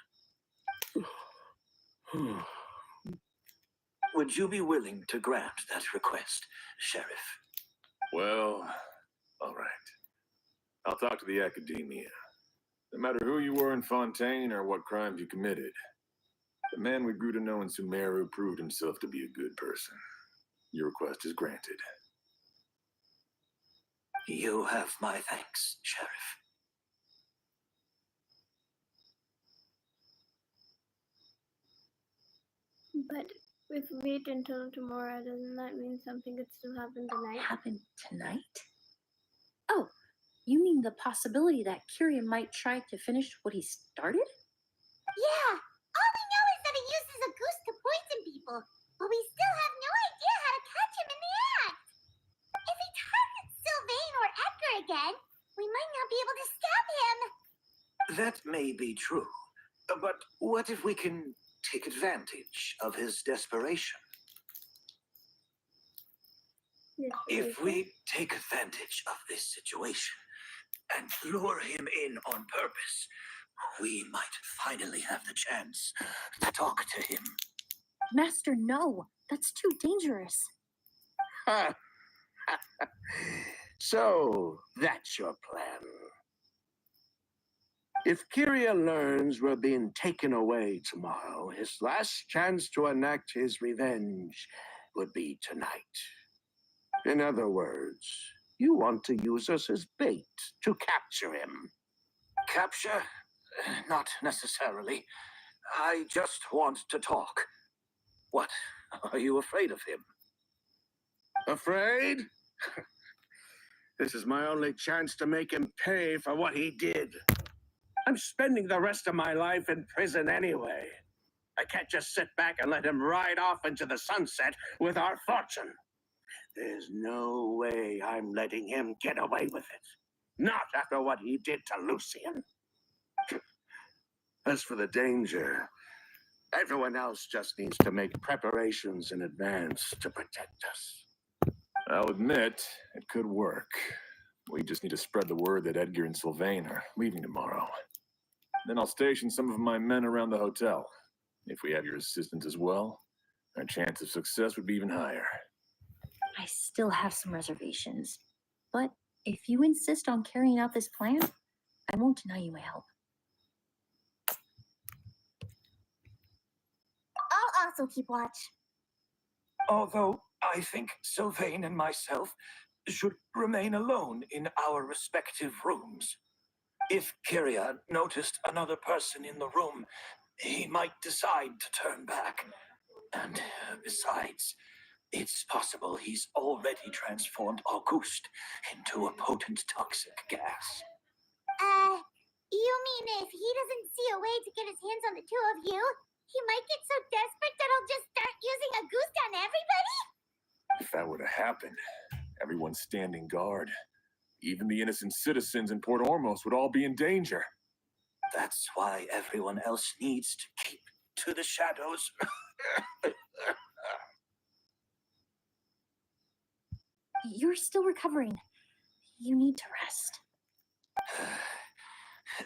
Would you be willing to grant that request, Sheriff? Well, all right. I'll talk to the Academia. No matter who you were in Fontaine or what crimes you committed, the man we grew to know in Sumeru proved himself to be a good person. Your request is granted. You have my thanks, Sheriff. But if we wait until tomorrow, doesn't that mean something could still happen tonight? Happen tonight? Oh, you mean the possibility that Kyria might try to finish what he started? Yeah, all we know is that he uses a goose to poison people, but we still have no idea how to catch him in the act. If he targets Sylvain or Edgar again, we might not be able to stop him. That may be true, but what if we can take advantage of his desperation? If we take advantage of this situation and lure him in on purpose, we might finally have the chance to talk to him. Master, no. That's too dangerous. So, that's your plan. If Kyria learns we're being taken away tomorrow, his last chance to enact his revenge would be tonight. In other words, you want to use us as bait to capture him. Capture? Not necessarily. I just want to talk. What? Are you afraid of him? Afraid? This is my only chance to make him pay for what he did. I'm spending the rest of my life in prison anyway. I can't just sit back and let him ride off into the sunset with our fortune. There's no way I'm letting him get away with it. Not after what he did to Lucien. As for the danger, everyone else just needs to make preparations in advance to protect us. I'll admit, it could work. We just need to spread the word that Edgar and Sylvain are leaving tomorrow. Then I'll station some of my men around the hotel. If we have your assistance as well, our chance of success would be even higher. I still have some reservations. But if you insist on carrying out this plan, I won't deny you my help. also keep watch. Although I think Sylvain and myself should remain alone in our respective rooms. If Kyria noticed another person in the room, he might decide to turn back. And besides, it's possible he's already transformed Auguste into a potent toxic gas. You mean if he doesn't see a way to get his hands on the two of you, he might get so desperate that he'll just start using Auguste on everybody? If that were to happen, everyone's standing guard. Even the innocent citizens in Port Ormos would all be in danger. That's why everyone else needs to keep to the shadows. You're still recovering. You need to rest.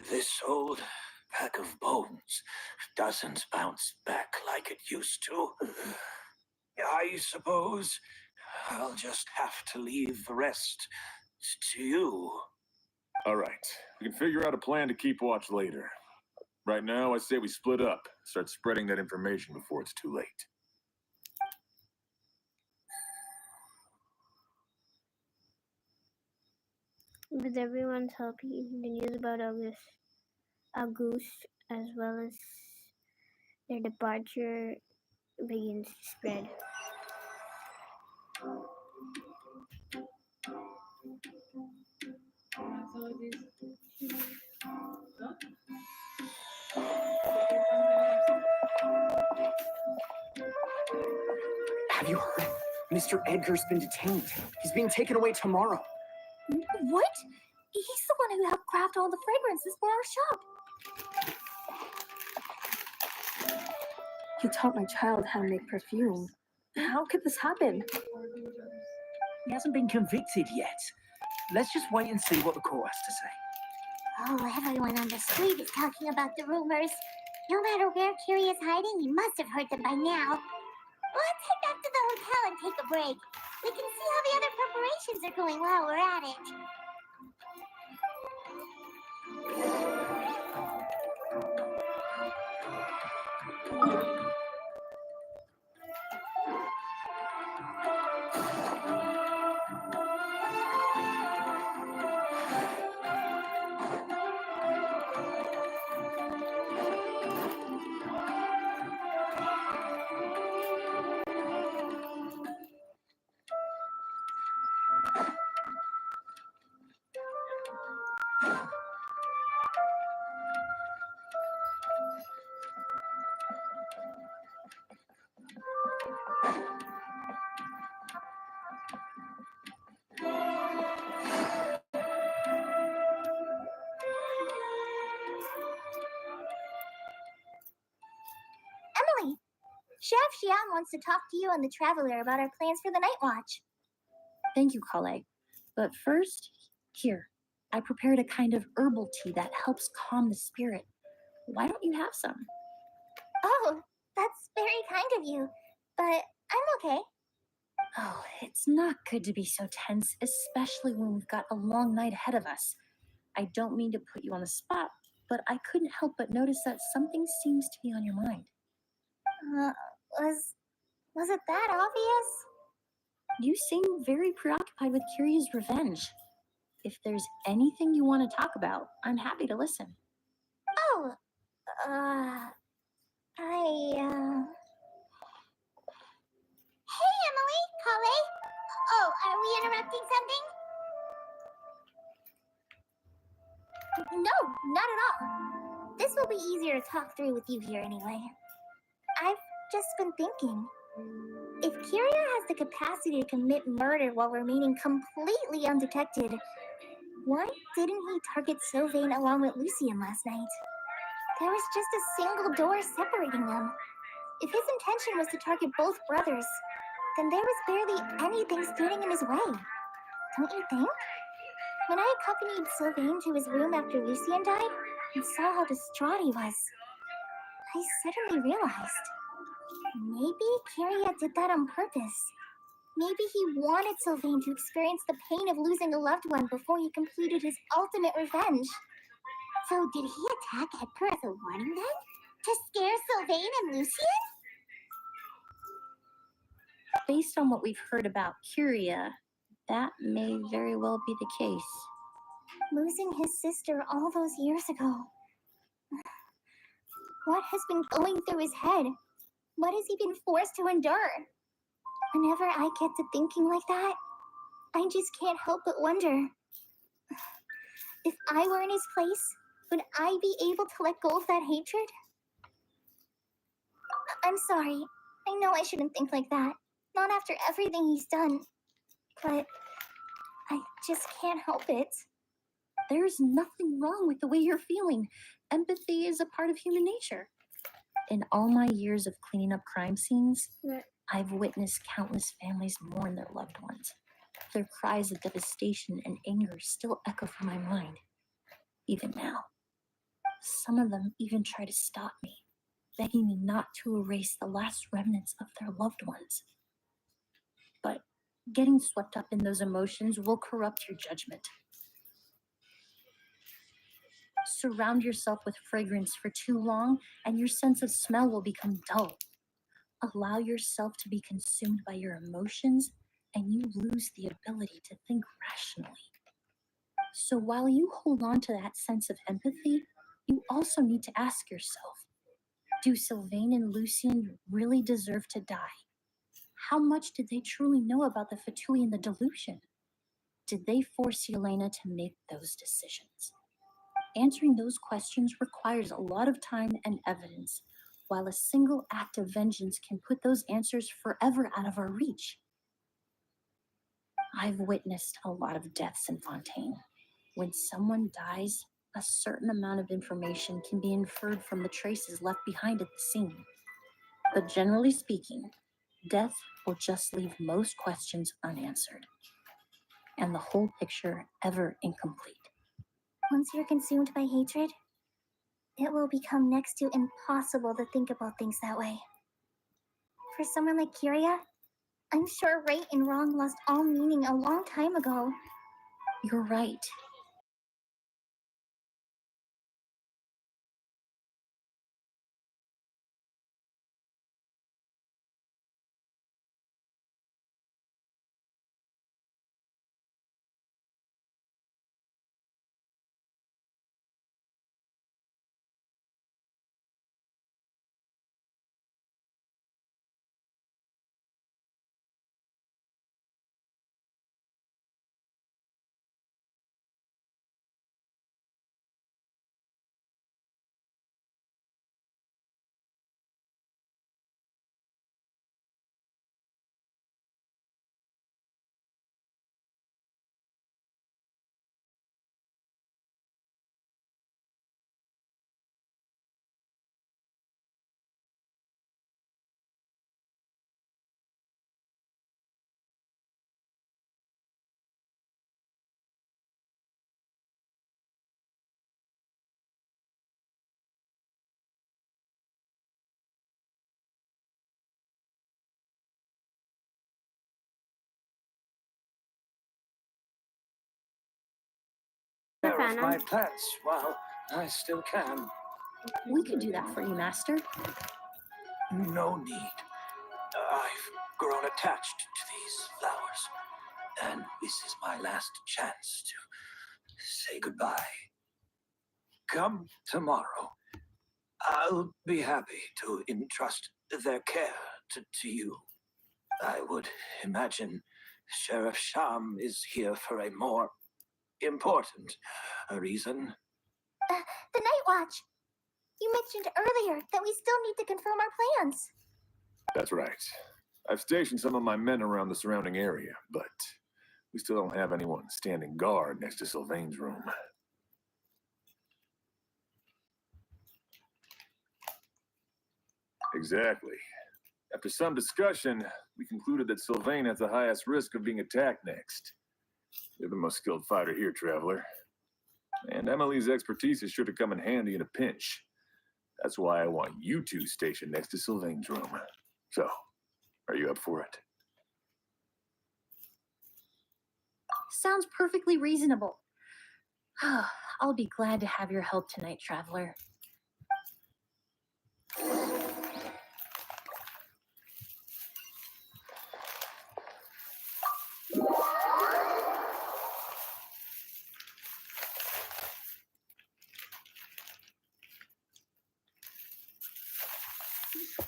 This old pack of bones doesn't bounce back like it used to. I suppose I'll just have to leave the rest to you. All right, we can figure out a plan to keep watch later. Right now, I say we split up, start spreading that information before it's too late. With everyone's help, the news about Auguste, as well as their departure, begins to spread. Have you heard? Mr. Edgar's been detained. He's being taken away tomorrow. What? He's the one who helped craft all the fragrances for our shop. He taught my child how to make perfume. How could this happen? He hasn't been convicted yet. Let's just wait and see what the court has to say. Oh, everyone on the street is talking about the rumors. No matter where Kyria's hiding, he must have heard them by now. Let's head back to the hotel and take a break. We can see how the other preparations are going while we're at it. Emily, Chef Xian wants to talk to you and the Traveler about our plans for the night watch. Thank you, Kale. But first, here, I prepared a kind of herbal tea that helps calm the spirit. Why don't you have some? Oh, that's very kind of you, but I'm okay. Oh, it's not good to be so tense, especially when we've got a long night ahead of us. I don't mean to put you on the spot, but I couldn't help but notice that something seems to be on your mind. Was it that obvious? You seem very preoccupied with Kyria's revenge. If there's anything you want to talk about, I'm happy to listen. Oh, Hey, Emily, Kale. Oh, are we interrupting something? No, not at all. This will be easier to talk through with you here anyway. I've just been thinking. If Kyria has the capacity to commit murder while remaining completely undetected, why didn't he target Sylvain along with Lucien last night? There was just a single door separating them. If his intention was to target both brothers, then there was barely anything standing in his way. Don't you think? When I accompanied Sylvain to his room after Lucien died and saw how distraught he was, I suddenly realized maybe Kyria did that on purpose. Maybe he wanted Sylvain to experience the pain of losing a loved one before he completed his ultimate revenge. So did he attack Edgar as a warning then? To scare Sylvain and Lucien? Based on what we've heard about Curia, that may very well be the case. Losing his sister all those years ago. What has been going through his head? What has he been forced to endure? Whenever I get to thinking like that, I just can't help but wonder. If I were in his place, would I be able to let go of that hatred? I'm sorry. I know I shouldn't think like that. Not after everything he's done. But I just can't help it. There's nothing wrong with the way you're feeling. Empathy is a part of human nature. In all my years of cleaning up crime scenes, I've witnessed countless families mourn their loved ones. Their cries of devastation and anger still echo through my mind, even now. Some of them even try to stop me, begging me not to erase the last remnants of their loved ones. But getting swept up in those emotions will corrupt your judgment. Surround yourself with fragrance for too long, and your sense of smell will become dull. Allow yourself to be consumed by your emotions, and you lose the ability to think rationally. So while you hold on to that sense of empathy, you also need to ask yourself, do Sylvain and Lucien really deserve to die? How much did they truly know about the Fatui and the delusion? Did they force Yelena to make those decisions? Answering those questions requires a lot of time and evidence, while a single act of vengeance can put those answers forever out of our reach. I've witnessed a lot of deaths in Fontaine. When someone dies, a certain amount of information can be inferred from the traces left behind at the scene. But generally speaking, death will just leave most questions unanswered, and the whole picture ever incomplete. Once you're consumed by hatred, it will become next to impossible to think about things that way. For someone like Curia, I'm sure right and wrong lost all meaning a long time ago. You're right. Care of my plants while I still can. We could do that for you, Master. No need. I've grown attached to these flowers, and this is my last chance to say goodbye. Come tomorrow. I'll be happy to entrust their care to you. I would imagine Sheriff Sham is here for a more important reason. The Night Watch! You mentioned earlier that we still need to confirm our plans. That's right. I've stationed some of my men around the surrounding area, but we still don't have anyone standing guard next to Sylvain's room. Exactly. After some discussion, we concluded that Sylvain has the highest risk of being attacked next. You're the most skilled fighter here, Traveler. And Emilie's expertise is sure to come in handy in a pinch. That's why I want you two stationed next to Sylvain's room. So, are you up for it? Sounds perfectly reasonable. I'll be glad to have your help tonight, Traveler.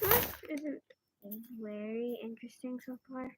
This isn't very interesting so far.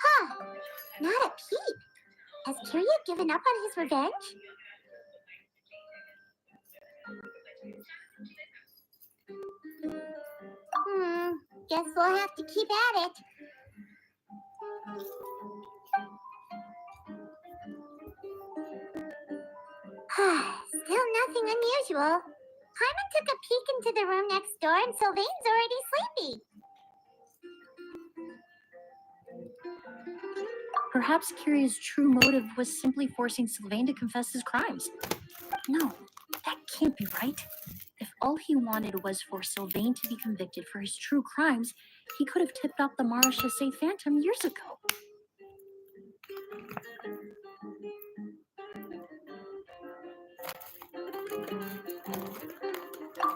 Huh. Not a peep. Has Kirya given up on his revenge? Guess we'll have to keep at it. Still nothing unusual. Hyman took a peek into the room next door and Sylvain's already sleepy. Perhaps Kirya's true motive was simply forcing Sylvain to confess his crimes. No, that can't be right. If all he wanted was for Sylvain to be convicted for his true crimes, he could have tipped off the Marechaussee Phantom years ago.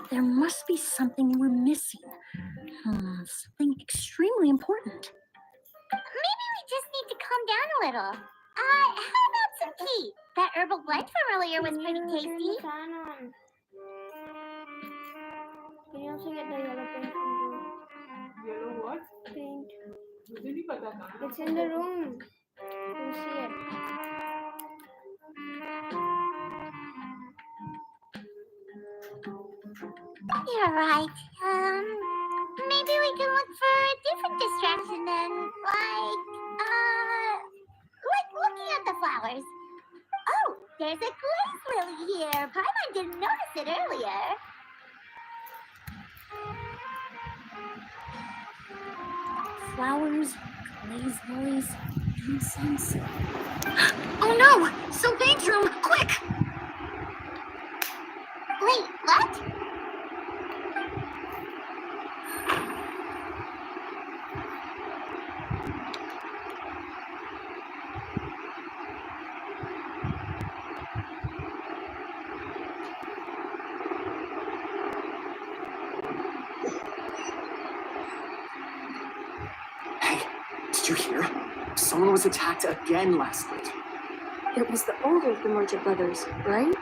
There must be something we're missing. Something extremely important. Maybe we just need to calm down a little. How about some tea? That herbal blend from earlier was pretty tasty. Can you also get the yellow paint from the room? Yellow what? Paint. मुझे नहीं पता कहाँ. It's in the room. You see it. You're right. Maybe we can look for a different distraction then. Like looking at the flowers. Oh, there's a glaze lily here. Paimon didn't notice it earlier. Flowers, glaze lilies, incense. Oh no! Sylvain's room! Quick! Wait, what? Did you hear? Someone was attacked again last night. It was the older of the Merchant brothers, right?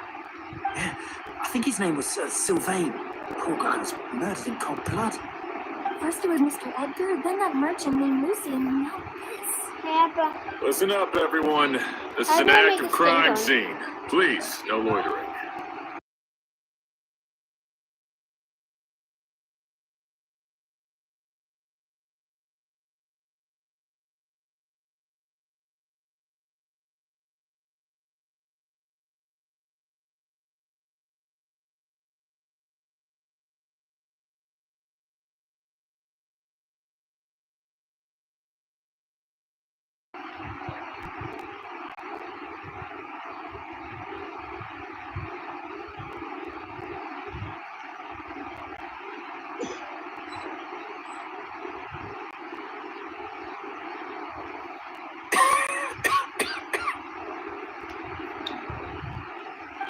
Yeah, I think his name was Sylvain. Poor guy was murdered in cold blood. First it was Mr. Edgar, then that merchant named Lucy, and now this. Hey, Appa. Listen up, everyone. This is How an do I make active a crime skin scene. Please, no loitering.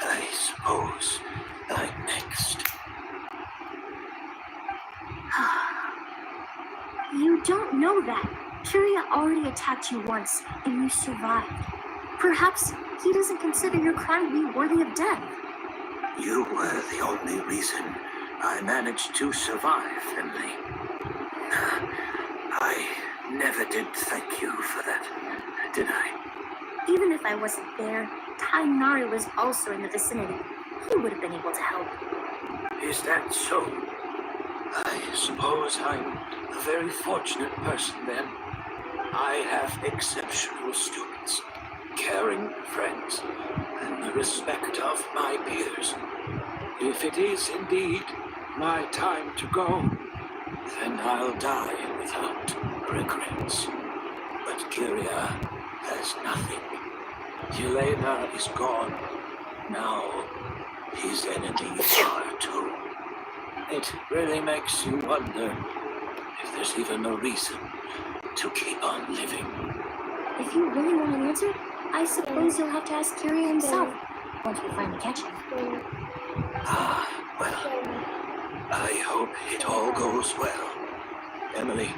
I suppose I'm next. You don't know that. Kirya already attacked you once, and you survived. Perhaps he doesn't consider your crime to be worthy of death. You were the only reason I managed to survive, Emily. I never did thank you for that, did I? Even if I wasn't there, Tainari was also in the vicinity. He would have been able to help. Is that so? I suppose I'm a very fortunate person then. I have exceptional students. caring friends, and the respect of my peers. If it is indeed my time to go, then I'll die without regrets. But Kyria has nothing. Yelena is gone. Now his enemies are too. It really makes you wonder if there's even a reason to keep on living. If you really want an answer, I suppose you'll have to ask Kyria himself once we finally catch him. Well, I hope it all goes well. Emily,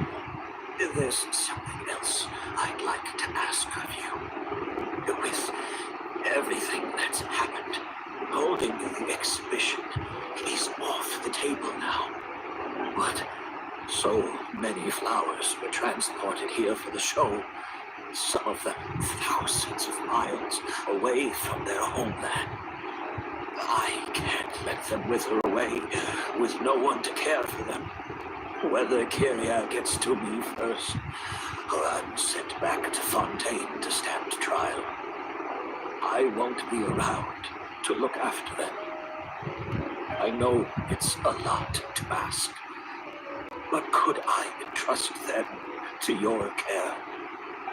there's something else I'd like to ask of you. With everything that's happened, holding the exhibition is off the table now. But so many flowers were transported here for the show, some of them thousands of miles away from their homeland. I can't let them wither away with no one to care for them. Whether Kyria gets to me first, or I'm sent back to Fontaine to stand trial, I won't be around to look after them. I know it's a lot to ask, but could I entrust them to your care?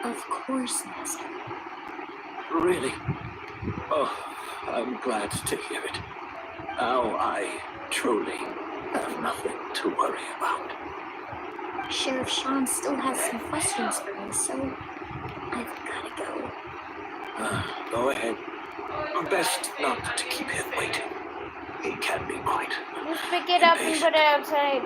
Of course, Master. Really? Oh, I'm glad to hear it. Now I truly have nothing to worry about. Sheriff Sean still has some questions for me, so I've gotta go. Go ahead. Best not to keep him waiting. He can be quite Just pick it up and put it outside.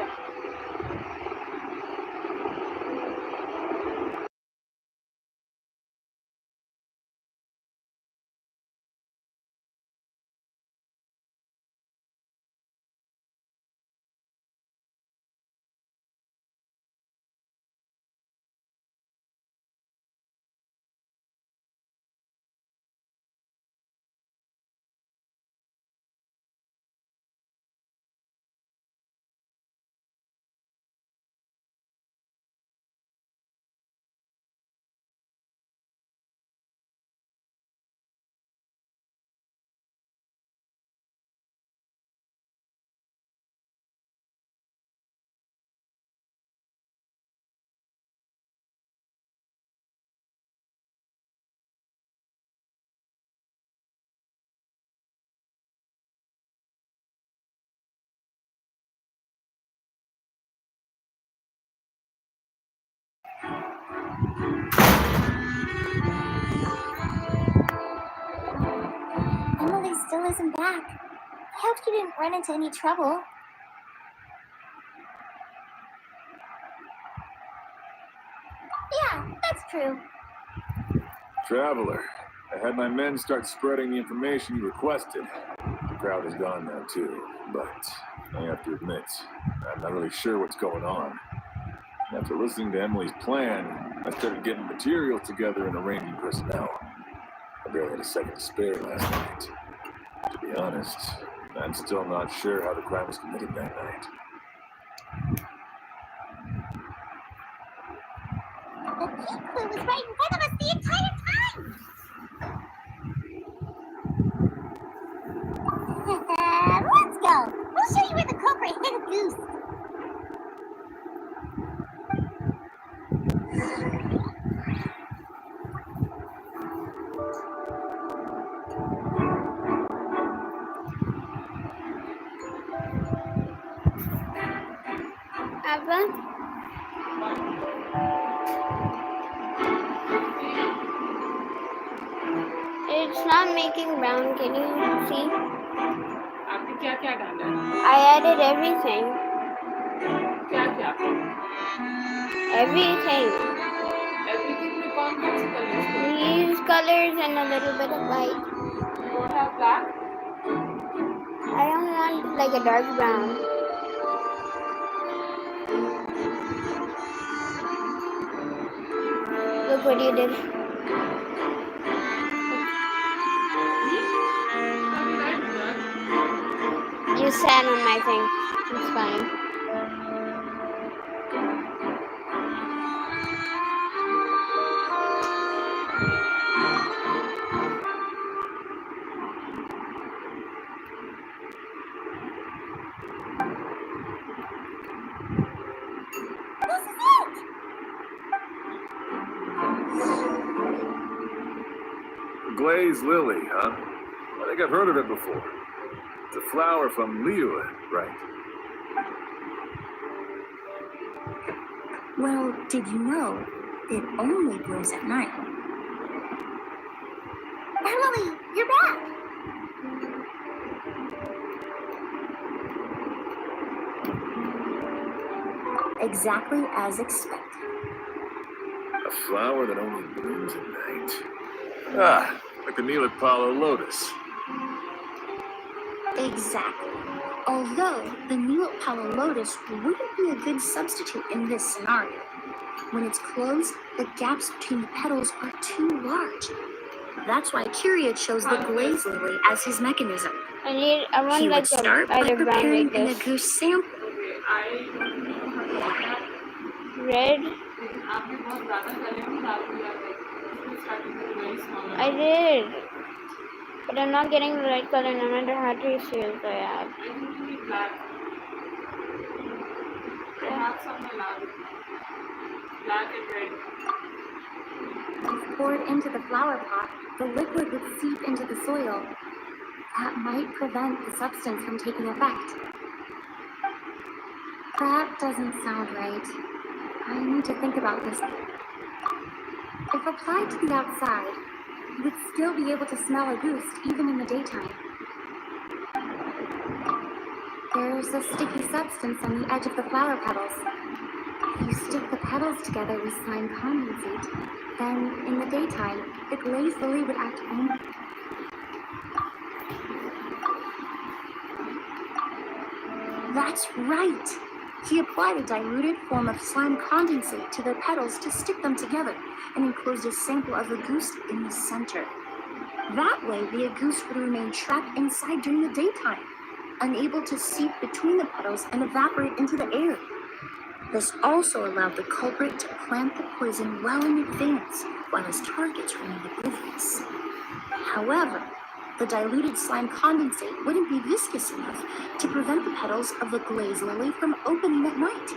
Emily still isn't back. I hope she didn't run into any trouble. Yeah, that's true. Traveler, I had my men start spreading the information you requested. The crowd is gone now too, but I have to admit, I'm not really sure what's going on. After listening to Emily's plan, I started getting material together and arranging personnel. I barely had a second to spare last night. To be honest, I'm still not sure how the crime was committed that night. The pink clue was right in front of us the entire time! Let's go! We'll show you where the culprit hid a goose! Abba? It's not making brown, can you see? आपने क्या क्या डाला है? I added everything. क्या क्या? Everything. Everything में कौन कौन से colors थे? These colors and a little bit of white. You don't have black? I don't want like a dark brown. Look what you did. You sat on my thing. It's fine. Glazed lily, huh? I think I've heard of it before. It's a flower from Liyue, right? Well, did you know it only blooms at night? Emily, you're back! Exactly as expected. A flower that only blooms at night. Ah, like the Neapolitan lotus. Exactly. Although the Neapolitan lotus wouldn't be a good substitute in this scenario. When it's closed, the gaps between the petals are too large. That's why Curia chose the glazed lily as his mechanism. I want He like would start by either brown preparing like an this. agousse sample. Red. I did. But I'm not getting the right color no matter how many seals I have. I have some black and red. If poured into the flower pot, the liquid would seep into the soil. That might prevent the substance from taking effect. That doesn't sound right. I need to think about this. If applied to the outside, you would still be able to smell a goose even in the daytime. There's a sticky substance on the edge of the flower petals. If you stick the petals together with slime condensate, then in the daytime, the glazed lily would act only. That's right. He applied a diluted form of slime condensate to their petals to stick them together and enclosed a sample of agouste in the center. That way, the agouste would remain trapped inside during the daytime, unable to seep between the petals and evaporate into the air. This also allowed the culprit to plant the poison well in advance, while his targets remained oblivious. However, the diluted slime condensate wouldn't be viscous enough to prevent the petals of the glazed lily from opening at night.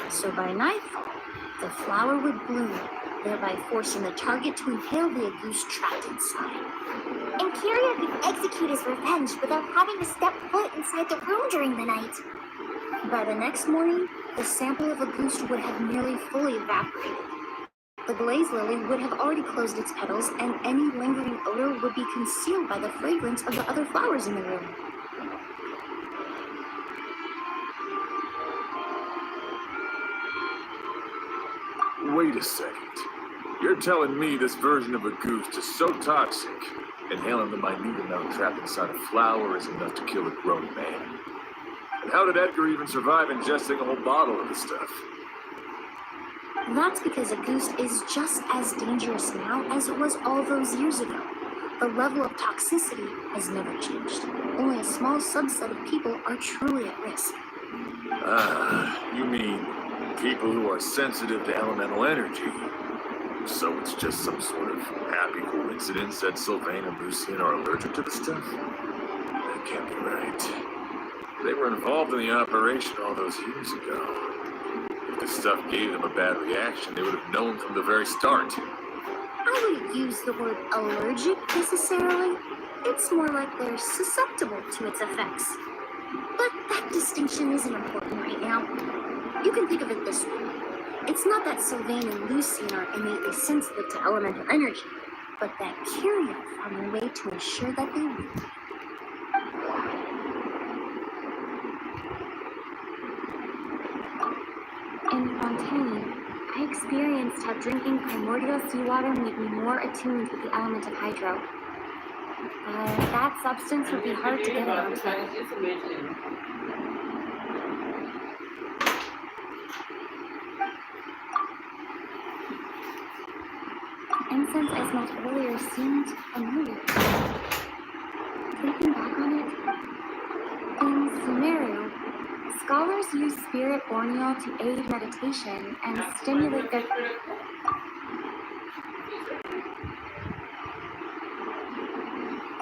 So by nightfall, the flower would bloom, thereby forcing the target to inhale the agouste trapped inside. And Curia could execute his revenge without having to step foot inside the room during the night. By the next morning, the sample of agouste would have nearly fully evaporated. The glazed lily would have already closed its petals, and any lingering odor would be concealed by the fragrance of the other flowers in the room. Wait a second. You're telling me this version of a goose is so toxic, inhaling the minute amount trapped inside a flower is enough to kill a grown man? And how did Edgar even survive ingesting a whole bottle of the stuff? That's because agouste is just as dangerous now as it was all those years ago. The level of toxicity has never changed. Only a small subset of people are truly at risk. Ah, you mean people who are sensitive to elemental energy. So it's just some sort of happy coincidence that Sylvain and Lucien are allergic to the stuff? That can't be right. They were involved in the operation all those years ago. If the stuff gave them a bad reaction, they would have known from the very start. I wouldn't use the word allergic necessarily. It's more like they're susceptible to its effects. But that distinction isn't important right now. You can think of it this way. It's not that Sylvain and Lucien are innately sensitive to elemental energy, but that Curia found a way to ensure that they would. In Fontaine, I experienced how drinking primordial seawater made me more attuned with the element of hydro. That substance would be hard to get around here. Incense I smelled earlier seemed familiar. Thinking back on it, in Sumeru, scholars use spirit borneo to aid meditation and stimulate their...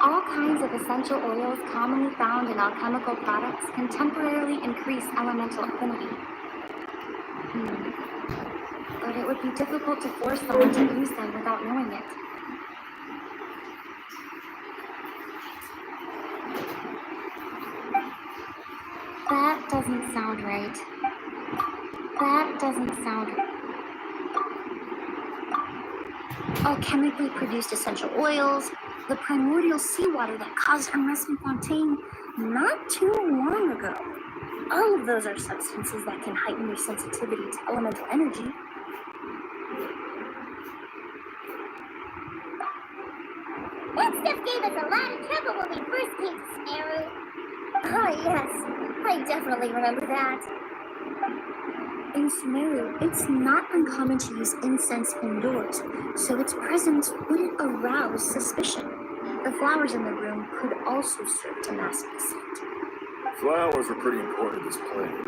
All kinds of essential oils commonly found in alchemical products can temporarily increase elemental affinity. But it would be difficult to force someone to use them without knowing it. sound right. That doesn't sound right. Chemically produced essential oils, the primordial seawater that caused unrest in Fontaine not too long ago. All of those are substances that can heighten your sensitivity to elemental energy. That stuff gave us a lot of trouble when we first came to Smeru. Oh yes, I definitely remember that. In Smeru, it's not uncommon to use incense indoors, so its presence wouldn't arouse suspicion. The flowers in the room could also serve to mask the scent. Flowers are pretty important to this planet.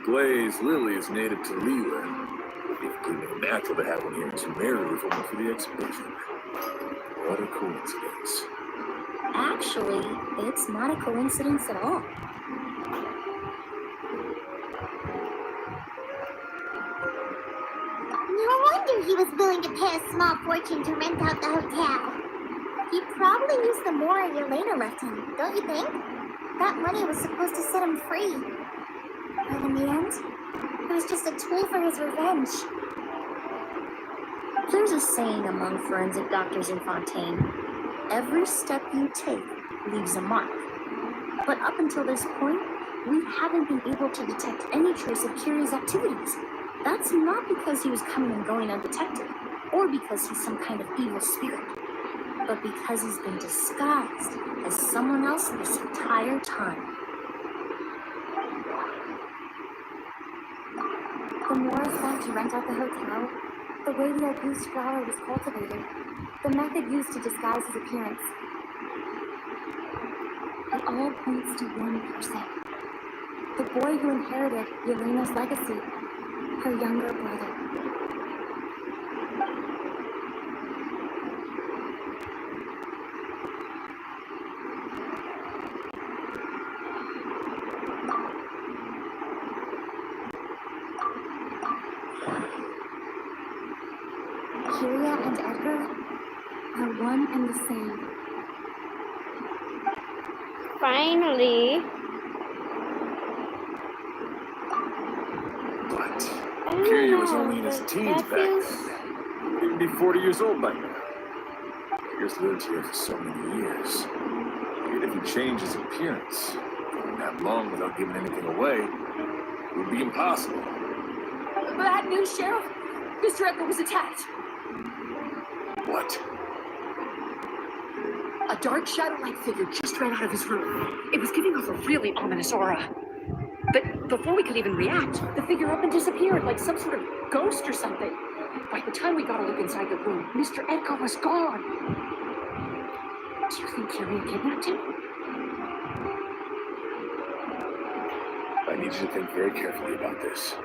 Glazed lily is native to Leland. It's pretty natural to have one here in Sumeru if only for the expedition. What a coincidence. Actually, it's not a coincidence at all. No wonder he was willing to pay a small fortune to rent out the hotel. He probably used the more Yelena left him, don't you think? That money was supposed to set him free. But in the end, it was just a tool for his revenge. There's a saying among forensic doctors in Fontaine: every step you take leaves a mark. But up until this point, we haven't been able to detect any trace of Kiri's activities. That's not because he was coming and going undetected, or because he's some kind of evil spirit, but because he's been disguised as someone else this entire time. The Moors sent to rent out the hotel, the way the Auguste flower was cultivated, the method used to disguise his appearance. It all points to one person. The boy who inherited Yelena's legacy, her younger brother. Kyria and Edgar are one and the same. Finally. But I don't Kyria was know, only in his but teens that back then. feels... He'd be 40 years old by now. Edgar's lived here for so many years. Even if he changed his appearance, going that long without giving anything away, it would be impossible. Bad news, Sheriff. Mr. Edgar was attacked. What? A dark shadow-like figure just ran out of his room. It was giving off a really ominous aura. But before we could even react, the figure up and disappeared like some sort of ghost or something. By the time we got a look inside the room, Mr. Edgar was gone. Do you think Kyria kidnapped him? I need you to think very carefully about this.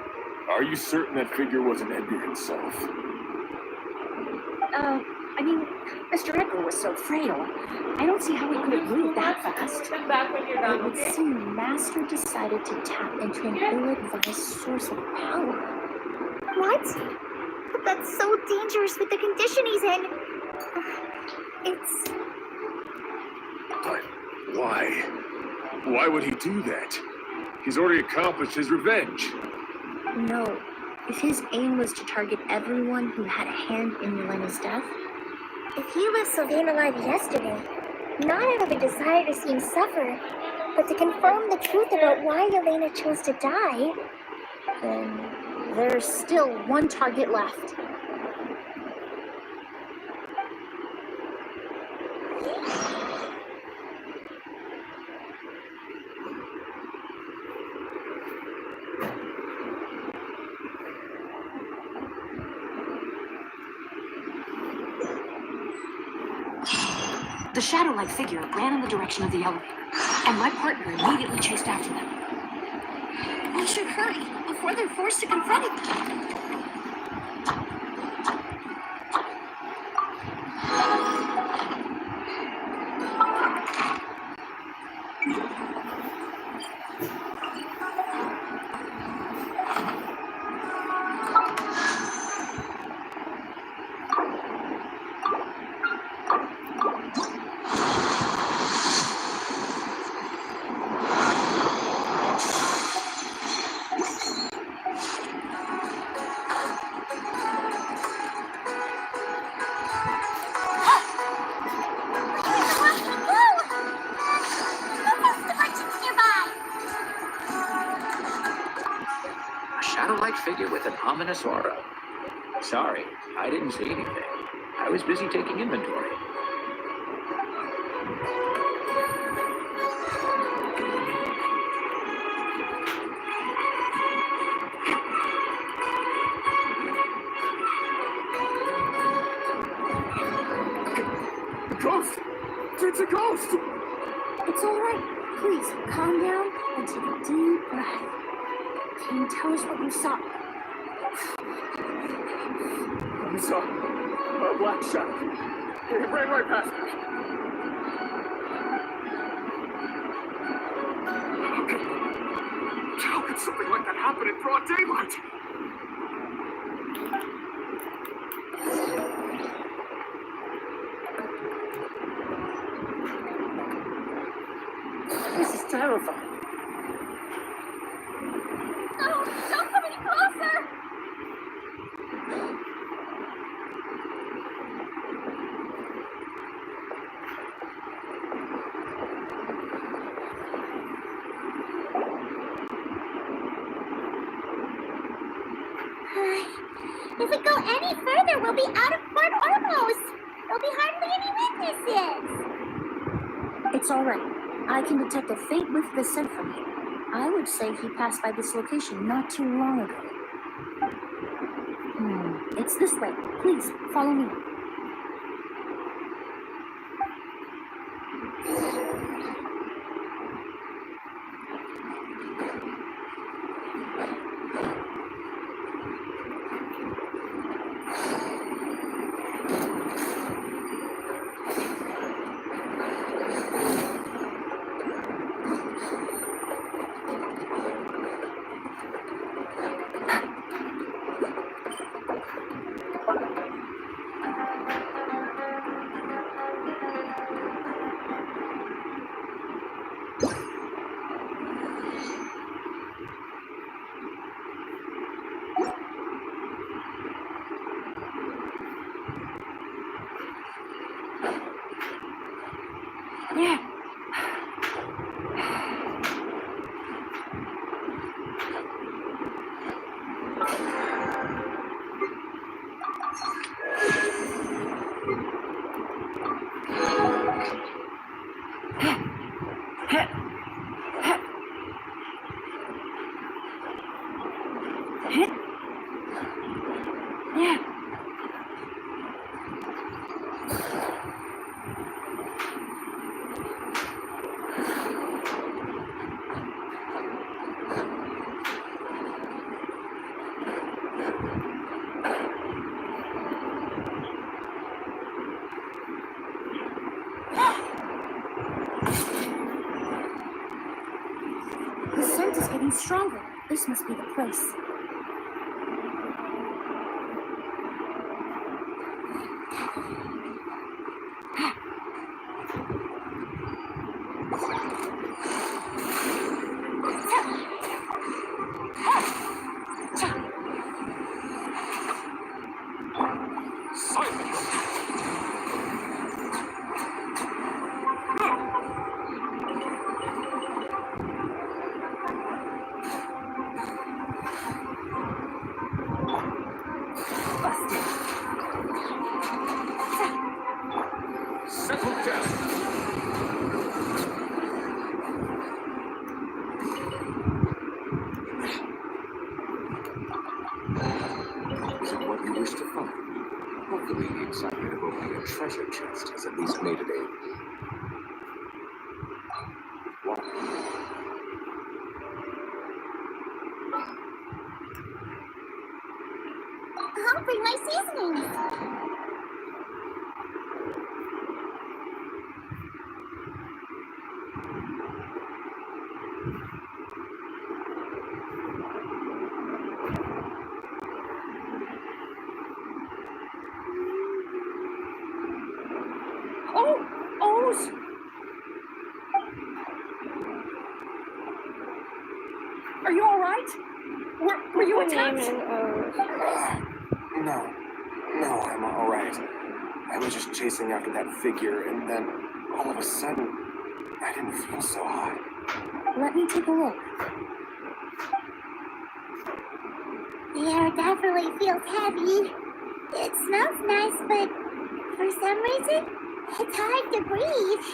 Are you certain that figure wasn't Edgar himself? I mean, Mr. Edgar was so frail. I don't see how he could have moved that fast. Come back when you're done, It would okay? seem Master decided to tap into an ill-advised source of power. What? But that's so dangerous with the condition he's in. It's... But why? Why would he do that? He's already accomplished his revenge. No, if his aim was to target everyone who had a hand in Yelena's death, If he left Sylvain alive yesterday, not out of a desire to see him suffer, but to confirm the truth about why Yelena chose to die, then there's still one target left. The shadow-like figure ran in the direction of the elevator, and my partner immediately chased after them. we should hurry before they're forced to confront it. figure with an ominous aura. Sorry, I didn't see anything. I was busy taking inventory. Ghost! It's a ghost! It's all right. Please, calm down and take a deep breath. Can you tell us what you saw? I saw a black shadow. It ran right past me. How could something like that happen in broad daylight? This is terrifying. Oh, don't come any closer! If we go any further, we'll be out of court almost. There'll be hardly any witnesses. It's all right. I can detect a faint whiff of the scent from here. I would say he passed by this location not too long ago. It's this way. Please, follow me. Yeah. The scent is getting stronger. This must be the place. Settle down. Is it what you wish to find? Hopefully the excitement of opening a treasure chest has at least made it a... What? I'll bring my seasonings. Are you all right? Were you attacked? No, I'm all right. I was just chasing after that figure, and then all of a sudden, I didn't feel so hot. Let me take a look. The air definitely feels heavy. It smells nice, but for some reason, it's hard to breathe.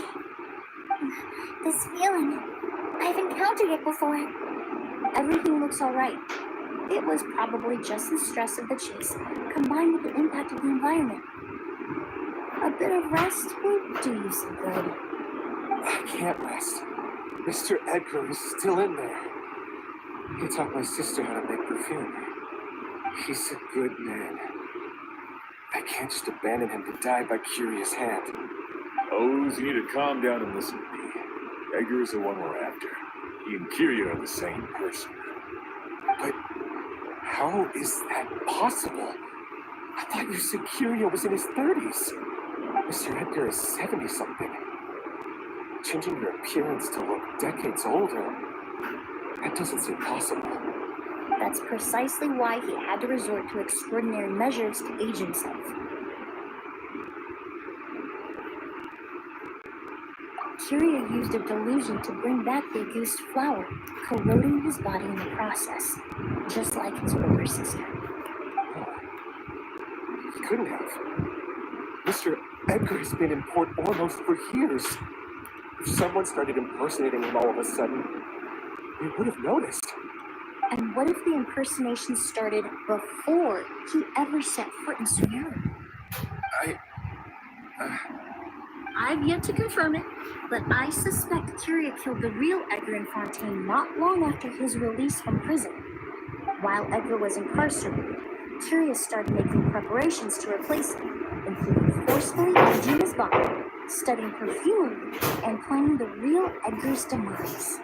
This feeling, I've encountered it before. Everything looks all right. It was probably just the stress of the chase, combined with the impact of the environment. A bit of rest would do you some good. I can't rest. Mr. Edgar is still in there. He taught my sister how to make perfume. He's a good man. I can't just abandon him to die by Curia's hand. Oh, you need to calm down and listen to me. Edgar is the one we're after. He and Curia are the same person. But how is that possible? I thought you said Curia was in his 30s. Mr. Edgar is 70-something. Changing your appearance to look decades older, that doesn't seem possible. That's precisely why he had to resort to extraordinary measures to age himself. Curia used a delusion to bring back the Auguste flower, corroding his body in the process, just like his older sister. He couldn't have. Mr. Edgar has been in Port Ormos for years. If someone started impersonating him all of a sudden, we would have noticed. And what if the impersonation started before he ever set foot in Sumeru? I've yet to confirm it, but I suspect Curia killed the real Edgar Infantine not long after his release from prison. While Edgar was incarcerated, Curia started making preparations to replace him, including forcefully aging his body, studying perfume, and planning the real Edgar's demise.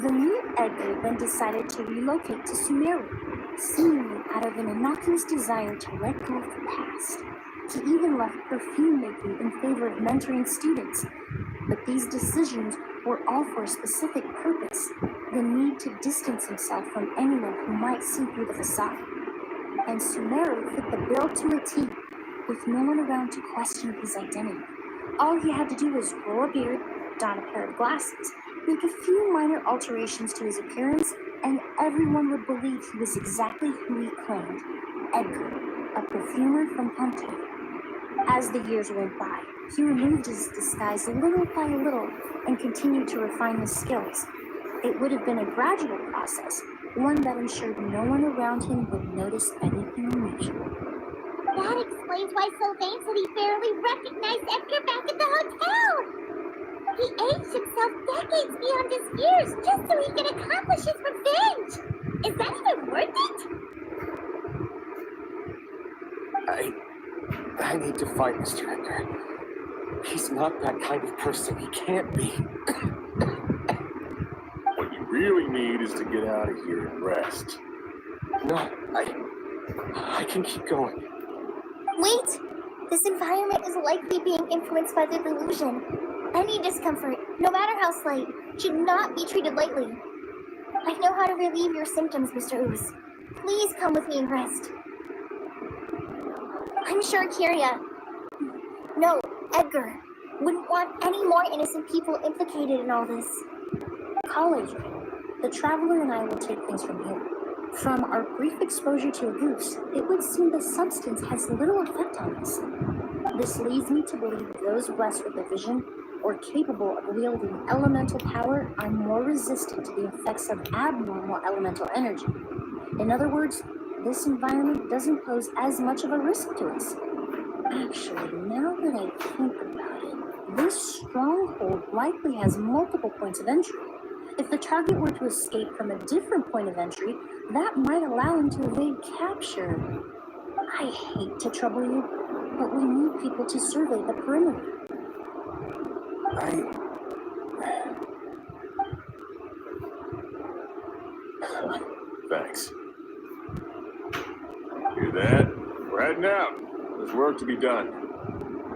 The new Edgar then decided to relocate to Sumeru, seemingly out of an innocuous desire to let go of the past. He even left perfume making in favor of mentoring students. But these decisions were all for a specific purpose, the need to distance himself from anyone who might see through the facade. And Sumeru fit the bill to a T, with no one around to question his identity. All he had to do was grow a beard, don a pair of glasses, make a few minor alterations to his appearance, and everyone would believe he was exactly who he claimed, Edgar, a perfumer from Pompeii. As the years went by, he removed his disguise little by little and continued to refine his skills. It would have been a gradual process, one that ensured no one around him would notice anything unusual. That explains why Sylvain said he barely recognized Edgar back at the hotel. He aged himself decades beyond his years just so he could accomplish his revenge. Is that even worth it? I need to find Mr. Edgar. He's not that kind of person. He can't be. What you really need is to get out of here and rest. No, I can keep going. Wait! This environment is likely being influenced by the delusion. Any discomfort, no matter how slight, should not be treated lightly. I know how to relieve your symptoms, Mr. Ooze. Please come with me and rest. I'm sure Curia, no, Edgar, wouldn't want any more innocent people implicated in all this. College, the Traveler and I will take things from here. From our brief exposure to a goose, it would seem the substance has little effect on us. This leads me to believe those blessed with a vision or capable of wielding elemental power are more resistant to the effects of abnormal elemental energy. In other words, this environment doesn't pose as much of a risk to us. Actually, now that I think about it, this stronghold likely has multiple points of entry. If the target were to escape from a different point of entry, that might allow him to evade capture. I hate to trouble you, but we need people to survey the perimeter. Thanks. Hear that? We're heading out. There's work to be done.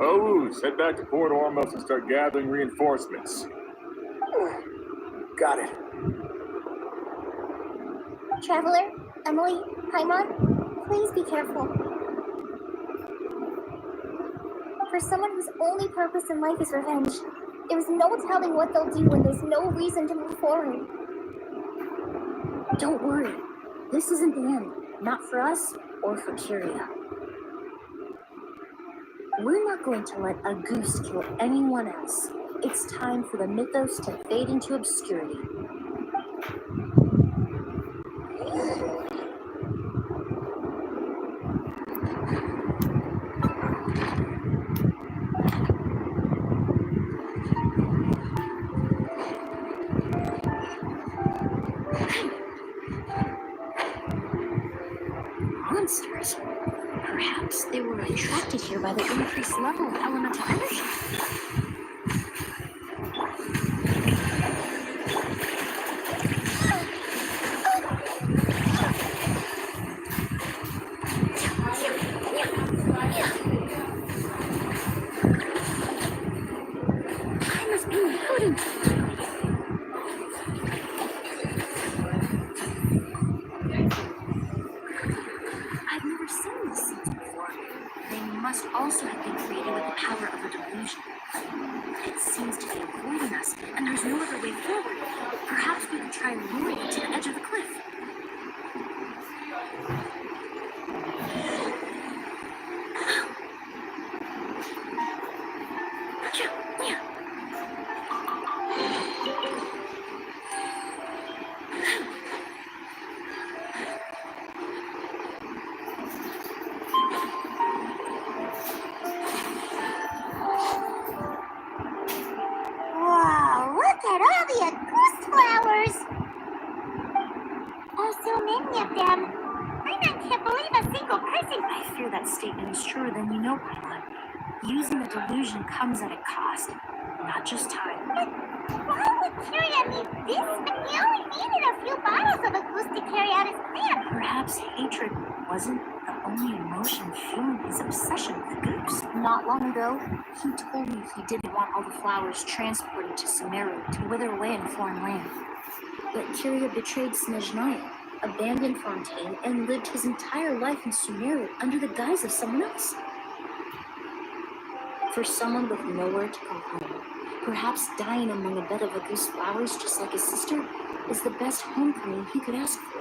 Ooze, head back to Port Ormos and start gathering reinforcements. Got it. Traveler, Emily, Paimon, please be careful. For someone whose only purpose in life is revenge, there's no telling what they'll do when there's no reason to move forward. Don't worry. This isn't the end. Not for us or for Kyria. We're not going to let a goose kill anyone else. It's time for the mythos to fade into obscurity. Monsters. Perhaps they were attracted here by the increased level of elemental energy. I must be imprudent. I've never seen this scene before. They must also have been created with the power of a delusion. It seems to be avoiding us, and there's no other way forward. Perhaps we could try luring it to the edge of the cliff. Wow, look at all the Auguste flowers! There's so many of them. I can't believe a single person. I fear that statement is truer than you know, Paimon. Using the delusion comes at a cost, not just time. Why would Kyria need this when he only needed a few bottles of Auguste to carry out his plan? Perhaps hatred wasn't the only emotion fueling his obsession with Goose. Not long ago, he told me he didn't want all the flowers transported to Sumeru to wither away in a foreign land. But Kyria betrayed Snezhnaya, abandoned Fontaine, and lived his entire life in Sumeru under the guise of someone else. For someone with nowhere to call home, perhaps dying among a bed of Auguste flowers just like his sister is the best homecoming he could ask for.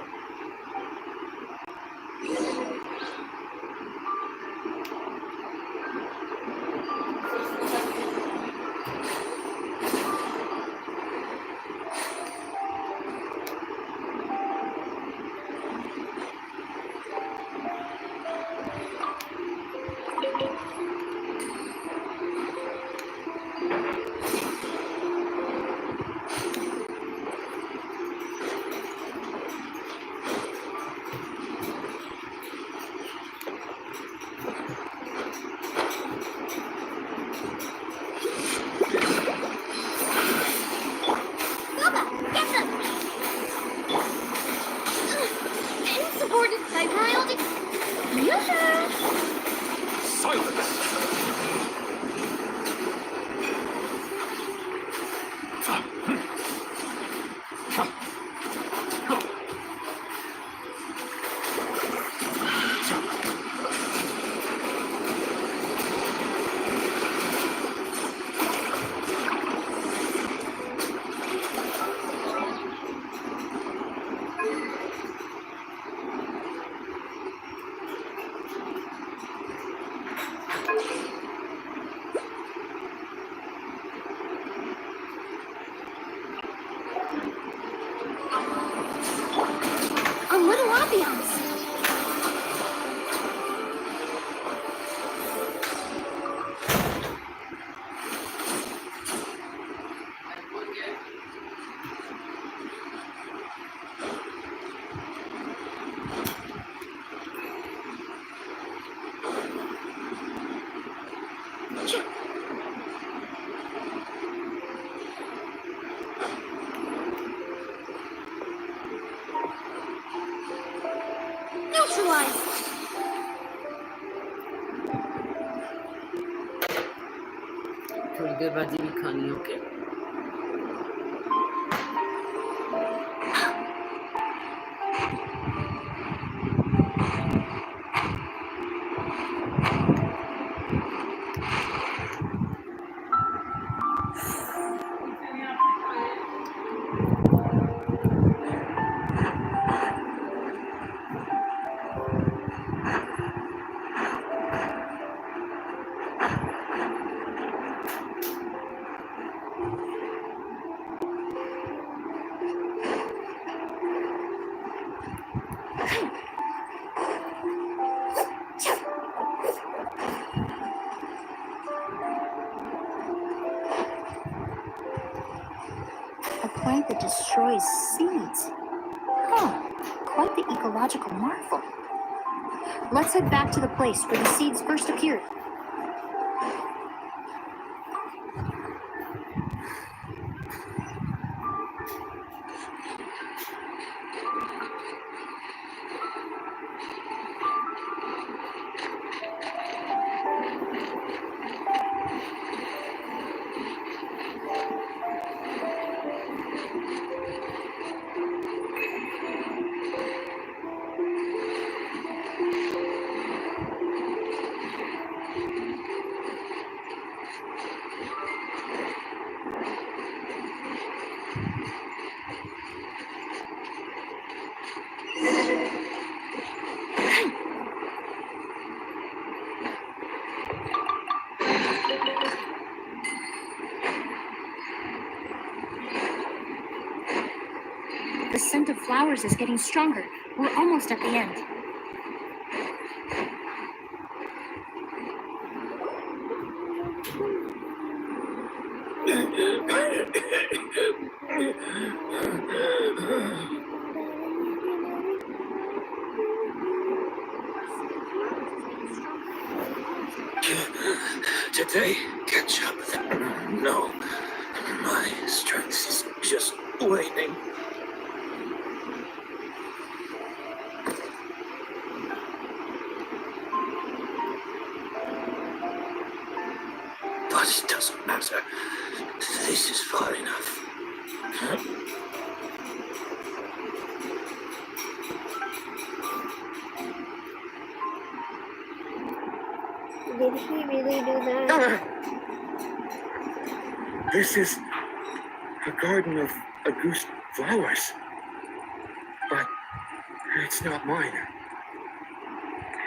थोड़ी देर बाद ये भी खानी okay plant that destroys seeds. Huh, quite the ecological marvel. Let's head back to the place where the seeds first appeared. The scent of flowers is getting stronger. We're almost at the end. Did they catch up? No. My strength is just waning. But it doesn't matter. This is far enough. Did he really do that? This is a garden of Auguste flowers. But it's not mine.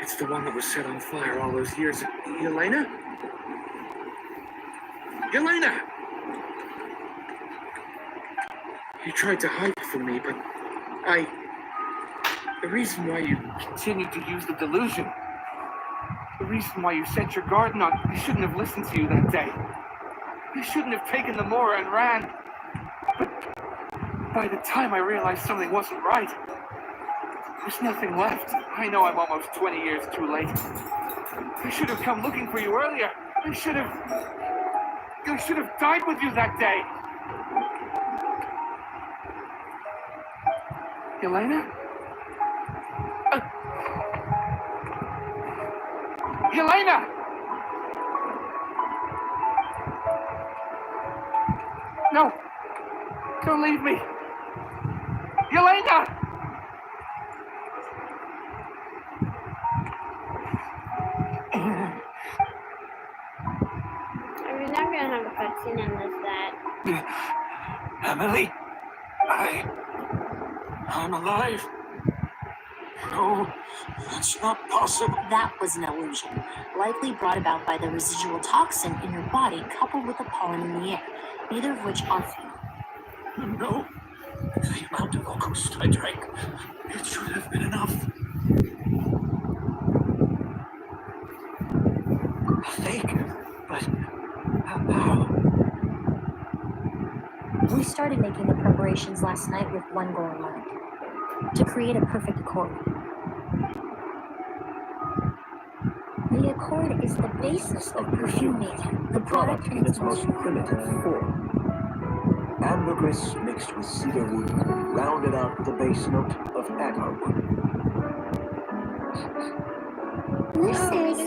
It's the one that was set on fire all those years. Yelena? Yelena! You tried to hide it from me, but the reason why you continued to use the delusion, the reason why you set your garden on, I shouldn't have listened to you that day. I shouldn't have taken the moor and ran. But by the time I realized something wasn't right, there was nothing left. I know I'm almost 20 years too late. I should have come looking for you earlier. I should have died with you that day. Yelena? Yelena! No! Don't leave me! Yelena! We're not gonna have a cutscene unless that. Emily? I'm alive. No, that's not possible. That was an illusion, likely brought about by the residual toxin in your body coupled with the pollen in the air, neither of which are fatal. No. The amount of Auguste I drank, it should have been enough. A fake? But how? We started making the preparations last night with one goal in mind: to create a perfect accord. The accord is the basis of perfume making, the product in its most primitive form. Ambergris mixed with cedar wood, rounded out with a base note of agar wood. This is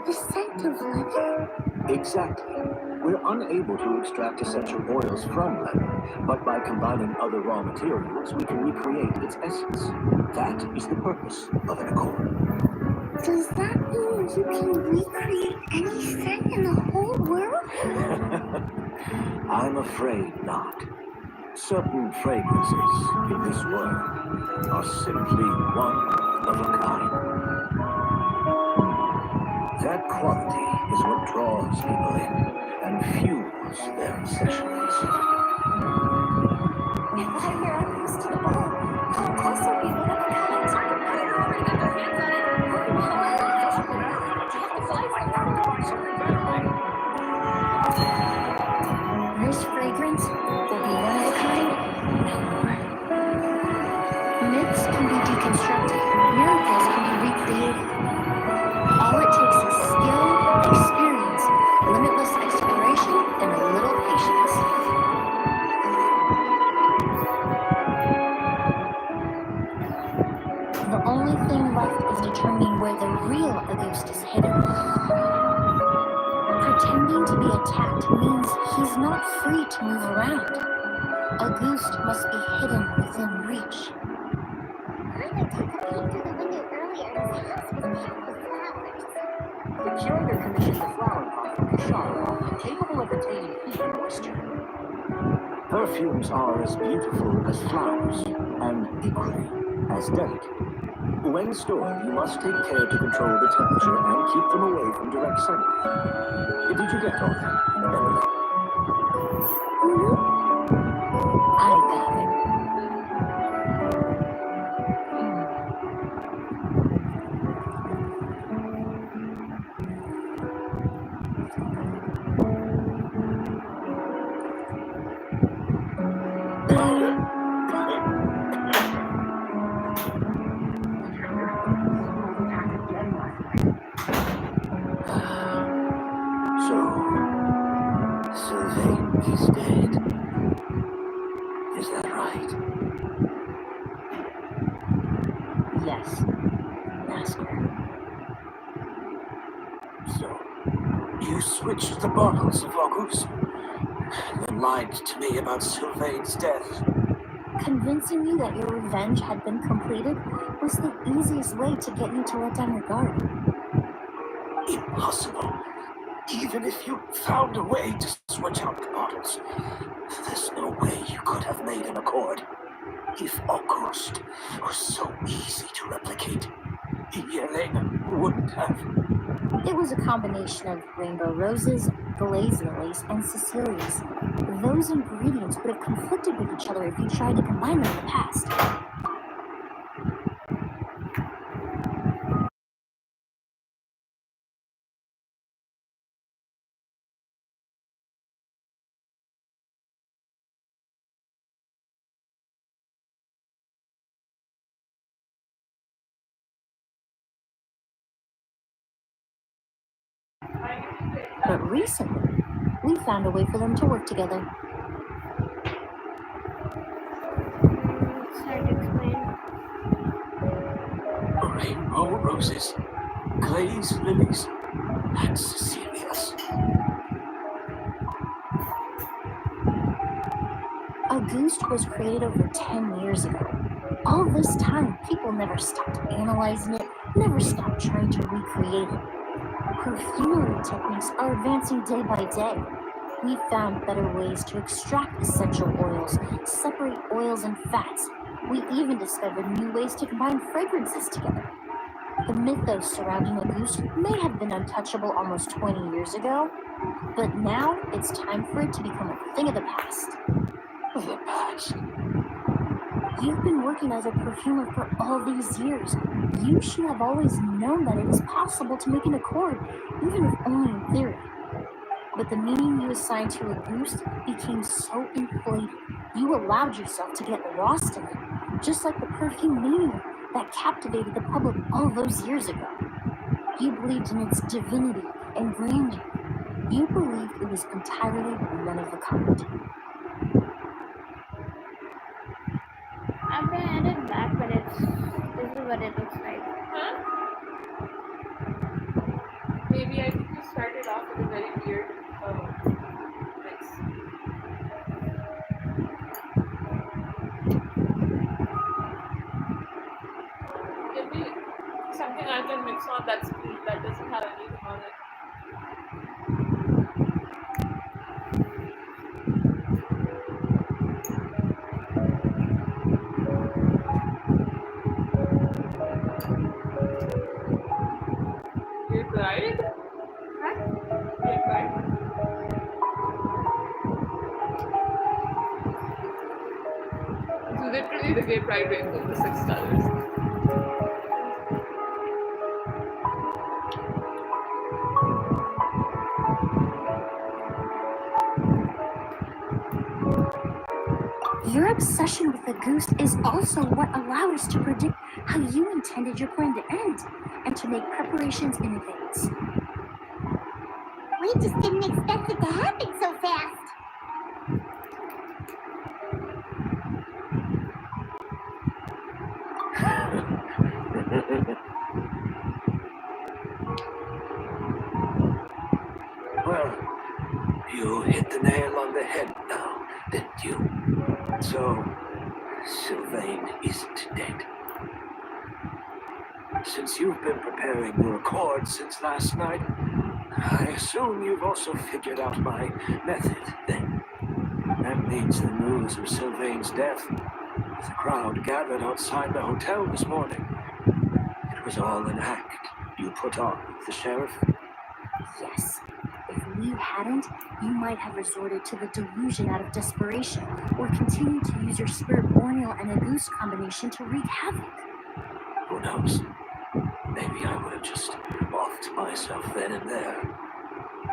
the scent of lemon? Exactly. We're unable to extract essential oils from lemon, but by combining other raw materials, we can recreate its essence. That is the purpose of an accord. Does that mean you can recreate any scent in the whole world? I'm afraid not. Certain fragrances in this world are simply one of a kind. That quality is what draws people in and fuels their obsessions. If I hear I'm used to the ball, I'll also be one of a kind. I didn't already get my hands on it. This fragrance will be one of a kind. Pretending to be attacked means he's not free to move around. Auguste must be hidden within reach. Grandma took a peek through the window earlier and his house was packed with flowers. The curator commissioned a flower pot from Kashara, capable of retaining heat and moisture. Perfumes are as beautiful as flowers, and equally as delicate. When stored, you must take care to control the temperature and keep them away from direct sunlight. Did you get all that, Emily? I got it. So, Sylvain is dead. Is that right? Yes, Master. So, you switched the bottles of August, then lied to me about Sylvain's death. Convincing you that your revenge had been completed was the easiest way to get you to let down your guard. Impossible. Even if you found a way to switch out the bottles, there's no way you could have made an accord. If August was so easy to replicate, YELAN wouldn't have. It was a combination of rainbow roses, glaze lilies, and Cecilias. Those ingredients would have conflicted with each other if you tried to combine them in the past. But recently, we found a way for them to work together. It's hard to explain. Rainbow roses, glaze lilies, and Cecilias. Auguste was created over 10 years ago. All this time, people never stopped analyzing it, never stopped trying to recreate it. Perfumery techniques are advancing day by day. We found better ways to extract essential oils, separate oils and fats. We even discovered new ways to combine fragrances together. The mythos surrounding Auguste may have been untouchable almost 20 years ago, but now it's time for it to become a thing of the past. The past? You've been working as a perfumer for all these years. You should have always known that it is possible to make an accord, even if only in theory. But the meaning you assigned to Auguste became so inflated, you allowed yourself to get lost in it, just like the perfume mania that captivated the public all those years ago. You believed in its divinity and grandeur. You believed it was entirely one of a kind. I've been added back, but this is what it looks like. Huh? Maybe I think you started off with a very weird mix. Give me something I can mix on that screen that doesn't have anything on it. You cried? Huh? You cried? It's literally the gay pride rainbow, the 6 colors. Your obsession with Auguste is also what allowed us to predict how you intended your plan to end, and to make preparations in advance. We just didn't expect it to happen so fast. Well, Well, you hit the nail on the head now, didn't you? So, Sylvain isn't dead. Since you've been preparing your accord since last night, I assume you've also figured out my method, then. That means the news of Sylvain's death. The crowd gathered outside the hotel this morning. It was all an act you put on with the sheriff. Yes. If we hadn't, you might have resorted to the delusion out of desperation, or continued to use your spirit Borneo and a goose combination to wreak havoc. Who knows? Maybe I would have just offed myself then and there.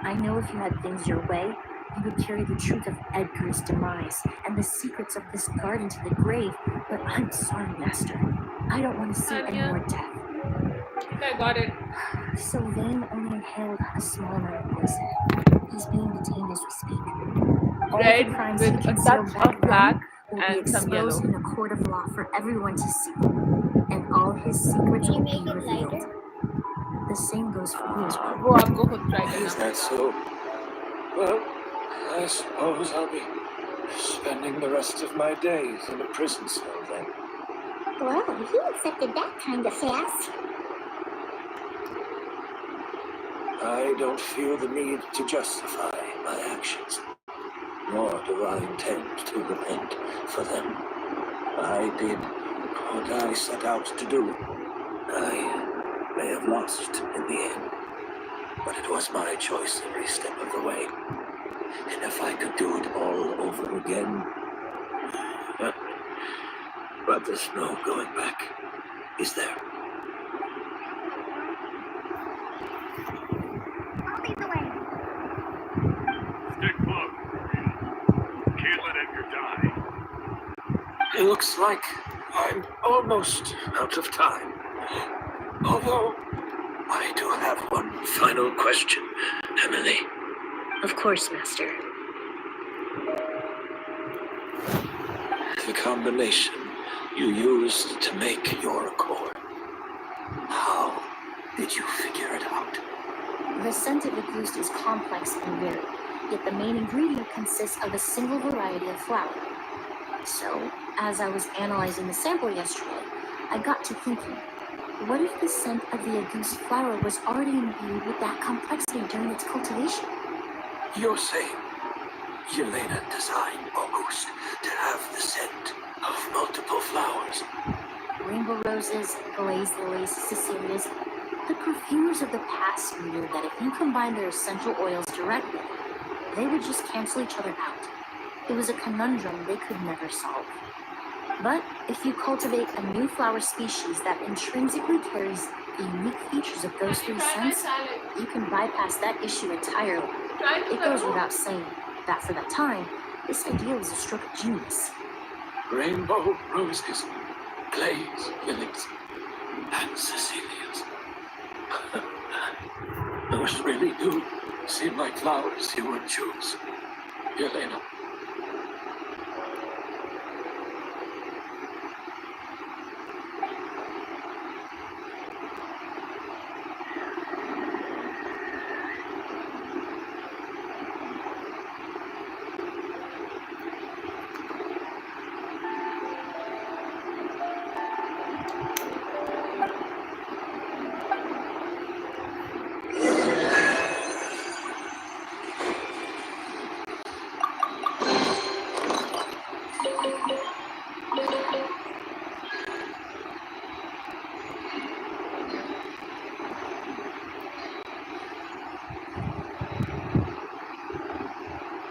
I know if you had things your way, you would carry the truth of Edgar's demise and the secrets of this garden to the grave, but I'm sorry, Master. I don't want to see any more death. I think I got it. Sylvain only inhaled a small amount of poison. He's being detained as we speak. All Red the crimes with he a concealed touch back of black then will be and some yellow. exposed in a court of law for everyone to see. And all his secrets will be revealed. The same goes for you. वो आपको खुद try Is करना that so? Well, I suppose I'll be spending the rest of my days in a prison cell then. Well, he accepted that kind of fast. I don't feel the need to justify my actions, nor do I intend to repent for them. I did what I set out to do. I may have lost in the end, but it was my choice every step of the way. And if I could do it all over again, but there's no going back, is there? I'll lead the way. Stick close. Can't let Edgar die. It looks like I'm almost out of time. Although, I do have one final question, Emily. Of course, Master. The combination you used to make your accord. How did you figure it out? The scent of the goose is complex and varied, yet the main ingredient consists of a single variety of flower. So, as I was analyzing the sample yesterday, I got to thinking, what if the scent of the agouste flower was already imbued with that complexity during its cultivation? You're saying Yelena designed Auguste to have the scent of multiple flowers. Rainbow roses, glazed lilies, cecilias. The perfumers of the past knew that if you combine their essential oils directly, they would just cancel each other out. It was a conundrum they could never solve. But if you cultivate a new flower species that intrinsically carries the unique features of those three scents, you can bypass that issue entirely. It goes without saying that for that time, this idea was a stroke of genius. Rainbow roses, glazed lilies, and cecilias. Those really do seem like flowers you would choose, Yelena.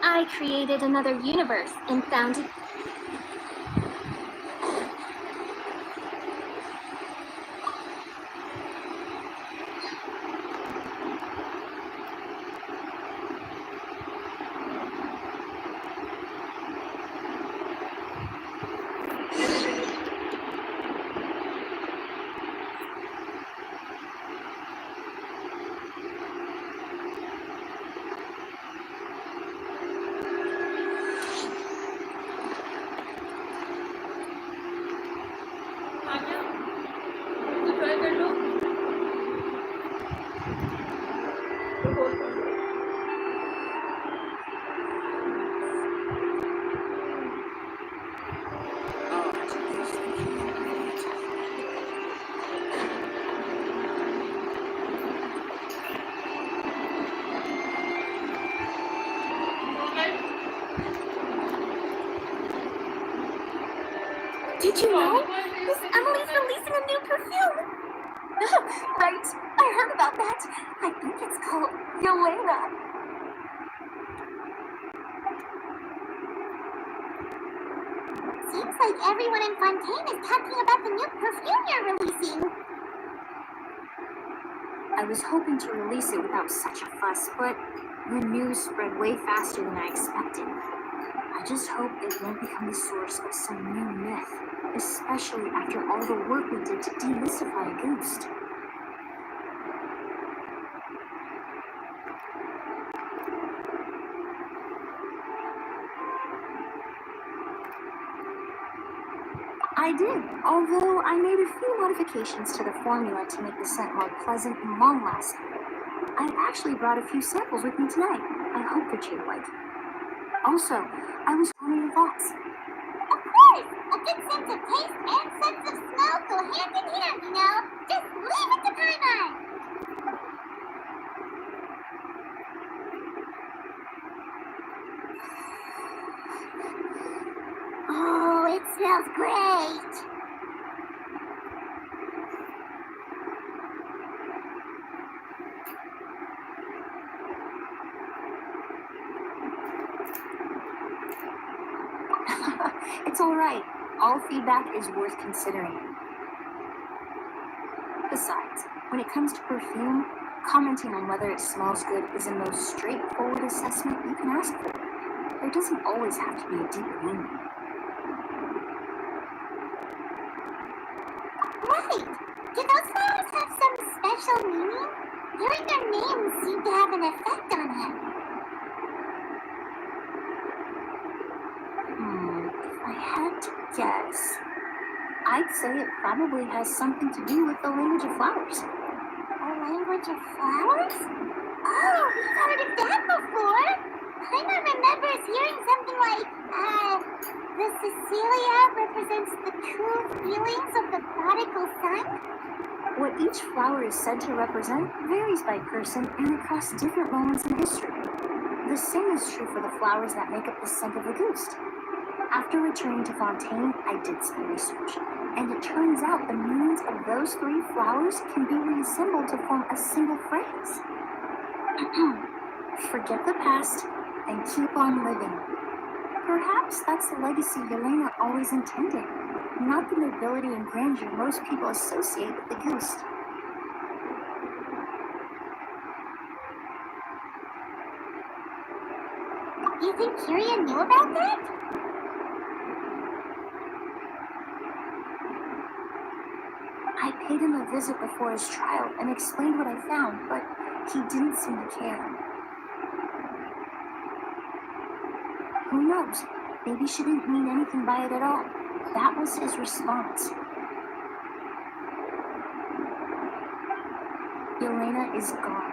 I created another universe and found it. Did you know? Miss Emily's releasing a new perfume. Right, I heard about that. I think it's called YELAN. Seems like everyone in Fontaine is talking about the new perfume you're releasing. I was hoping to release it without such a fuss, but the news spread way faster than I expected. I just hope it won't become the source of some new myth, especially after all the work we did to demystify a ghost. I did, although I made a few modifications to the formula to make the scent more pleasant and long-lasting. I actually brought a few samples with me tonight. I hope that you'd like. Also, I was wondering your thoughts. Of course! A good sense of taste and sense of smell go hand in hand, you know? Just leave it to Paimon! Oh, it smells great! It's all right. All feedback is worth considering. Besides, when it comes to perfume, commenting on whether it smells good is the most straightforward assessment you can ask for. There doesn't always have to be a deeper meaning. Right! Do those flowers have some special meaning? Hearing their names seemed to have an effect on him. If I had to guess, I'd say it probably has something to do with the language of flowers. A language of flowers? Oh, we've heard of that before! Paimon remembers hearing something like, the Cecilia represents the true feelings of the prodigal son? What each flower is said to represent varies by person and across different moments in history. The same is true for the flowers that make up the scent of the ghost. After returning to Fontaine, I did some research, and it turns out the meanings of those 3 flowers can be reassembled to form a single phrase. Forget the past and keep on living. Perhaps that's the legacy Yelena always intended, not the nobility and grandeur most people associate with the ghost. You think Kyria knew about that? I paid him a visit before his trial and explained what I found, but he didn't seem to care. Who knows? Maybe she didn't mean anything by it at all. That was his response. Yelena is gone.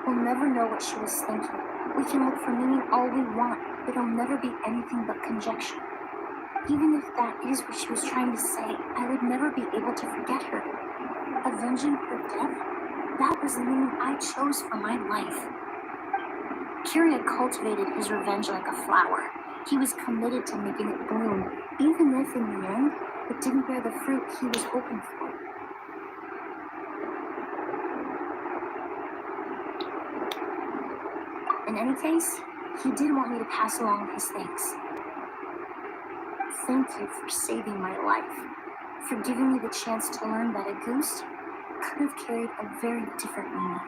We'll never know what she was thinking. We can look for meaning all we want, but it'll never be anything but conjecture. Even if that is what she was trying to say, I would never be able to forget her. Avenging her death? That was the meaning I chose for my life. Kyria cultivated his revenge like a flower. He was committed to making it bloom, even if in the end, it didn't bear the fruit he was hoping for. In any case, he did want me to pass along his thanks. Thank you for saving my life, for giving me the chance to learn that a ghost could have carried a very different meaning.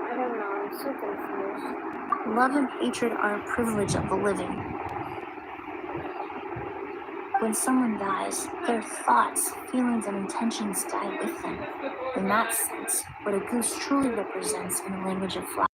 I don't know, I'm so confused. Love and hatred are a privilege of the living. When someone dies, their thoughts, feelings, and intentions die with them. In that sense, what a goose truly represents in the language of flowers